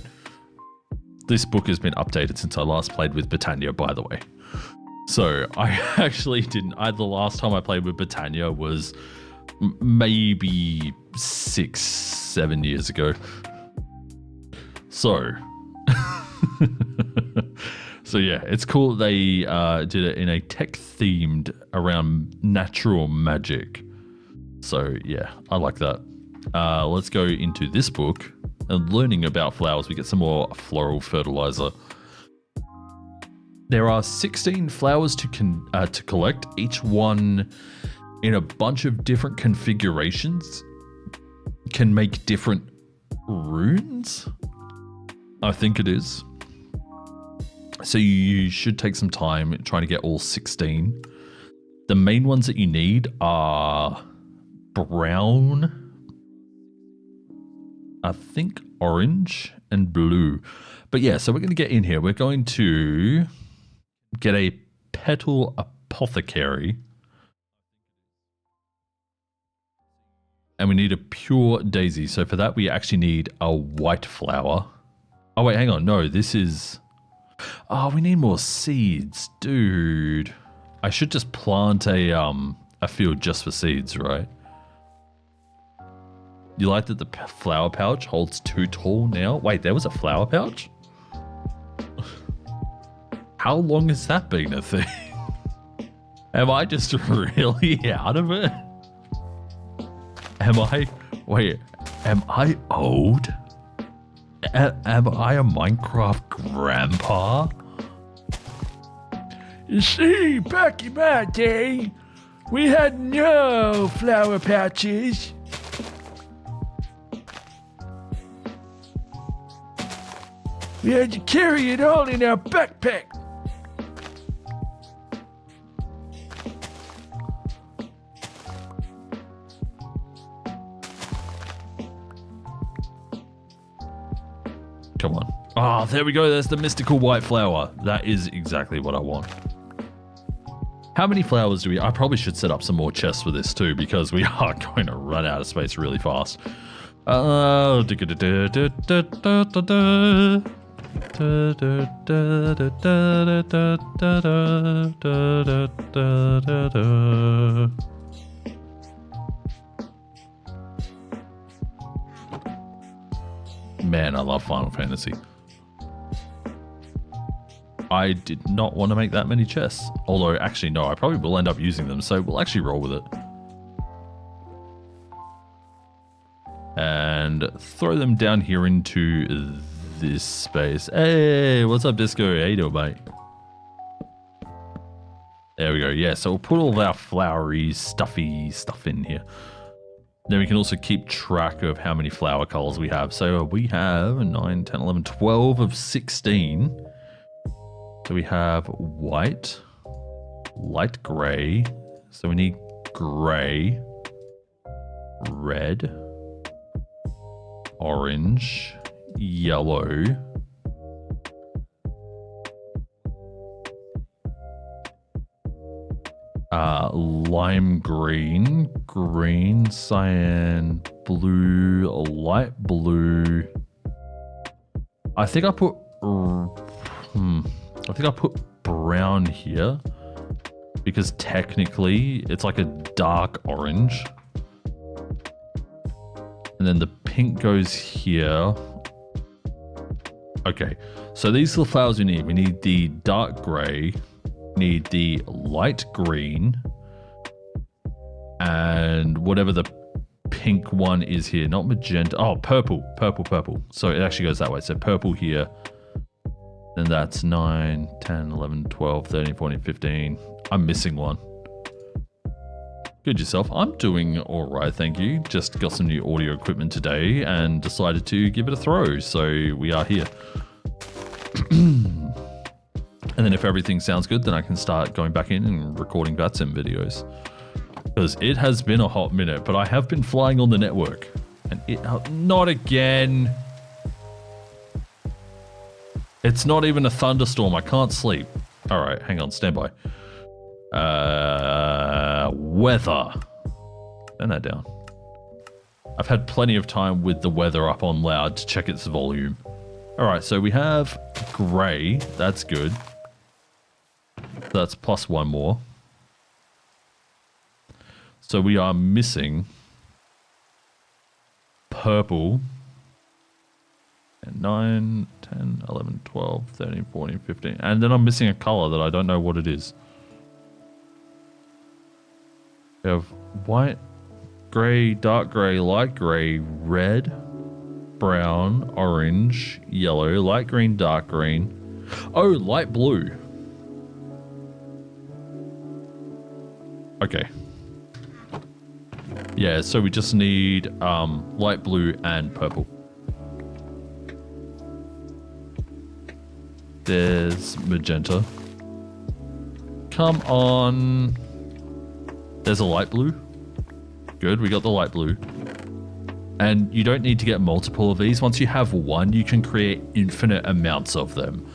This book has been updated since I last played with Britannia, by the way. So I actually didn't. The last time I played with Britannia was maybe 6-7 years ago. So, so yeah, it's cool they did it in a tech themed around natural magic. So yeah, I like that. Let's go into this book and learning about flowers. We get some more floral fertilizer. There are 16 flowers to collect, each one in a bunch of different configurations. Can make different runes, I think it is. So you should take some time trying to get all 16. The main ones that you need are brown, I think orange, and blue. But yeah, so we're going to get in here. We're going to get a petal apothecary. And we need a pure daisy. So for that, we actually need a white flower. Oh, wait, hang on. No, this is... Oh, we need more seeds. Dude. I should just plant a field just for seeds, right? You like that the flower pouch holds 2 tall now? Wait, there was a flower pouch? How long has that been a thing? Am I just really out of it? Am I old? Am I a Minecraft grandpa? You see, back in my day, we had no flower pouches. We had to carry it all in our backpack. Come on. Ah, there we go. There's the mystical white flower. That is exactly what I want. How many flowers do we... I probably should set up some more chests for this too, because we are going to run out of space really fast. Man, I love Final Fantasy. I did not want to make that many chests. Although, actually, no, I probably will end up using them, so we'll actually roll with it. And throw them down here into this space. Hey, what's up, Disco? How you doing, mate? There we go. Yeah, so we'll put all of our flowery, stuffy stuff in here. Then we can also keep track of how many flower colors we have. So we have 9, 10, 11, 12 of 16. So we have white, light gray. So we need gray, red, orange, yellow, lime green, green, cyan, blue, light blue. I think I put brown here because technically it's like a dark orange. And then the pink goes here. Okay, so these are the flowers we need. We need the dark gray, need the light green, and whatever the pink one is here. Not magenta. Oh, purple. So it actually goes that way. So purple here. Then that's 9, 10, 11, 12, 13, 14, 15. I'm missing one. Good yourself. I'm doing all right, thank you. Just got some new audio equipment today and decided to give it a throw. So we are here. And then if everything sounds good, then I can start going back in and recording VATSIM videos. Because it has been a hot minute, but I have been flying on the network. And it... not again. It's not even a thunderstorm. I can't sleep. All right, hang on, stand by. Weather. Turn that down. I've had plenty of time with the weather up on loud to check its volume. All right, so we have gray. That's good. That's plus one more. So we are missing purple. And 9, 10, 11, 12, 13, 14, 15. And then I'm missing a color that I don't know what it is. We have white, gray, dark gray, light gray, red, brown, orange, yellow, light green, dark green. Oh, light blue. Okay. Yeah, so we just need light blue and purple. There's magenta. Come on. There's a light blue. Good, we got the light blue. And you don't need to get multiple of these. Once you have one, you can create infinite amounts of them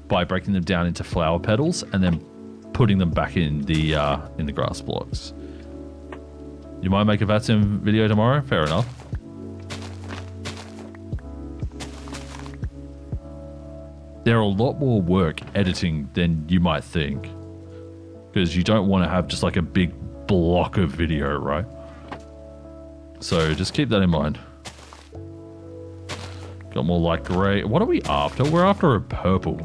by breaking them down into flower petals and then putting them back in the grass blocks. You might make a VATSIM video tomorrow? Fair enough. They're a lot more work editing than you might think. Because you don't want to have just like a big block of video, right? So just keep that in mind. Got more light gray. What are we after? We're after a purple.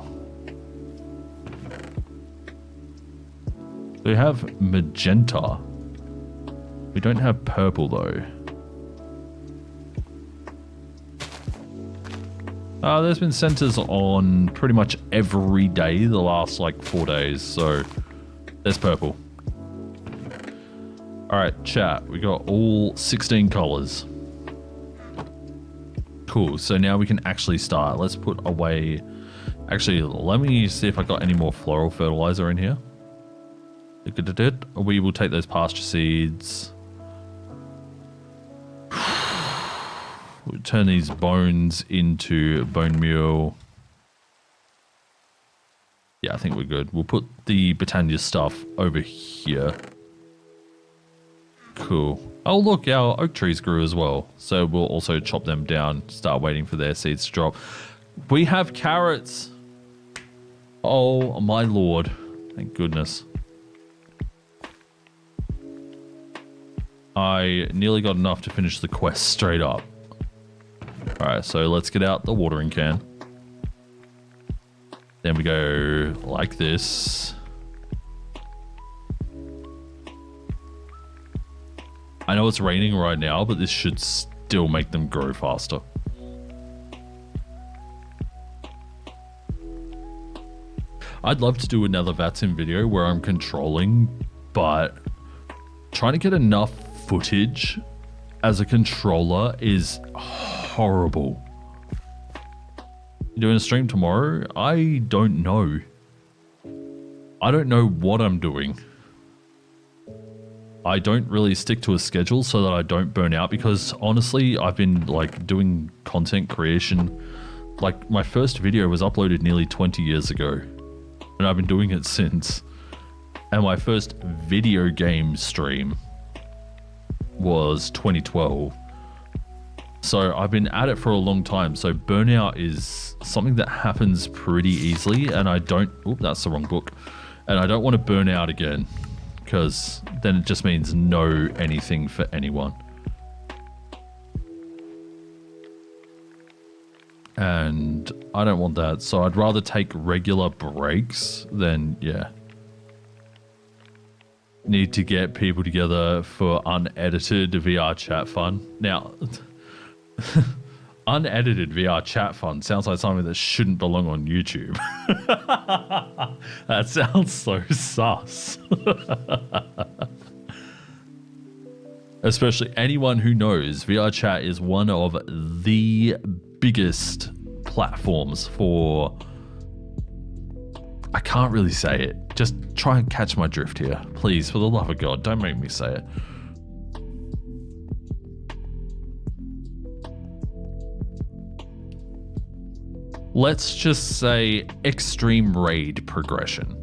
We have magenta. We don't have purple though. There's been centers on pretty much every day the last like 4 days, so there's purple. Alright, chat, we got all 16 colors. Cool, so now we can actually start. Let's put away... Actually, let me see if I got any more floral fertilizer in here. We will take those pasture seeds. We'll turn these bones into bone meal. Yeah, I think we're good. We'll put the Botania stuff over here. Cool. Oh, look, our oak trees grew as well. So we'll also chop them down, start waiting for their seeds to drop. We have carrots. Oh, my lord. Thank goodness. I nearly got enough to finish the quest straight up. Alright, so let's get out the watering can. Then we go like this. I know it's raining right now, but this should still make them grow faster. I'd love to do another VATSIM video where I'm controlling, but trying to get enough footage as a controller is horrible. You doing a stream tomorrow? I don't know. I don't know what I'm doing. I don't really stick to a schedule so that I don't burn out, because honestly, I've been like doing content creation. Like my first video was uploaded nearly 20 years ago, and I've been doing it since. And my first video game stream was 2012. So I've been at it for a long time. So burnout is something that happens pretty easily, and I don't, oop, that's the wrong book. And I don't want to burn out again, because then it just means no anything for anyone. And I don't want that. So I'd rather take regular breaks than, yeah. Need to get people together for unedited VR chat fun. Now, unedited VR chat fun sounds like something that shouldn't belong on YouTube. That sounds so sus. Especially anyone who knows VR chat is one of the biggest platforms for... I can't really say it. Just try and catch my drift here. Please, for the love of God, don't make me say it. Let's just say extreme raid progression.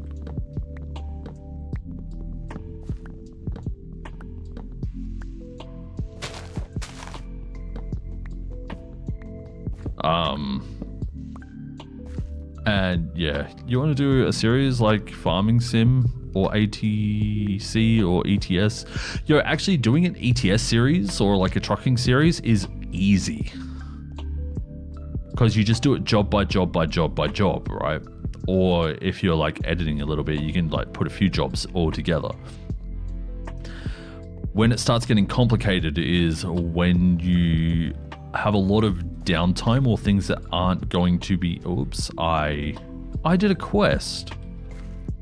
And yeah, you want to do a series like Farming Sim or ATC or ETS. Yo, actually doing an ETS series or like a trucking series is easy. Because you just do it job by job by job by job, right? Or if you're like editing a little bit, you can like put a few jobs all together. When it starts getting complicated is when you have a lot of downtime or things that aren't going to be, oops, I did a quest.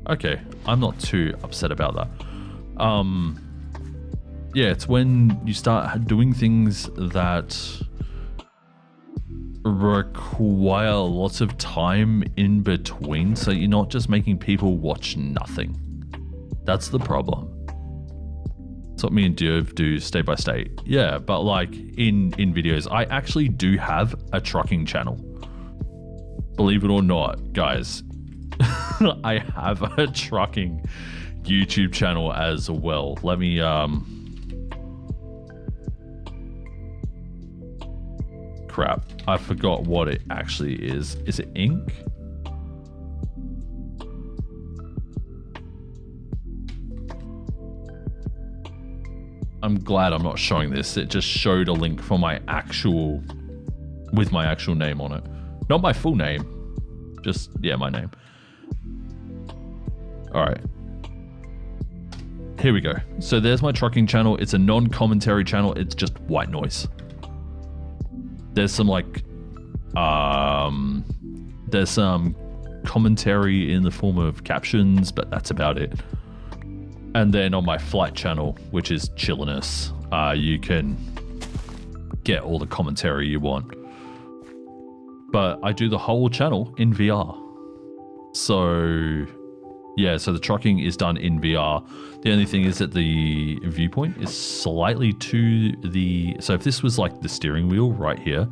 Okay, I'm not too upset about that. Yeah, it's when you start doing things that require lots of time in between, so you're not just making people watch nothing. That's the problem. That's what me and Diov do state by state. Yeah, but like in videos, I actually do have a trucking channel. Believe it or not, guys, I have a trucking YouTube channel as well. Let me crap, I forgot what it actually is. Is it ink? I'm glad I'm not showing this. It just showed a link for my actual, with my actual name on it. Not my full name, just, yeah, my name. All right. Here we go. So there's my trucking channel. It's a non-commentary channel. It's just white noise. There's some like, there's some commentary in the form of captions, but that's about it. And then on my flight channel, which is Chillainous, you can get all the commentary you want. But I do the whole channel in VR. So yeah, so the trucking is done in VR. The only thing is that the viewpoint is slightly to the, so if this was like the steering wheel right here,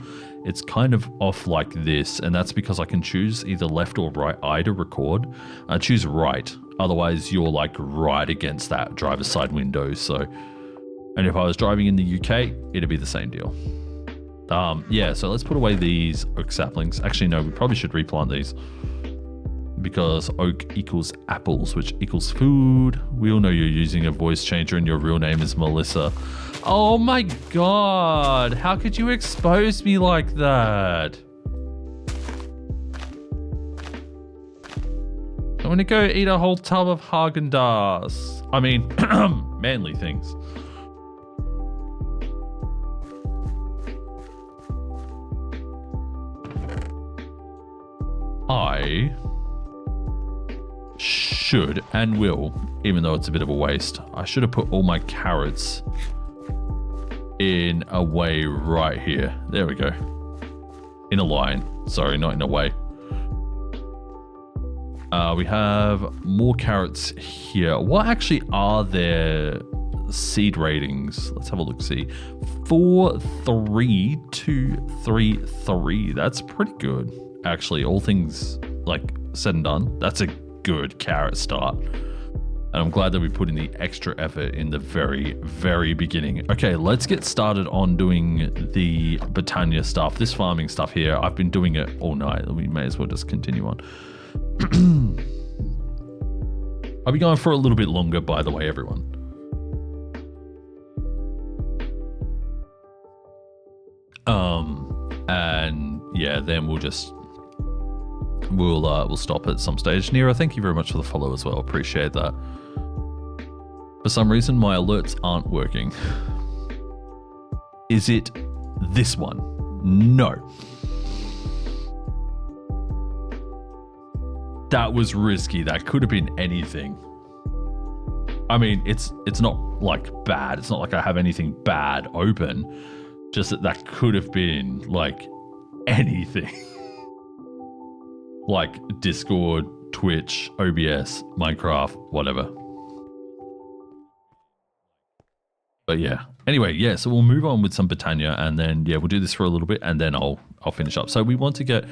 it's kind of off like this, and that's because I can choose either left or right eye to record. I choose right, otherwise you're like right against that driver's side window. So, and if I was driving in the UK, it'd be the same deal. Yeah, so let's put away these oak saplings. Actually, no, we probably should replant these, because oak equals apples, which equals food. We all know you're using a voice changer and your real name is Melissa. Oh my god, how could you expose me like that? I'm gonna go eat a whole tub of Haagen-Dazs. I mean, manly things. I should and will, even though it's a bit of a waste, I should have put all my carrots in a way right here. There we go. In a line. Sorry, not in a way. We have more carrots here. What actually are their seed ratings? Let's have a look. See, 4, 3, 2, 3, 3. That's pretty good, actually. All things like said and done, that's a good carrot start. And I'm glad that we put in the extra effort in the very, very beginning. Okay, let's get started on doing the Britannia stuff. This farming stuff here, I've been doing it all night. We may as well just continue on. I'll be going for a little bit longer, by the way, everyone. And yeah, then we'll just we'll stop at some stage. Nira, thank you very much for the follow as well. Appreciate that. For some reason, my alerts aren't working. Is it this one? No. That was risky. That could have been anything. I mean, it's not like bad. It's not like I have anything bad open. Just that could have been like anything. Like Discord, Twitch, OBS, Minecraft, whatever. But yeah. Anyway, yeah, so we'll move on with some Britannia, and then yeah, we'll do this for a little bit, and then I'll finish up. So we want to get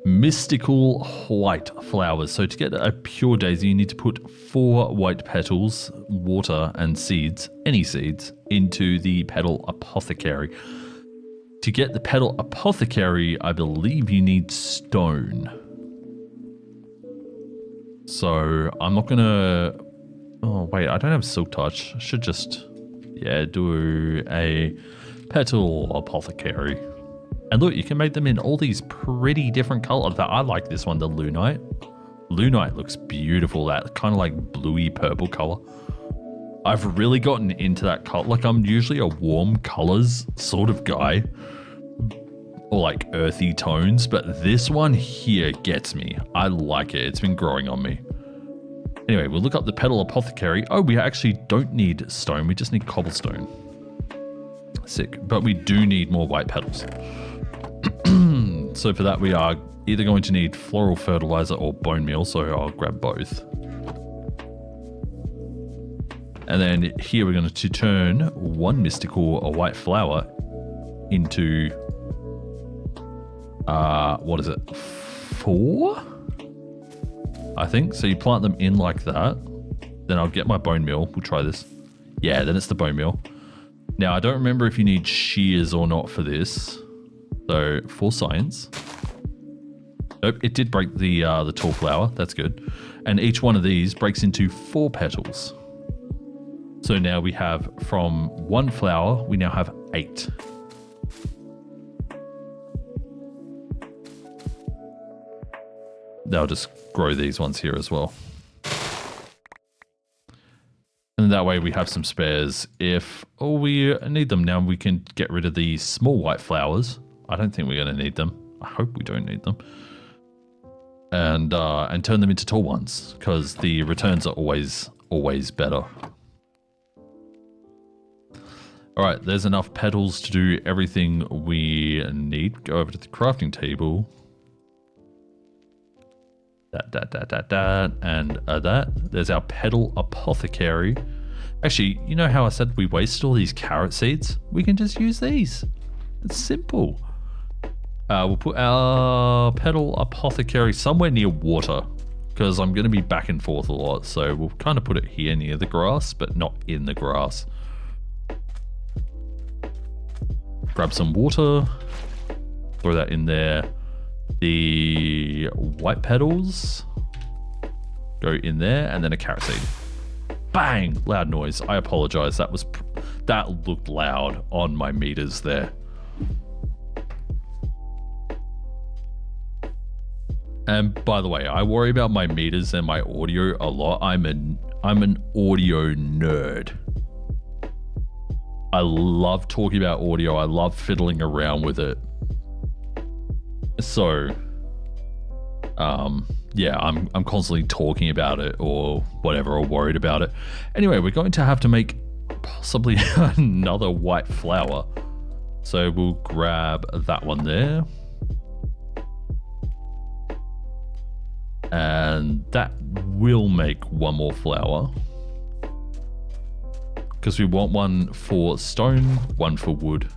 mystical white flowers. So to get a pure daisy, you need to put 4 white petals, water, and seeds, any seeds, into the petal apothecary. To get the petal apothecary, I believe you need stone. So I'm not gonna, oh wait, I don't have silk touch. I should just, yeah, do a petal apothecary. And look, you can make them in all these pretty different colors. I like this one, the Lunite. Lunite looks beautiful, that kind of like bluey purple color. I've really gotten into that color. Like, I'm usually a warm colors sort of guy, or like earthy tones, but this one here gets me. I like it. It's been growing on me. Anyway, we'll look up the petal apothecary. Oh, we actually don't need stone. We just need cobblestone. Sick. But we do need more white petals. So for that, we are either going to need floral fertilizer or bone meal. So I'll grab both. And then here we're going to turn one mystical or white flower into, what is it? 4? I think. So you plant them in like that. Then I'll get my bone meal. We'll try this. Yeah, then it's the bone meal. Now, I don't remember if you need shears or not for this. So, for science. Nope, it did break the tall flower. That's good. And each one of these breaks into 4 petals. So now we have, from 1 flower, we now have 8. I'll just grow these ones here as well. And that way we have some spares. If we need them now, we can get rid of these small white flowers. I don't think we're going to need them. I hope we don't need them. And turn them into tall ones, because the returns are always better. All right, there's enough petals to do everything we need. Go over to the crafting table. That, and that. There's our petal apothecary. Actually, you know how I said we wasted all these carrot seeds? We can just use these. It's simple. We'll put our petal apothecary somewhere near water, because I'm going to be back and forth a lot. So we'll kind of put it here near the grass, but not in the grass. Grab some water. Throw that in there. The white petals go in there, and then a carrot seed. Bang! Loud noise. I apologize. That looked loud on my meters there. And by the way, I worry about my meters and my audio a lot. I'm an audio nerd. I love talking about audio. I love fiddling around with it. So, yeah, I'm constantly talking about it or whatever, or worried about it. Anyway, we're going to have to make possibly another white flower. So we'll grab that one there. And that will make one more flower. Because we want one for stone, one for wood.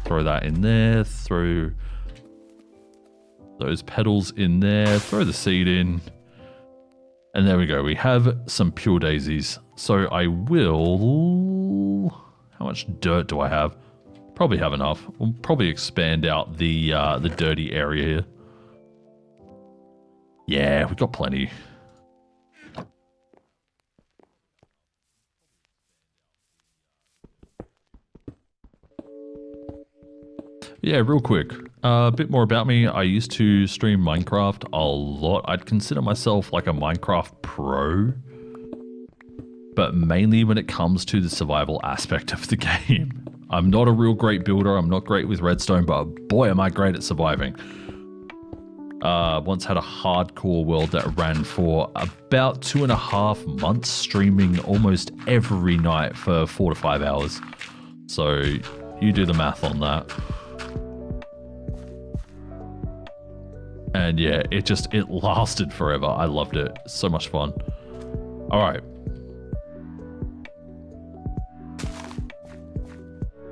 Throw that in there, throw those petals in there, throw the seed in. And there we go, we have some pure daisies. So I will... How much dirt do I have? Probably have enough. We'll probably expand out the dirty area here. Yeah, we've got plenty. Yeah, real quick. A bit more about me. I used to stream Minecraft a lot. I'd consider myself like a Minecraft pro. But mainly when it comes to the survival aspect of the game. I'm not a real great builder. I'm not great with redstone, but boy, am I great at surviving. Once had a hardcore world that ran for about 2.5 months, streaming almost every night for 4 to 5 hours. So you do the math on that. And yeah, it lasted forever. I loved it. So much fun. All right.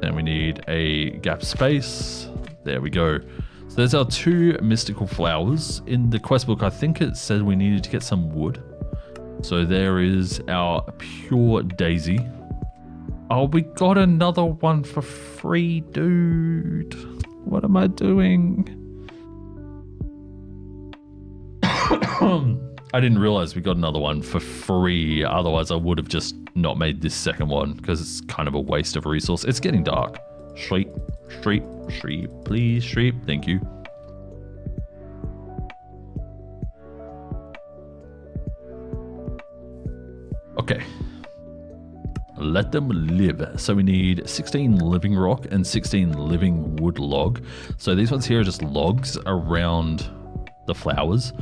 Then we need a gap space. There we go. So there's our 2 mystical flowers. In the quest book, I think it said we needed to get some wood. So there is our pure daisy. Oh, we got another one for free, dude. What am I doing? I didn't realize we got another one for free. Otherwise, I would have just not made this second one because it's kind of a waste of a resource. It's getting dark. Sheep, sheep, sheep, please, sheep. Thank you. Okay. Let them live. So we need 16 living rock and 16 living wood log. So these ones here are just logs around the flowers.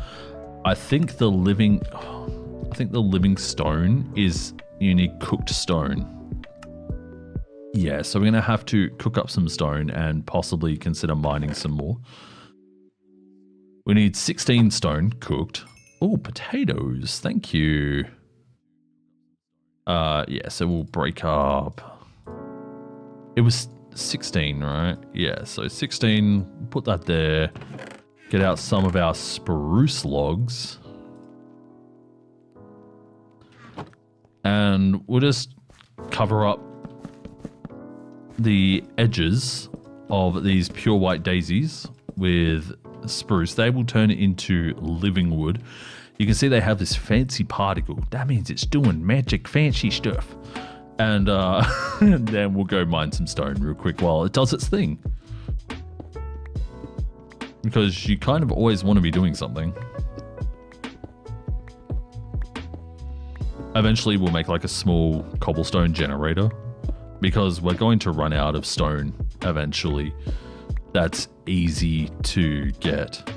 I think the living stone is you need cooked stone. Yeah, so we're gonna have to cook up some stone and possibly consider mining some more. We need 16 stone cooked. Oh, potatoes. Thank you. Yeah, so we'll break up. It was 16, right? Yeah, so 16, put that there. Get out some of our spruce logs. And we'll just cover up the edges of these pure white daisies with spruce. They will turn into living wood. You can see they have this fancy particle. That means it's doing magic fancy stuff. And, and then we'll go mine some stone real quick while it does its thing. Because you kind of always want to be doing something. Eventually we'll make like a small cobblestone generator. Because we're going to run out of stone eventually. That's easy to get.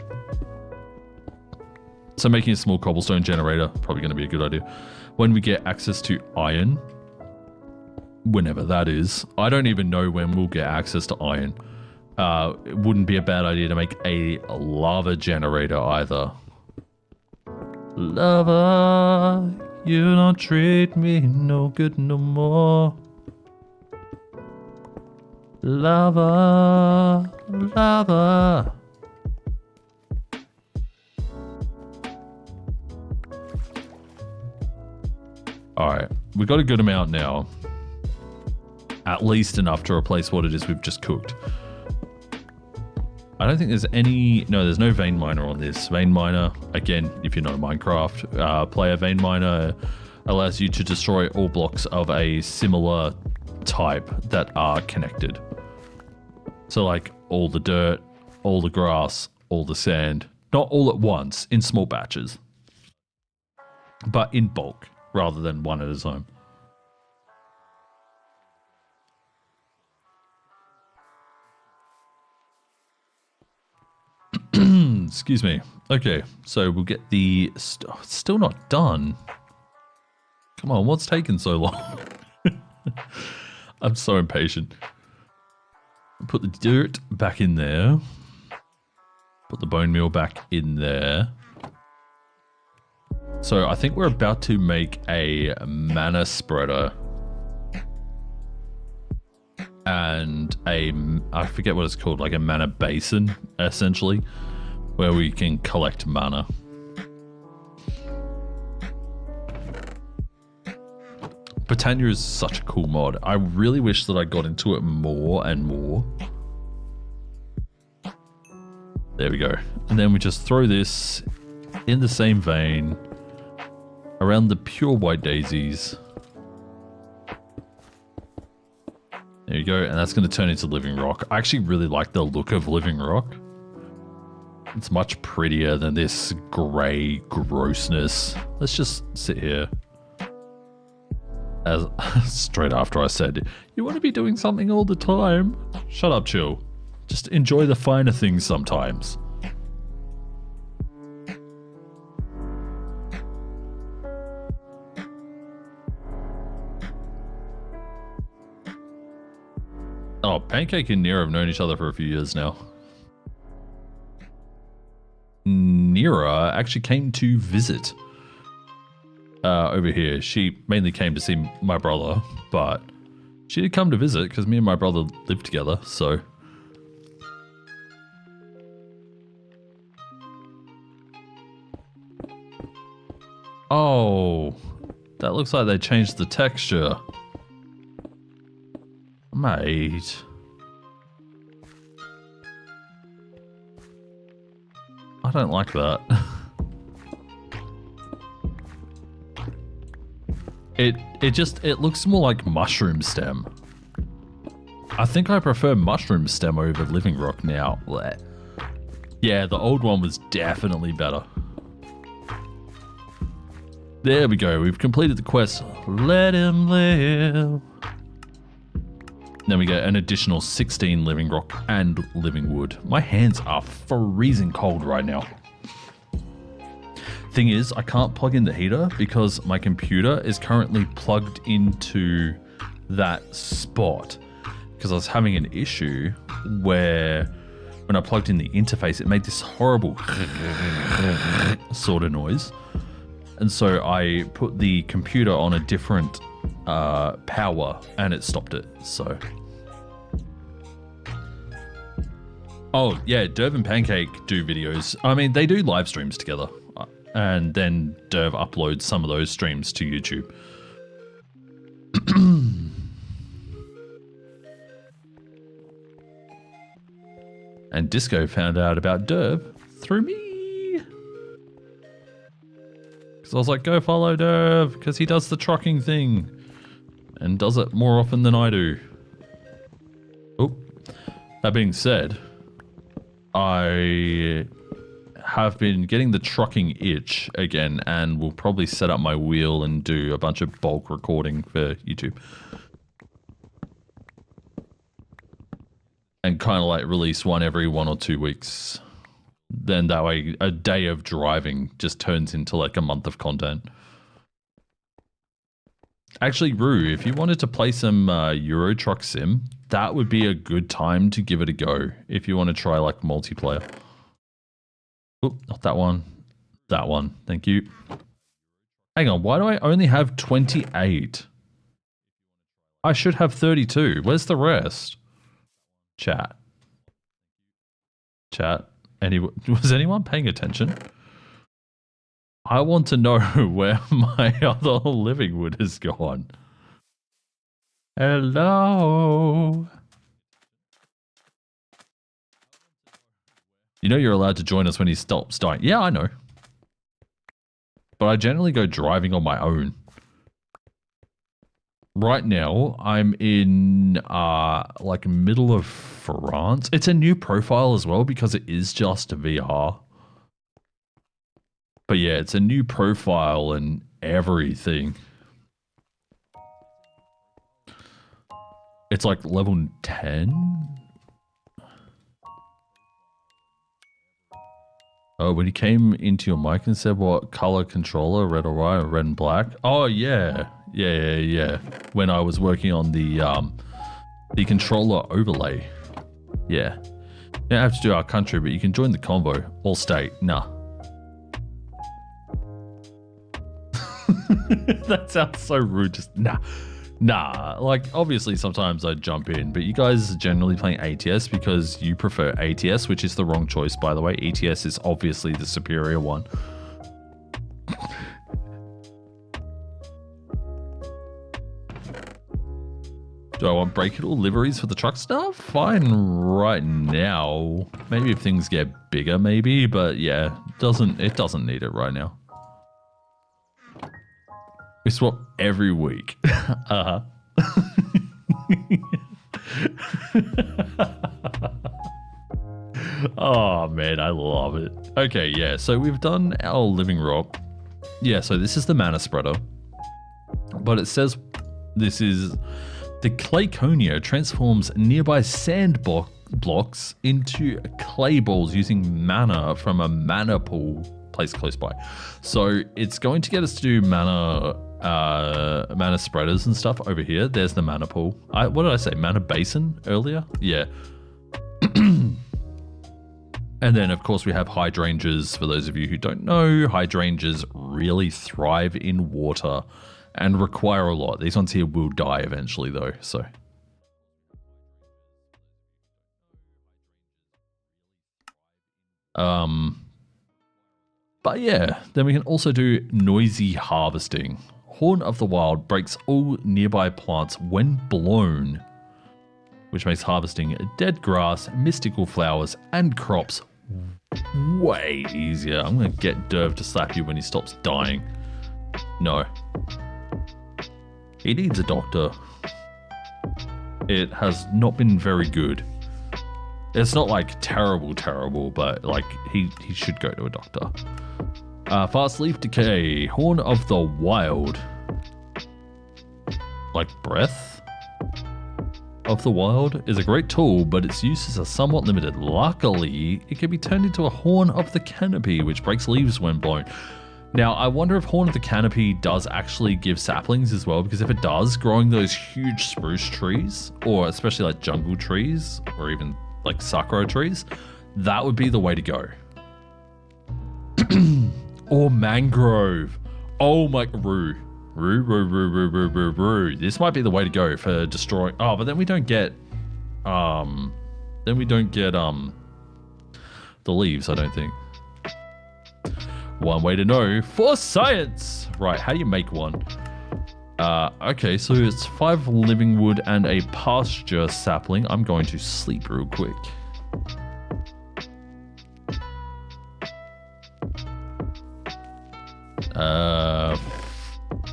So making a small cobblestone generator, probably going to be a good idea. When we get access to iron, whenever that is, I don't even know when we'll get access to iron. It wouldn't be a bad idea to make a lava generator either. Lava, you don't treat me no good no more. Lava, lava. Alright, we got a good amount now. At least enough to replace what it is we've just cooked. I don't think there's any... No, there's no vein miner on this. Vein miner, again, if you're not a Minecraft player, vein miner allows you to destroy all blocks of a similar type that are connected. So like all the dirt, all the grass, all the sand. Not all at once, in small batches. But in bulk, rather than one at a time. Excuse me. Okay, so we'll get the... still not done. Come on, what's taking so long? I'm so impatient. Put the dirt back in there. Put the bone meal back in there. So I think we're about to make a mana spreader. And I forget what it's called, like a mana basin, essentially, where we can collect mana. Britannia is such a cool mod. I really wish that I got into it more and more. There we go. And then we just throw this in the same vein around the pure white daisies. There you go, and that's going to turn into living rock. I actually really like the look of living rock. It's much prettier than this grey grossness. Let's just sit here. As straight after I said, you want to be doing something all the time? Shut up, chill. Just enjoy the finer things sometimes. Oh, Pancake and Nira have known each other for a few years now. Nira actually came to visit over here. She mainly came to see my brother, but she did come to visit because me and my brother lived together, so... Oh, that looks like they changed the texture. Mate. I don't like that. It looks more like mushroom stem. I think I prefer mushroom stem over living rock now. Blech. Yeah, the old one was definitely better. There we go. We've completed the quest. Let him live. Then we get an additional 16 living rock and living wood. My hands are freezing cold right now. Thing is, I can't plug in the heater because my computer is currently plugged into that spot. Because I was having an issue where when I plugged in the interface, it made this horrible sort of noise. And so I put the computer on a different power and it stopped it, so. Oh, yeah, Derv and Pancake do videos. I mean, they do live streams together. And then Derv uploads some of those streams to YouTube. And Disco found out about Derv through me. Because I was like, go follow Derv, because he does the trucking thing. And does it more often than I do. Oh, that being said, I have been getting the trucking itch again, and will probably set up my wheel and do a bunch of bulk recording for YouTube. And kind of like release one every 1 or 2 weeks. Then that way a day of driving just turns into like a month of content. Actually, Rue, if you wanted to play some Euro Truck Sim, that would be a good time to give it a go. If you want to try like multiplayer. Oh, not that one. That one. Thank you. Hang on, why do I only have 28? I should have 32. Where's the rest? Chat. Was anyone paying attention? I want to know where my other living wood has gone. Hello? You know you're allowed to join us when he stops dying. Yeah, I know. But I generally go driving on my own. Right now, I'm in like middle of France. It's a new profile as well because it is just VR. But yeah, it's a new profile and everything. It's like level 10. Oh, when you came into your mic and said what color controller, red or white, or red and black. Oh yeah. Yeah. When I was working on the controller overlay. Yeah. You don't have to do our country, but you can join the convo. All state. Nah. That sounds so rude. Just nah. Like, obviously sometimes I jump in, but you guys are generally playing ATS because you prefer ATS, which is the wrong choice, by the way. ETS is obviously the superior one. Do I want breakable liveries for the truck stuff? Fine right now. Maybe if things get bigger, maybe, but yeah, it doesn't need it right now. We swap every week. Oh man, I love it. Okay, yeah, so we've done our living rock. Yeah, so this is the mana spreader. But it says this is the Clayconia transforms nearby sand blocks into clay balls using mana from a mana pool placed close by. So it's going to get us to do mana spreaders and stuff over here. There's the mana pool. What did I say? Mana basin earlier? Yeah. And then of course we have hydrangeas. For those of you who don't know, hydrangeas really thrive in water and require a lot. These ones here will die eventually though, so. But yeah, then we can also do noisy harvesting. Horn of the Wild breaks all nearby plants when blown, which makes harvesting dead grass, mystical flowers, and crops way easier. I'm going to get Derv to slap you when he stops dying. No. He needs a doctor. It has not been very good. It's not like terrible, but like he should go to a doctor. Fast leaf decay, horn of the wild. Like breath of the wild is a great tool, but its uses are somewhat limited. Luckily, it can be turned into a horn of the canopy, which breaks leaves when blown. Now, I wonder if horn of the canopy does actually give saplings as well, because if it does, growing those huge spruce trees, or especially like jungle trees, or even like sakura trees, that would be the way to go. Or mangrove. Oh my, rue. This might be the way to go for destroying. Oh, but then we don't get, the leaves, I don't think. One way to know for science. Right, how do you make one? Okay, so it's 5 living wood and a pasture sapling. I'm going to sleep real quick. Five.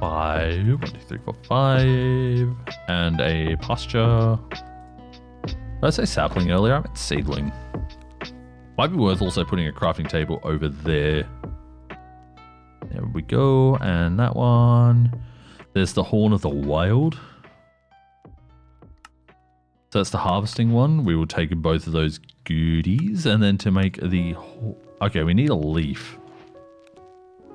1, 2, 3, 4, 5. And a pasture. Did I say sapling earlier? I meant seedling. Might be worth also putting a crafting table over there. There we go. And that one. There's the horn of the wild. So that's the harvesting one. We will take both of those goodies. And then to make the... Okay, we need a leaf.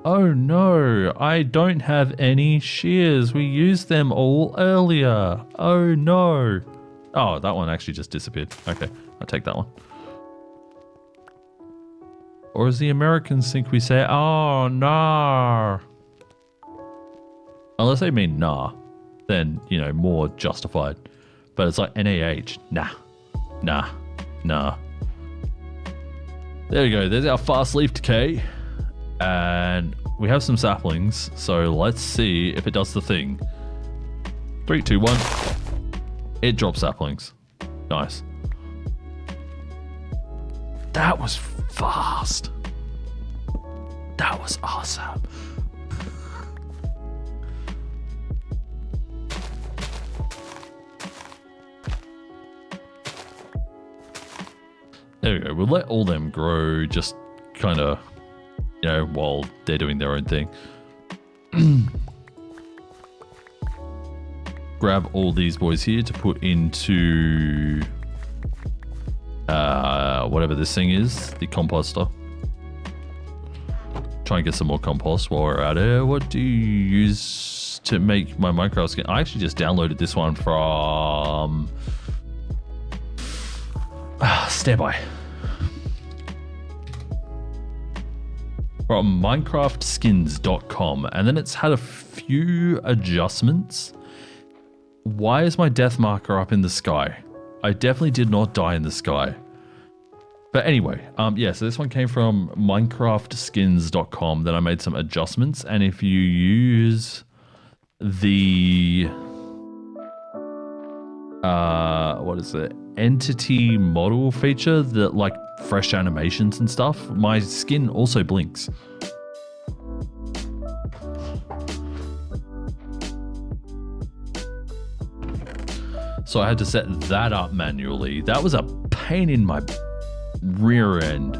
Oh no, I don't have any shears. We used them all earlier. Oh no. Oh, that one actually just disappeared. Okay, I'll take that one. Or as the Americans think we say, oh, nah. Unless they mean nah, then, you know, more justified. But it's like NAH, nah, nah, nah. There we go, there's our fast leaf decay. And we have some saplings, so let's see if it does the thing. 3, 2, 1. It drops saplings. Nice. That was fast. That was awesome. There we go. We'll let all them grow just kind of, you know, while they're doing their own thing. Grab all these boys here to put into whatever this thing is, the composter. Try and get some more compost while we're at it. What do you use to make my Minecraft skin? I actually just downloaded this one from Standby. From minecraftskins.com, and then it's had a few adjustments. Why is my death marker up in the sky? I definitely did not die in the sky. But anyway, yeah, so this one came from minecraftskins.com. Then I made some adjustments, and if you use the what is it, entity model feature, that like fresh animations and stuff, my skin also blinks. So I had to set that up manually. That was a pain in my rear end.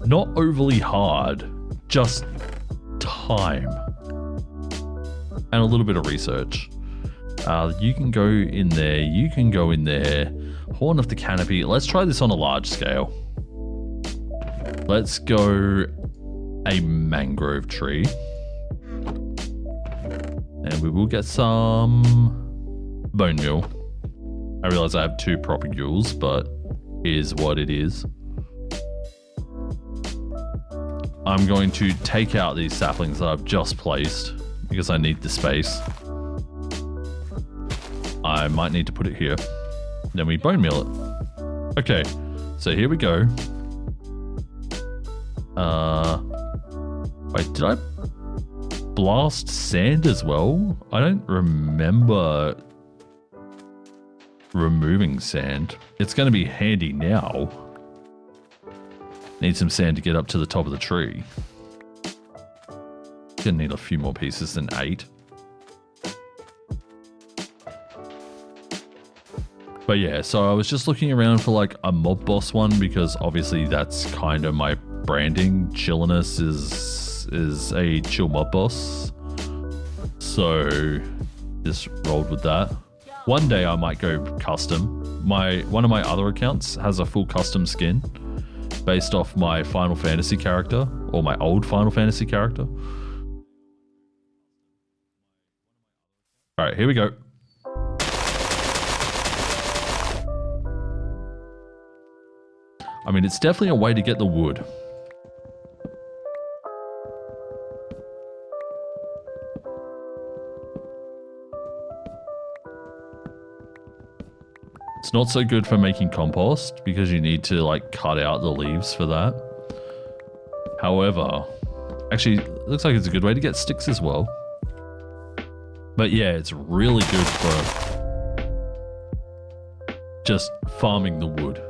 Not overly hard, just time and a little bit of research. You can go in there, you can go in there. Horn of the canopy. Let's try this on a large scale. Let's go a mangrove tree. And we will get some bone meal. I realize I have 2 propagules, but it is what it is. I'm going to take out these saplings that I've just placed because I need the space. I might need to put it here. Then we bone meal it. Okay, so here we go. Wait, did I blast sand as well? I don't remember removing sand. It's going to be handy now. Need some sand to get up to the top of the tree. Gonna need a few more pieces than 8. But yeah, so I was just looking around for like a mob boss one because obviously that's kind of my branding. Chillainous is a chill mob boss. So just rolled with that. One day I might go custom. One of my other accounts has a full custom skin based off my Final Fantasy character or my old Final Fantasy character. All right, here we go. I mean, it's definitely a way to get the wood. It's not so good for making compost because you need to like cut out the leaves for that. However, actually, it looks like it's a good way to get sticks as well. But yeah, it's really good for just farming the wood.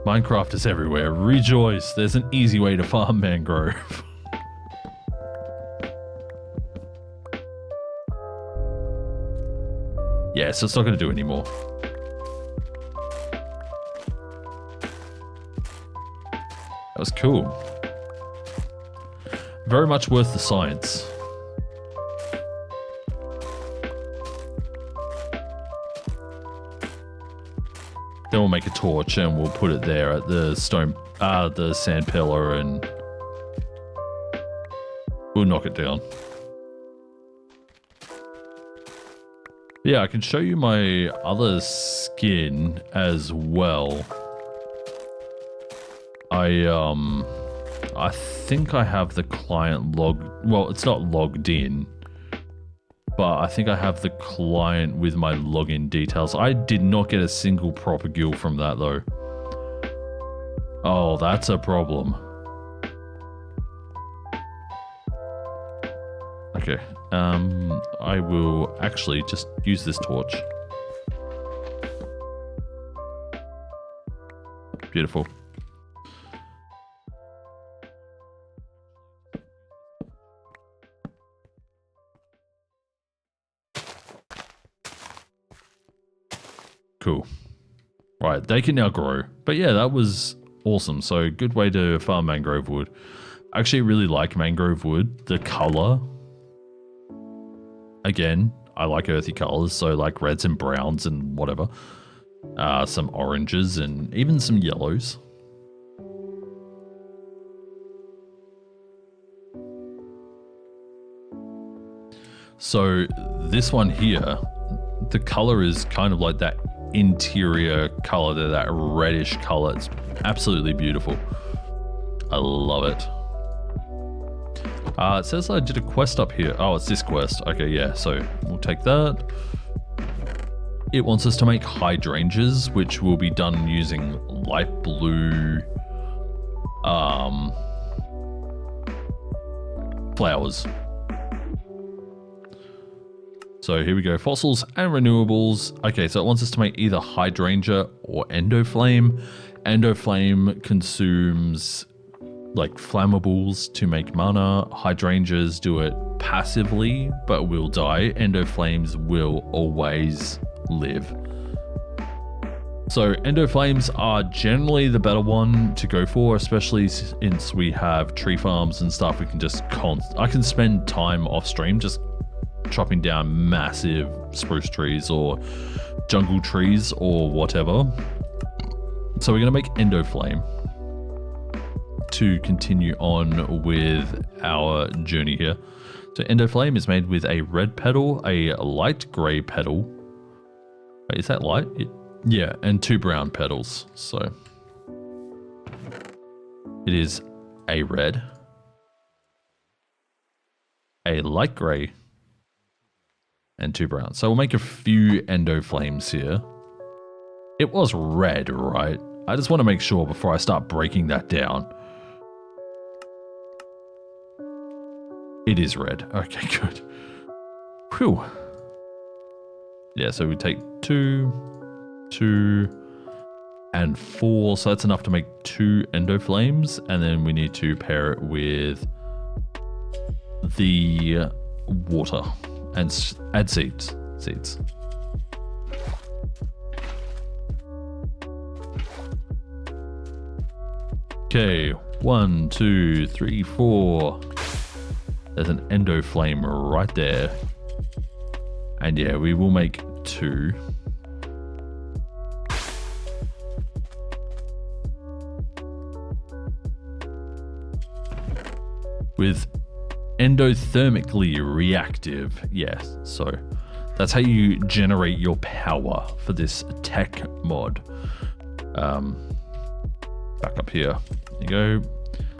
Minecraft is everywhere. Rejoice, there's an easy way to farm mangrove. Yeah, so it's not going to do anymore. That was cool. Very much worth the science. Then we'll make a torch and we'll put it there at the the sand pillar, and we'll knock it down. Yeah, I can show you my other skin as well. I think I have the client well, it's not logged in, but I think I have the client with my login details. I did not get a single proper guild from that though. Oh, that's a problem. Okay, I will actually just use this torch. Beautiful. Cool. Right, they can now grow. But yeah, that was awesome. So good way to farm mangrove wood. I actually really like mangrove wood. The color. Again, I like earthy colors, so like reds and browns and whatever. Some oranges and even some yellows. So this one here, the color is kind of like that interior color, that reddish color. It's absolutely beautiful. I love it. It says I did a quest up here. Oh, it's this quest. Okay, yeah, so we'll take that. It wants us to make hydrangeas, which will be done using light blue flowers. So here we go, fossils and renewables. Okay, so it wants us to make either hydrangea or endoflame. Endoflame consumes like flammables to make mana. Hydrangeas do it passively, but will die. Endoflames will always live. So endoflames are generally the better one to go for, especially since we have tree farms and stuff. We can just I can spend time off stream just chopping down massive spruce trees or jungle trees or whatever. So we're going to make endoflame to continue on with our journey here. So endoflame is made with a red petal, a light grey petal. Wait, is that light? Yeah, and 2 brown petals. So it is a red, a light grey, and 2 brown. So we'll make a few endoflames here. It was red, right? I just want to make sure before I start breaking that down. It is red. Okay, good. Whew. Yeah, so we take 2, 2, and 4. So that's enough to make 2 endoflames. And then we need to pair it with the water and add seeds. Okay, 1, 2, 3, 4. There's an endo flame right there. And yeah, we will make 2. With endothermically reactive, yes. So that's how you generate your power for this tech mod. Back up here. There you go.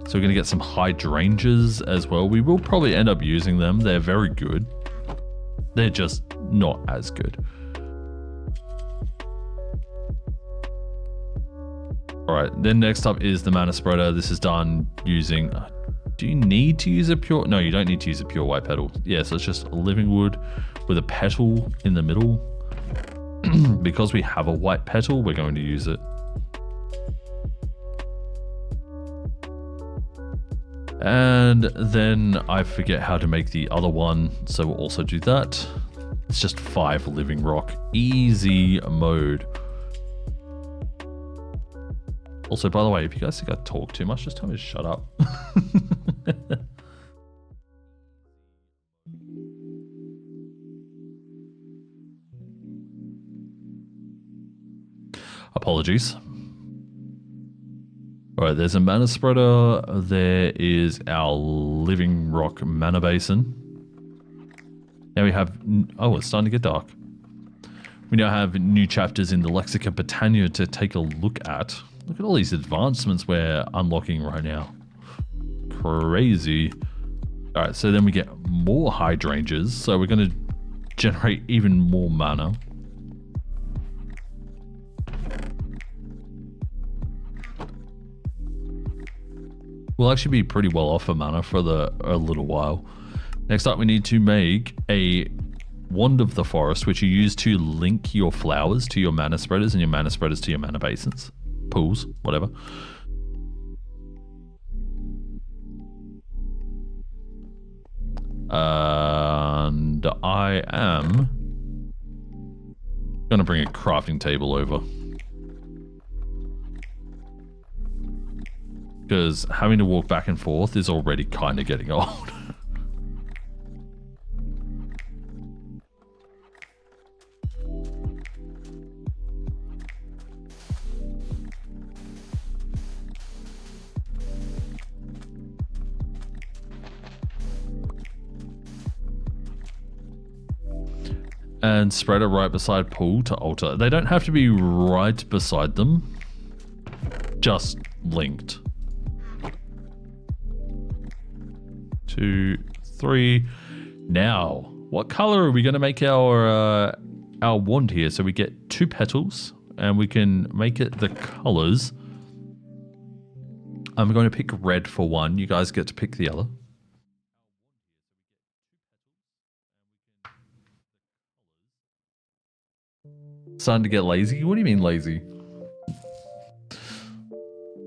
So we're going to get some hydrangeas as well. We will probably end up using them. They're very good. They're just not as good. Alright, then next up is the mana spreader. This is done using... do you need to use a pure... No, you don't need to use a pure white petal. Yeah, so it's just a living wood with a petal in the middle. Because we have a white petal, we're going to use it. And then I forget how to make the other one, so we'll also do that. It's just 5 living rock. Easy mode. Also, by the way, if you guys think I talk too much, just tell me to shut up. Apologies. Alright, there's a mana spreader. There is our living rock mana basin. Now we have... oh, it's starting to get dark. We now have new chapters in the Lexica Britannia to take a look at. Look at all these advancements we're unlocking right now. Crazy. Alright, so then we get more hydrangeas. So we're going to generate even more mana. We'll actually be pretty well off for mana for a little while. Next up, we need to make a Wand of the Forest, which you use to link your flowers to your mana spreaders and your mana spreaders to your mana basins. Pools, whatever. And I am going to bring a crafting table over. Because having to walk back and forth is already kind of getting old. And spreader right beside pool to altar. They don't have to be right beside them. Just linked. 2, 3. Now, what color are we going to make our wand here? So we get 2 petals, and we can make it the colors. I'm going to pick red for one. You guys get to pick the other. Starting to get lazy? What do you mean lazy?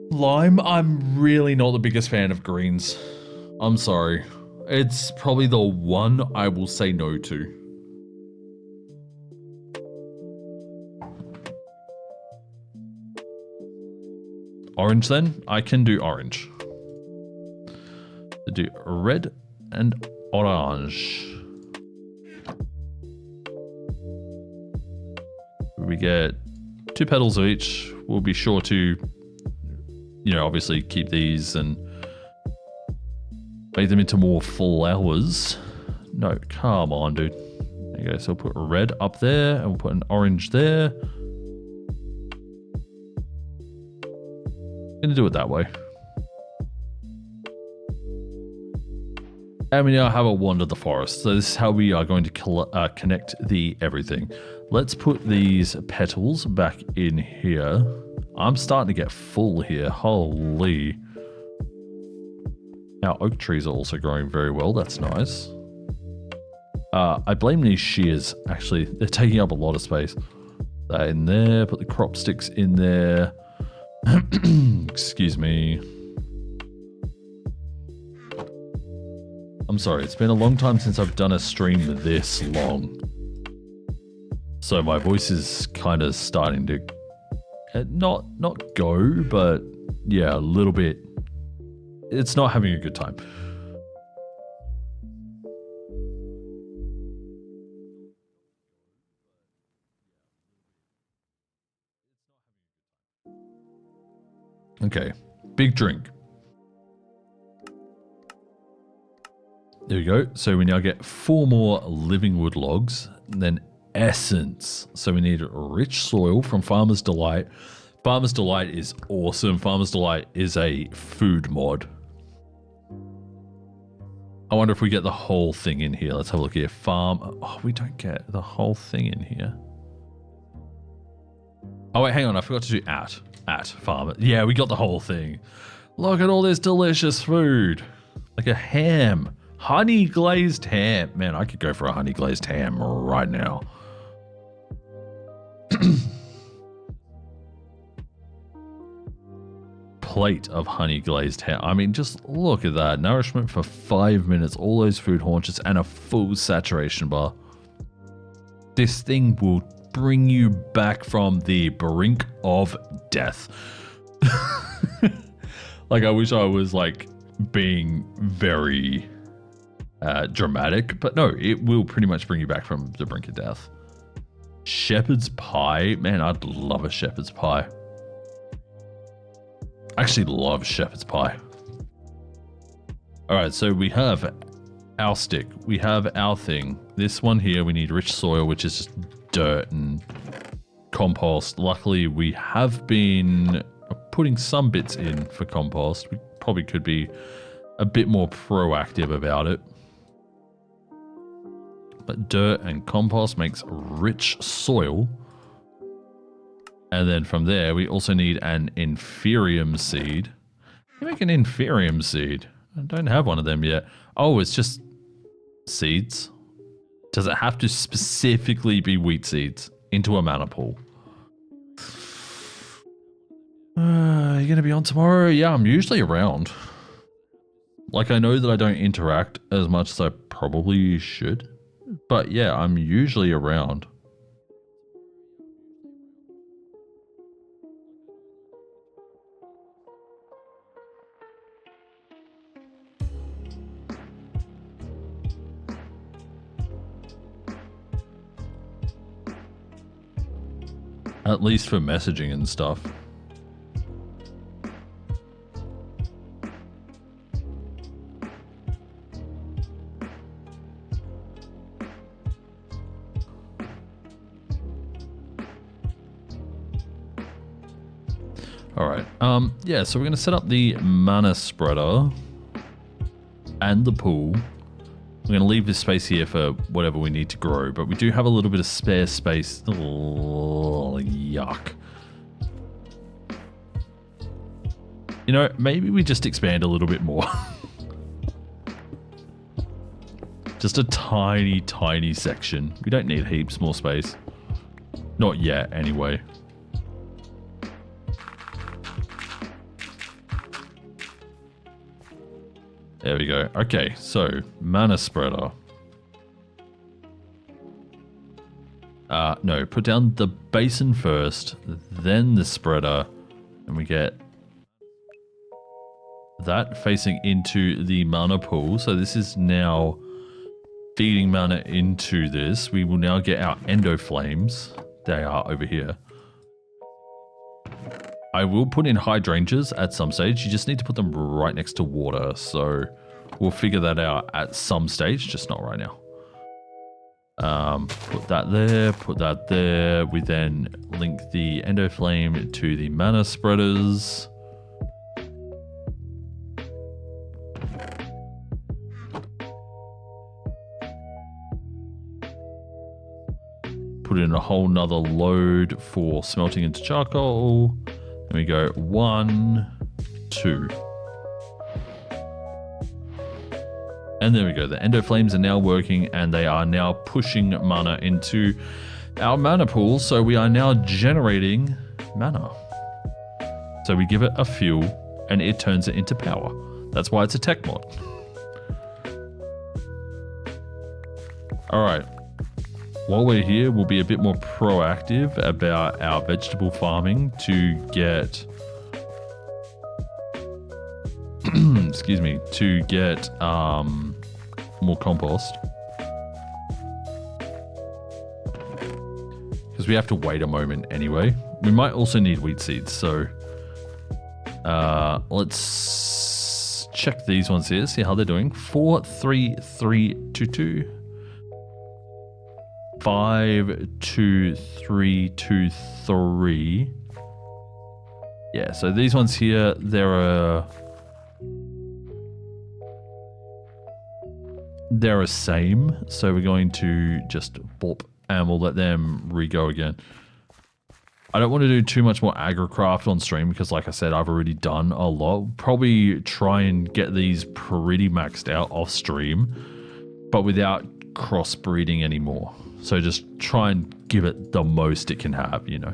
Lime, I'm really not the biggest fan of greens. I'm sorry. It's probably the one I will say no to. Orange then? I can do orange. Do red and orange. We get 2 petals of each. We'll be sure to, you know, obviously keep these and make them into more flowers. No, come on, dude. There you go. So we'll put a red up there and we'll put an orange there. Gonna do it that way. And we now have a Wand of the Forest. So this is how we are going to connect the everything. Let's put these petals back in here. I'm starting to get full here. Holy. Our oak trees are also growing very well. That's nice. I blame these shears, actually. They're taking up a lot of space. That in there. Put the crop sticks in there. Excuse me. I'm sorry, it's been a long time since I've done a stream this long. So my voice is kind of starting to not go, but yeah, a little bit. It's not having a good time. Okay, big drink. There we go. So we now get 4 more living wood logs, and then essence. So we need rich soil from Farmer's Delight. Farmer's Delight is awesome. Farmer's Delight is a food mod. I wonder if we get the whole thing in here. Let's have a look here. Farm. Oh, we don't get the whole thing in here. Oh, wait, hang on. I forgot to do at farmer. Yeah, we got the whole thing. Look at all this delicious food. Like a ham. Honey glazed ham. Man, I could go for a honey glazed ham right now. Plate of honey glazed ham. I mean, just look at that. Nourishment for 5 minutes. All those food haunches and a full saturation bar. This thing will bring you back from the brink of death. Like, I wish I was like being very dramatic, but no, it will pretty much bring you back from the brink of death. Shepherd's pie. Man, I'd love a shepherd's pie. I actually love shepherd's pie. All right, so we have our stick. We have our thing. This one here, we need rich soil, which is just dirt and compost. Luckily, we have been putting some bits in for compost. We probably could be a bit more proactive about it. But dirt and compost makes rich soil. And then from there, we also need an inferium seed. You make an inferium seed. I don't have one of them yet. Oh, it's just seeds. Does it have to specifically be wheat seeds into a mana pool? Are you going to be on tomorrow? Yeah, I'm usually around. Like, I know that I don't interact as much as I probably should. But yeah, I'm usually around. At least for messaging and stuff. All right. Yeah, so we're going to set up the mana spreader and the pool. We're going to leave this space here for whatever we need to grow, but we do have a little bit of spare space. Oh, yuck. You know, maybe we just expand a little bit more. Just a tiny, tiny section. We don't need heaps more space. Not yet, anyway. There we go. Okay, so mana spreader. No, put down the basin first, then the spreader, and we get that facing into the mana pool. So this is now feeding mana into this. We will now get our endo flames. They are over here. I will put in hydrangeas at some stage. You just need to put them right next to water. So we'll figure that out at some stage, just not right now. Put that there, put that there. We then link the endo flame to the mana spreaders. Put in a whole nother load for smelting into charcoal. And we go 1, 2. And there we go. The endo flames are now working and they are now pushing mana into our mana pool. So we are now generating mana. So we give it a fuel and it turns it into power. That's why it's a tech mod. All right. While we're here, we'll be a bit more proactive about our vegetable farming to get excuse me, to get more compost. Because we have to wait a moment anyway. We might also need wheat seeds, so let's check these ones here, see how they're doing. 4, 3, 3, 2, 2. 5, 2, 3, 2, 3. Yeah, so these ones here, they're a same. So we're going to just bop and we'll let them re-go again. I don't want to do too much more agrocraft on stream because like I said, I've already done a lot. Probably try and get these pretty maxed out off stream, but without crossbreeding anymore. So just try and give it the most it can have, you know.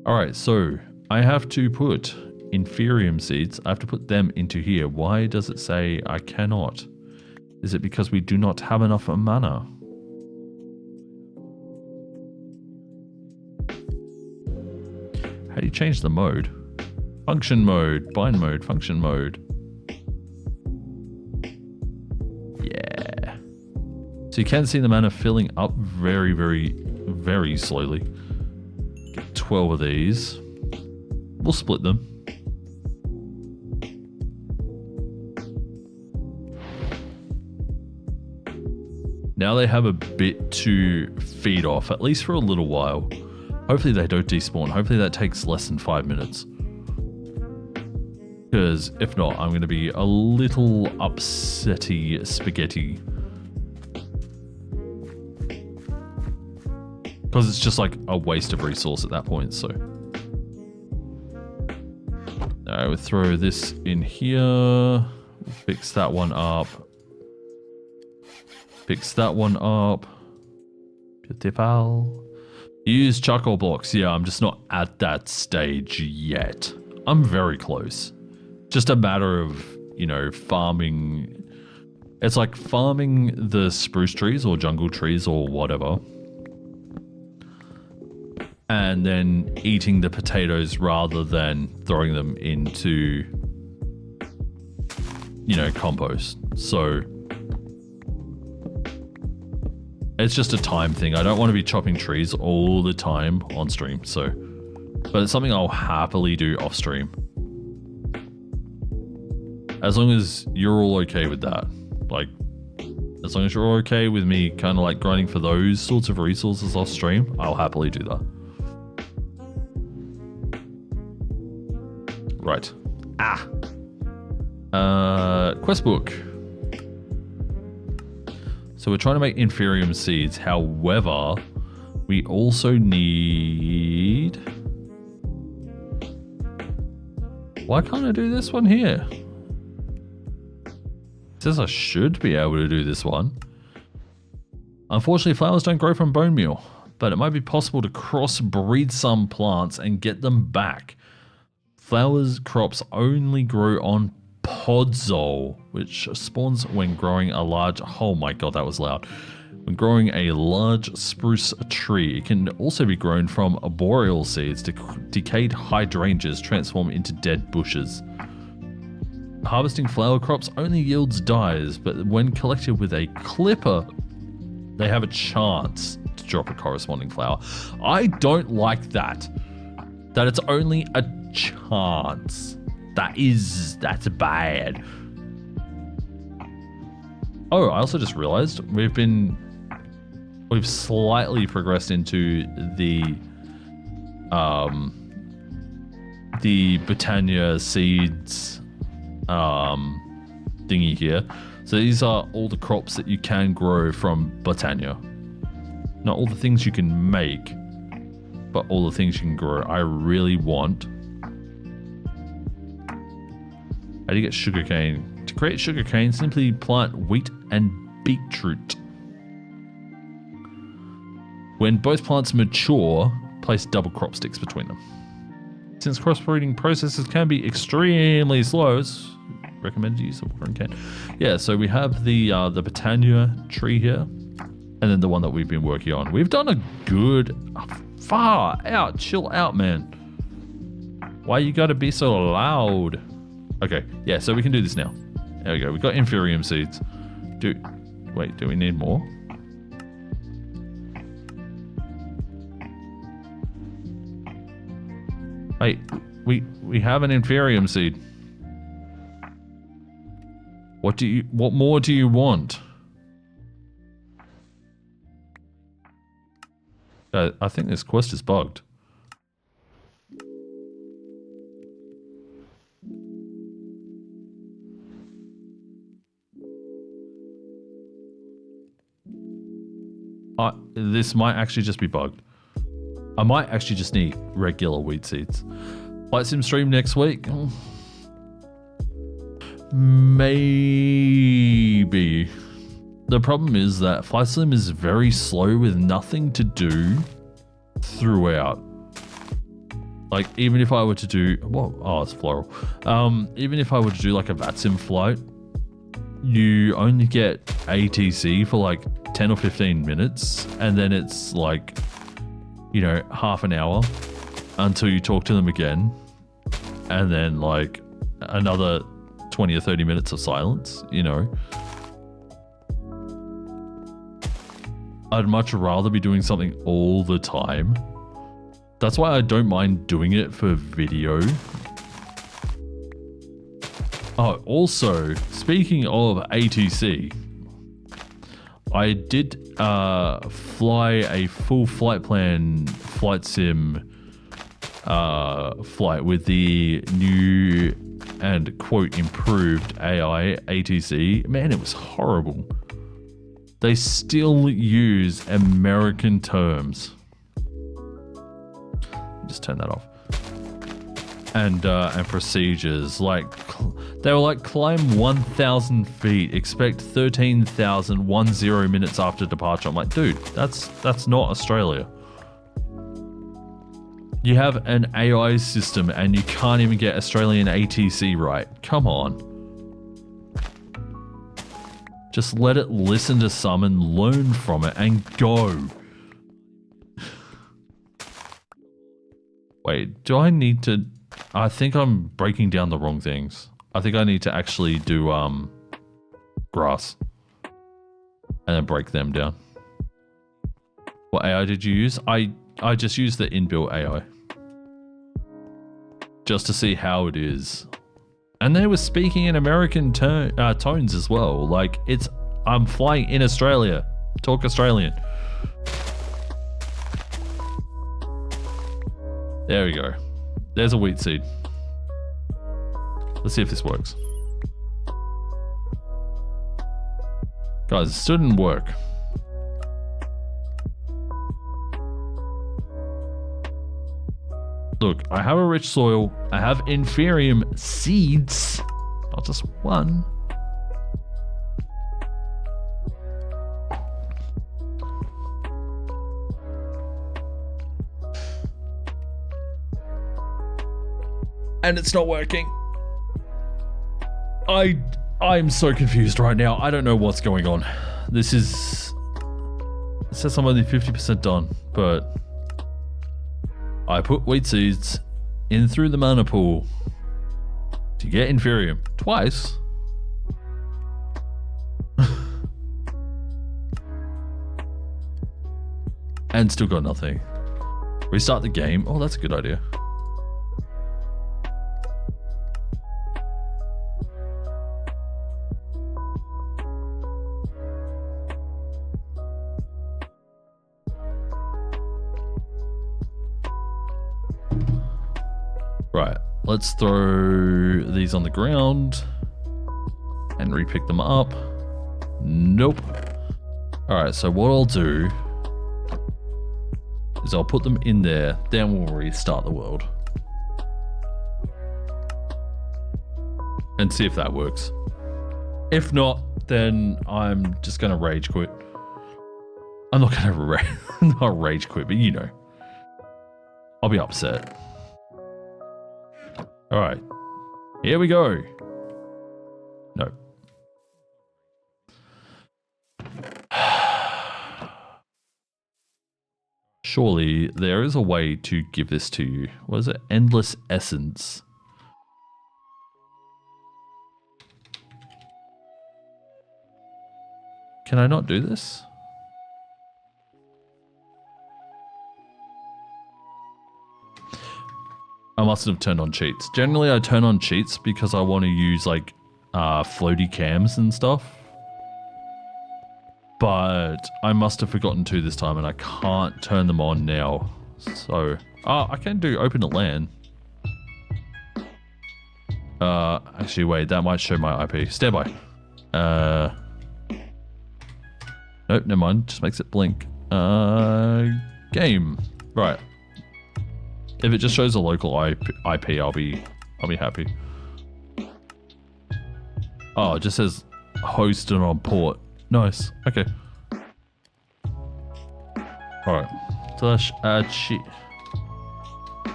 All right, so I have to put inferium seeds. I have to put them into here. Why does it say I cannot? Is it because we do not have enough mana? How do you change the mode? Function mode, bind mode, function mode. Yeah. So you can see the mana filling up very, very, very slowly. Get 12 of these. We'll split them. Now they have a bit to feed off, at least for a little while. Hopefully they don't despawn. Hopefully that takes less than 5 minutes. Because if not, I'm going to be a little upsetty spaghetti. Because it's just like a waste of resource at that point, so. I would throw this in here. Fix that one up. Fix that one up. Beautiful. Use charcoal blocks. Yeah, I'm just not at that stage yet. I'm very close. Just a matter of, you know, farming. It's like farming the spruce trees or jungle trees or whatever. And then eating the potatoes rather than throwing them into, you know, compost. So it's just a time thing. I don't want to be chopping trees all the time on stream, so. But it's something I'll happily do off stream. As long as you're all okay with that. Like, as long as you're all okay with me kind of like grinding for those sorts of resources off stream, I'll happily do that. Right. Quest book. So we're trying to make inferium seeds. However, we also need... Why can't I do this one here? It says I should be able to do this one. Unfortunately, flowers don't grow from bone meal, but it might be possible to crossbreed some plants and get them back. Flowers crops only grow on podzol, which spawns when growing a large... Oh my god, that was loud. When growing a large spruce tree. It can also be grown from boreal seeds. Decayed hydrangeas transform into dead bushes. Harvesting flower crops only yields dyes, but when collected with a clipper, they have a chance to drop a corresponding flower. I don't like that. That it's only a chance. That's bad. Oh, I also just realized we've slightly progressed into the Britannia seeds thingy here. So these are all the crops that you can grow from Britannia. Not all the things you can make, but all the things you can grow. I really want... How do you get sugarcane? To create sugarcane, simply plant wheat and beetroot. When both plants mature, place double crop sticks between them. Since crossbreeding processes can be extremely slow, it's recommended use of watering can. Yeah, so we have the Britannia tree here, and then the one that we've been working on. We've done a good... Far out, chill out, man. Why you gotta be so loud? Okay, yeah, so we can do this now. There we go. We got Inferium seeds. Wait, do we need more? Wait, we have an Inferium seed. What more do you want? I think this quest is bugged. This might actually just be bugged. I might actually just need regular wheat seeds. Flight Sim stream next week? Maybe. The problem is that Flight Sim is very slow with nothing to do throughout. Like, even if I were to do... Well, oh, it's floral. Even if I were to do like a VATSIM flight, you only get ATC for like 10 or 15 minutes, and then it's like, you know, half an hour until you talk to them again, and then like another 20 or 30 minutes of silence, you know. I'd much rather be doing something all the time. That's why I don't mind doing it for video. Oh, also, speaking of ATC, I did fly a full flight plan flight sim flight with the new and quote improved AI ATC. Man, it was horrible. They still use American terms. Just turn that off. And procedures, like they were like, climb 1,000 feet, expect 13,010 minutes after departure. I'm like, dude, that's not Australia. You have an AI system and you can't even get Australian ATC right. Come on. Just let it listen to some and learn from it and go. Wait, do I need to... I think I'm breaking down the wrong things. I think I need to actually do grass and then break them down. What AI did you use? I just used the inbuilt AI just to see how it is. And they were speaking in American tones as well. Like, I'm flying in Australia. Talk Australian. There we go. There's a wheat seed. Let's see if this works. Guys, it still didn't work. Look, I have a rich soil. I have Inferium seeds. Not just one. And it's not working. I'm so confused right now. I don't know what's going on. It says I'm only 50% done, but I put wheat seeds in through the mana pool to get Inferium twice. And still got nothing. Restart the game. Oh, that's a good idea. Right, let's throw these on the ground and repick them up. Nope. All right, so what I'll do is I'll put them in there, then we'll restart the world. And see if that works. If not, then I'm just gonna rage quit. I'm not gonna not rage quit, but you know. I'll be upset. All right, here we go. No. Surely there is a way to give this to you. What is it? Endless Essence. Can I not do this? I mustn't have turned on cheats. Generally, I turn on cheats because I want to use like floaty cams and stuff. But I must have forgotten to this time and I can't turn them on now. So, I can do open to LAN. Actually, wait, that might show my IP. Stand by. Nope, never mind. Just makes it blink. Game. Right. If it just shows a local IP, I'll be happy. Oh, it just says host and on port. Nice. Okay. Alright. Slash add sheet.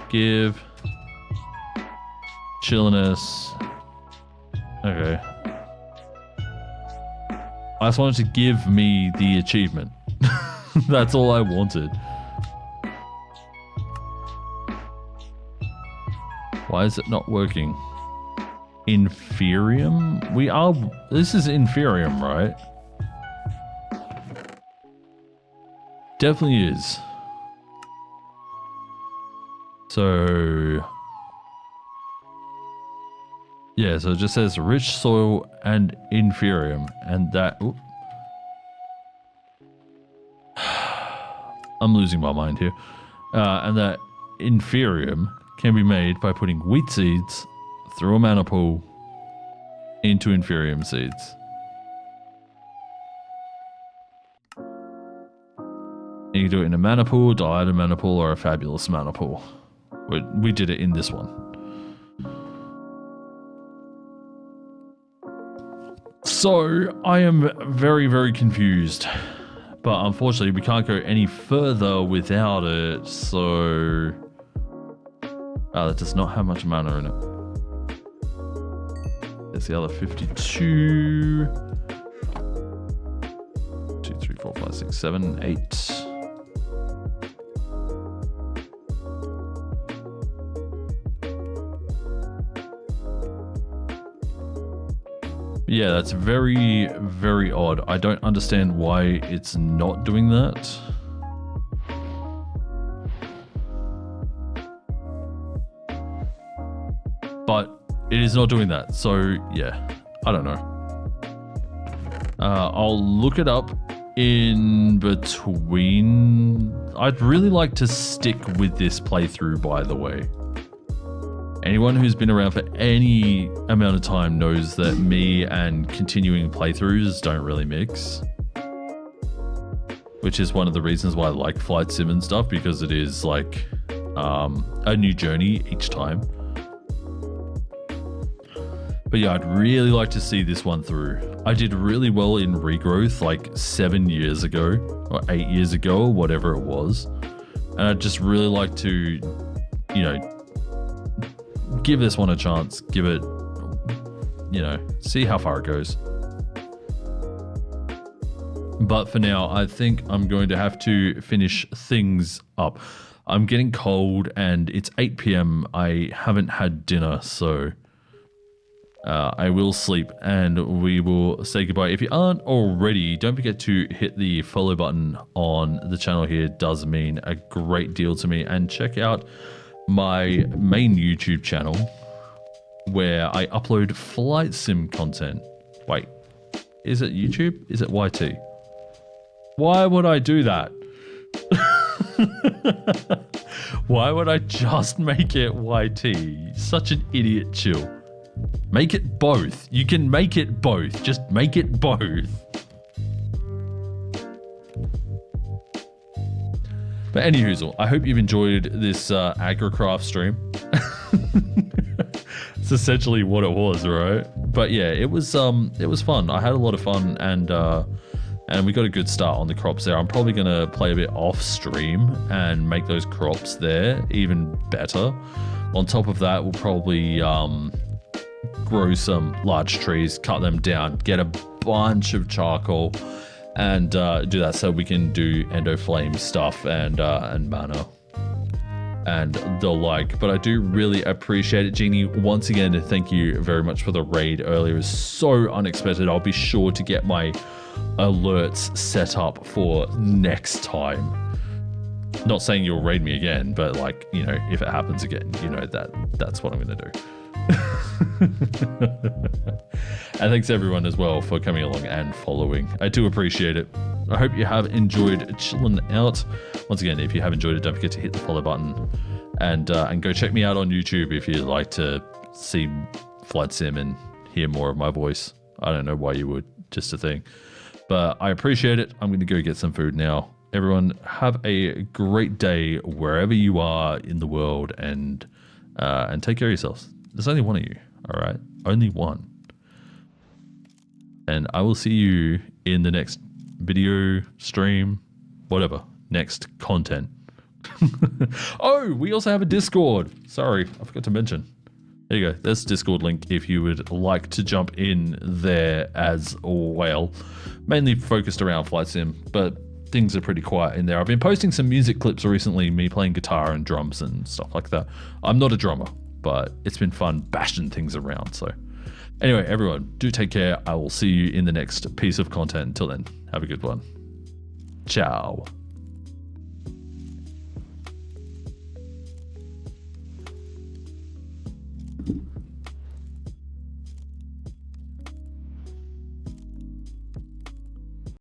Give. Chillainous. Okay. I just wanted to give me the achievement. That's all I wanted. Why is it not working? Inferium? This is Inferium, right? Definitely is. So... yeah, so it just says rich soil and Inferium, and that... Oop. I'm losing my mind here. And that Inferium can be made by putting wheat seeds through a mana pool into Inferium seeds. You can do it in a mana pool, diluted mana pool, or a fabulous mana pool. We did it in this one. So, I am very, very confused. But unfortunately, we can't go any further without it, so... that does not have much mana in it. There's the other 52. 2, 3, 4, 5, 6, 7, 8. Yeah, that's very, very odd. I don't understand why it's not doing that. But it is not doing that. So, yeah, I don't know. I'll look it up in between. I'd really like to stick with this playthrough, by the way. Anyone who's been around for any amount of time knows that me and continuing playthroughs don't really mix. Which is one of the reasons why I like Flight Sim and stuff, because it is like a new journey each time. But yeah, I'd really like to see this one through. I did really well in Regrowth like 7 years ago, or 8 years ago, or whatever it was. And I'd just really like to, you know, give this one a chance, give it, you know, see how far it goes. But for now, I think I'm going to have to finish things up. I'm getting cold and it's 8 PM. I haven't had dinner, so I will sleep and we will say goodbye. If you aren't already, don't forget to hit the follow button on the channel here. It does mean a great deal to me. And check out my main YouTube channel where I upload flight sim content. Wait, is it YouTube? Is it YT? Why would I do that? Why would I just make it YT? Such an idiot, Chill. Make it both. You can make it both. Just make it both. But anywho, I hope you've enjoyed this agricraft stream. It's essentially what it was, right? But yeah, it was fun. I had a lot of fun, and we got a good start on the crops there. I'm probably gonna play a bit off stream and make those crops there even better. On top of that, we'll probably grow some large trees, cut them down, get a bunch of charcoal, and do that so we can do endo flame stuff and mana and the like. But I do really appreciate it, Genie. Once again, thank you very much for the raid earlier. It was so unexpected. I'll be sure to get my alerts set up for next time. Not saying you'll raid me again, but like, you know, if it happens again, you know that's what I'm going to do. And thanks everyone as well for coming along and following. I do appreciate it. I hope you have enjoyed chilling out. Once again, if you have enjoyed it, don't forget to hit the follow button and go check me out on YouTube if you'd like to see Flight Sim and hear more of my voice. I don't know why you would, just a thing. But I appreciate it. I'm going to go get some food now. Everyone, have a great day wherever you are in the world, and take care of yourselves. There's only one of you, all right? Only one. And I will see you in the next video, stream, whatever, next content. Oh, we also have a Discord. Sorry, I forgot to mention. There you go. There's the Discord link if you would like to jump in there as well. Mainly focused around Flight Sim, but things are pretty quiet in there. I've been posting some music clips recently, me playing guitar and drums and stuff like that. I'm not a drummer, but it's been fun bashing things around. So anyway, everyone, do take care. I will see you in the next piece of content. Until then, have a good one. Ciao.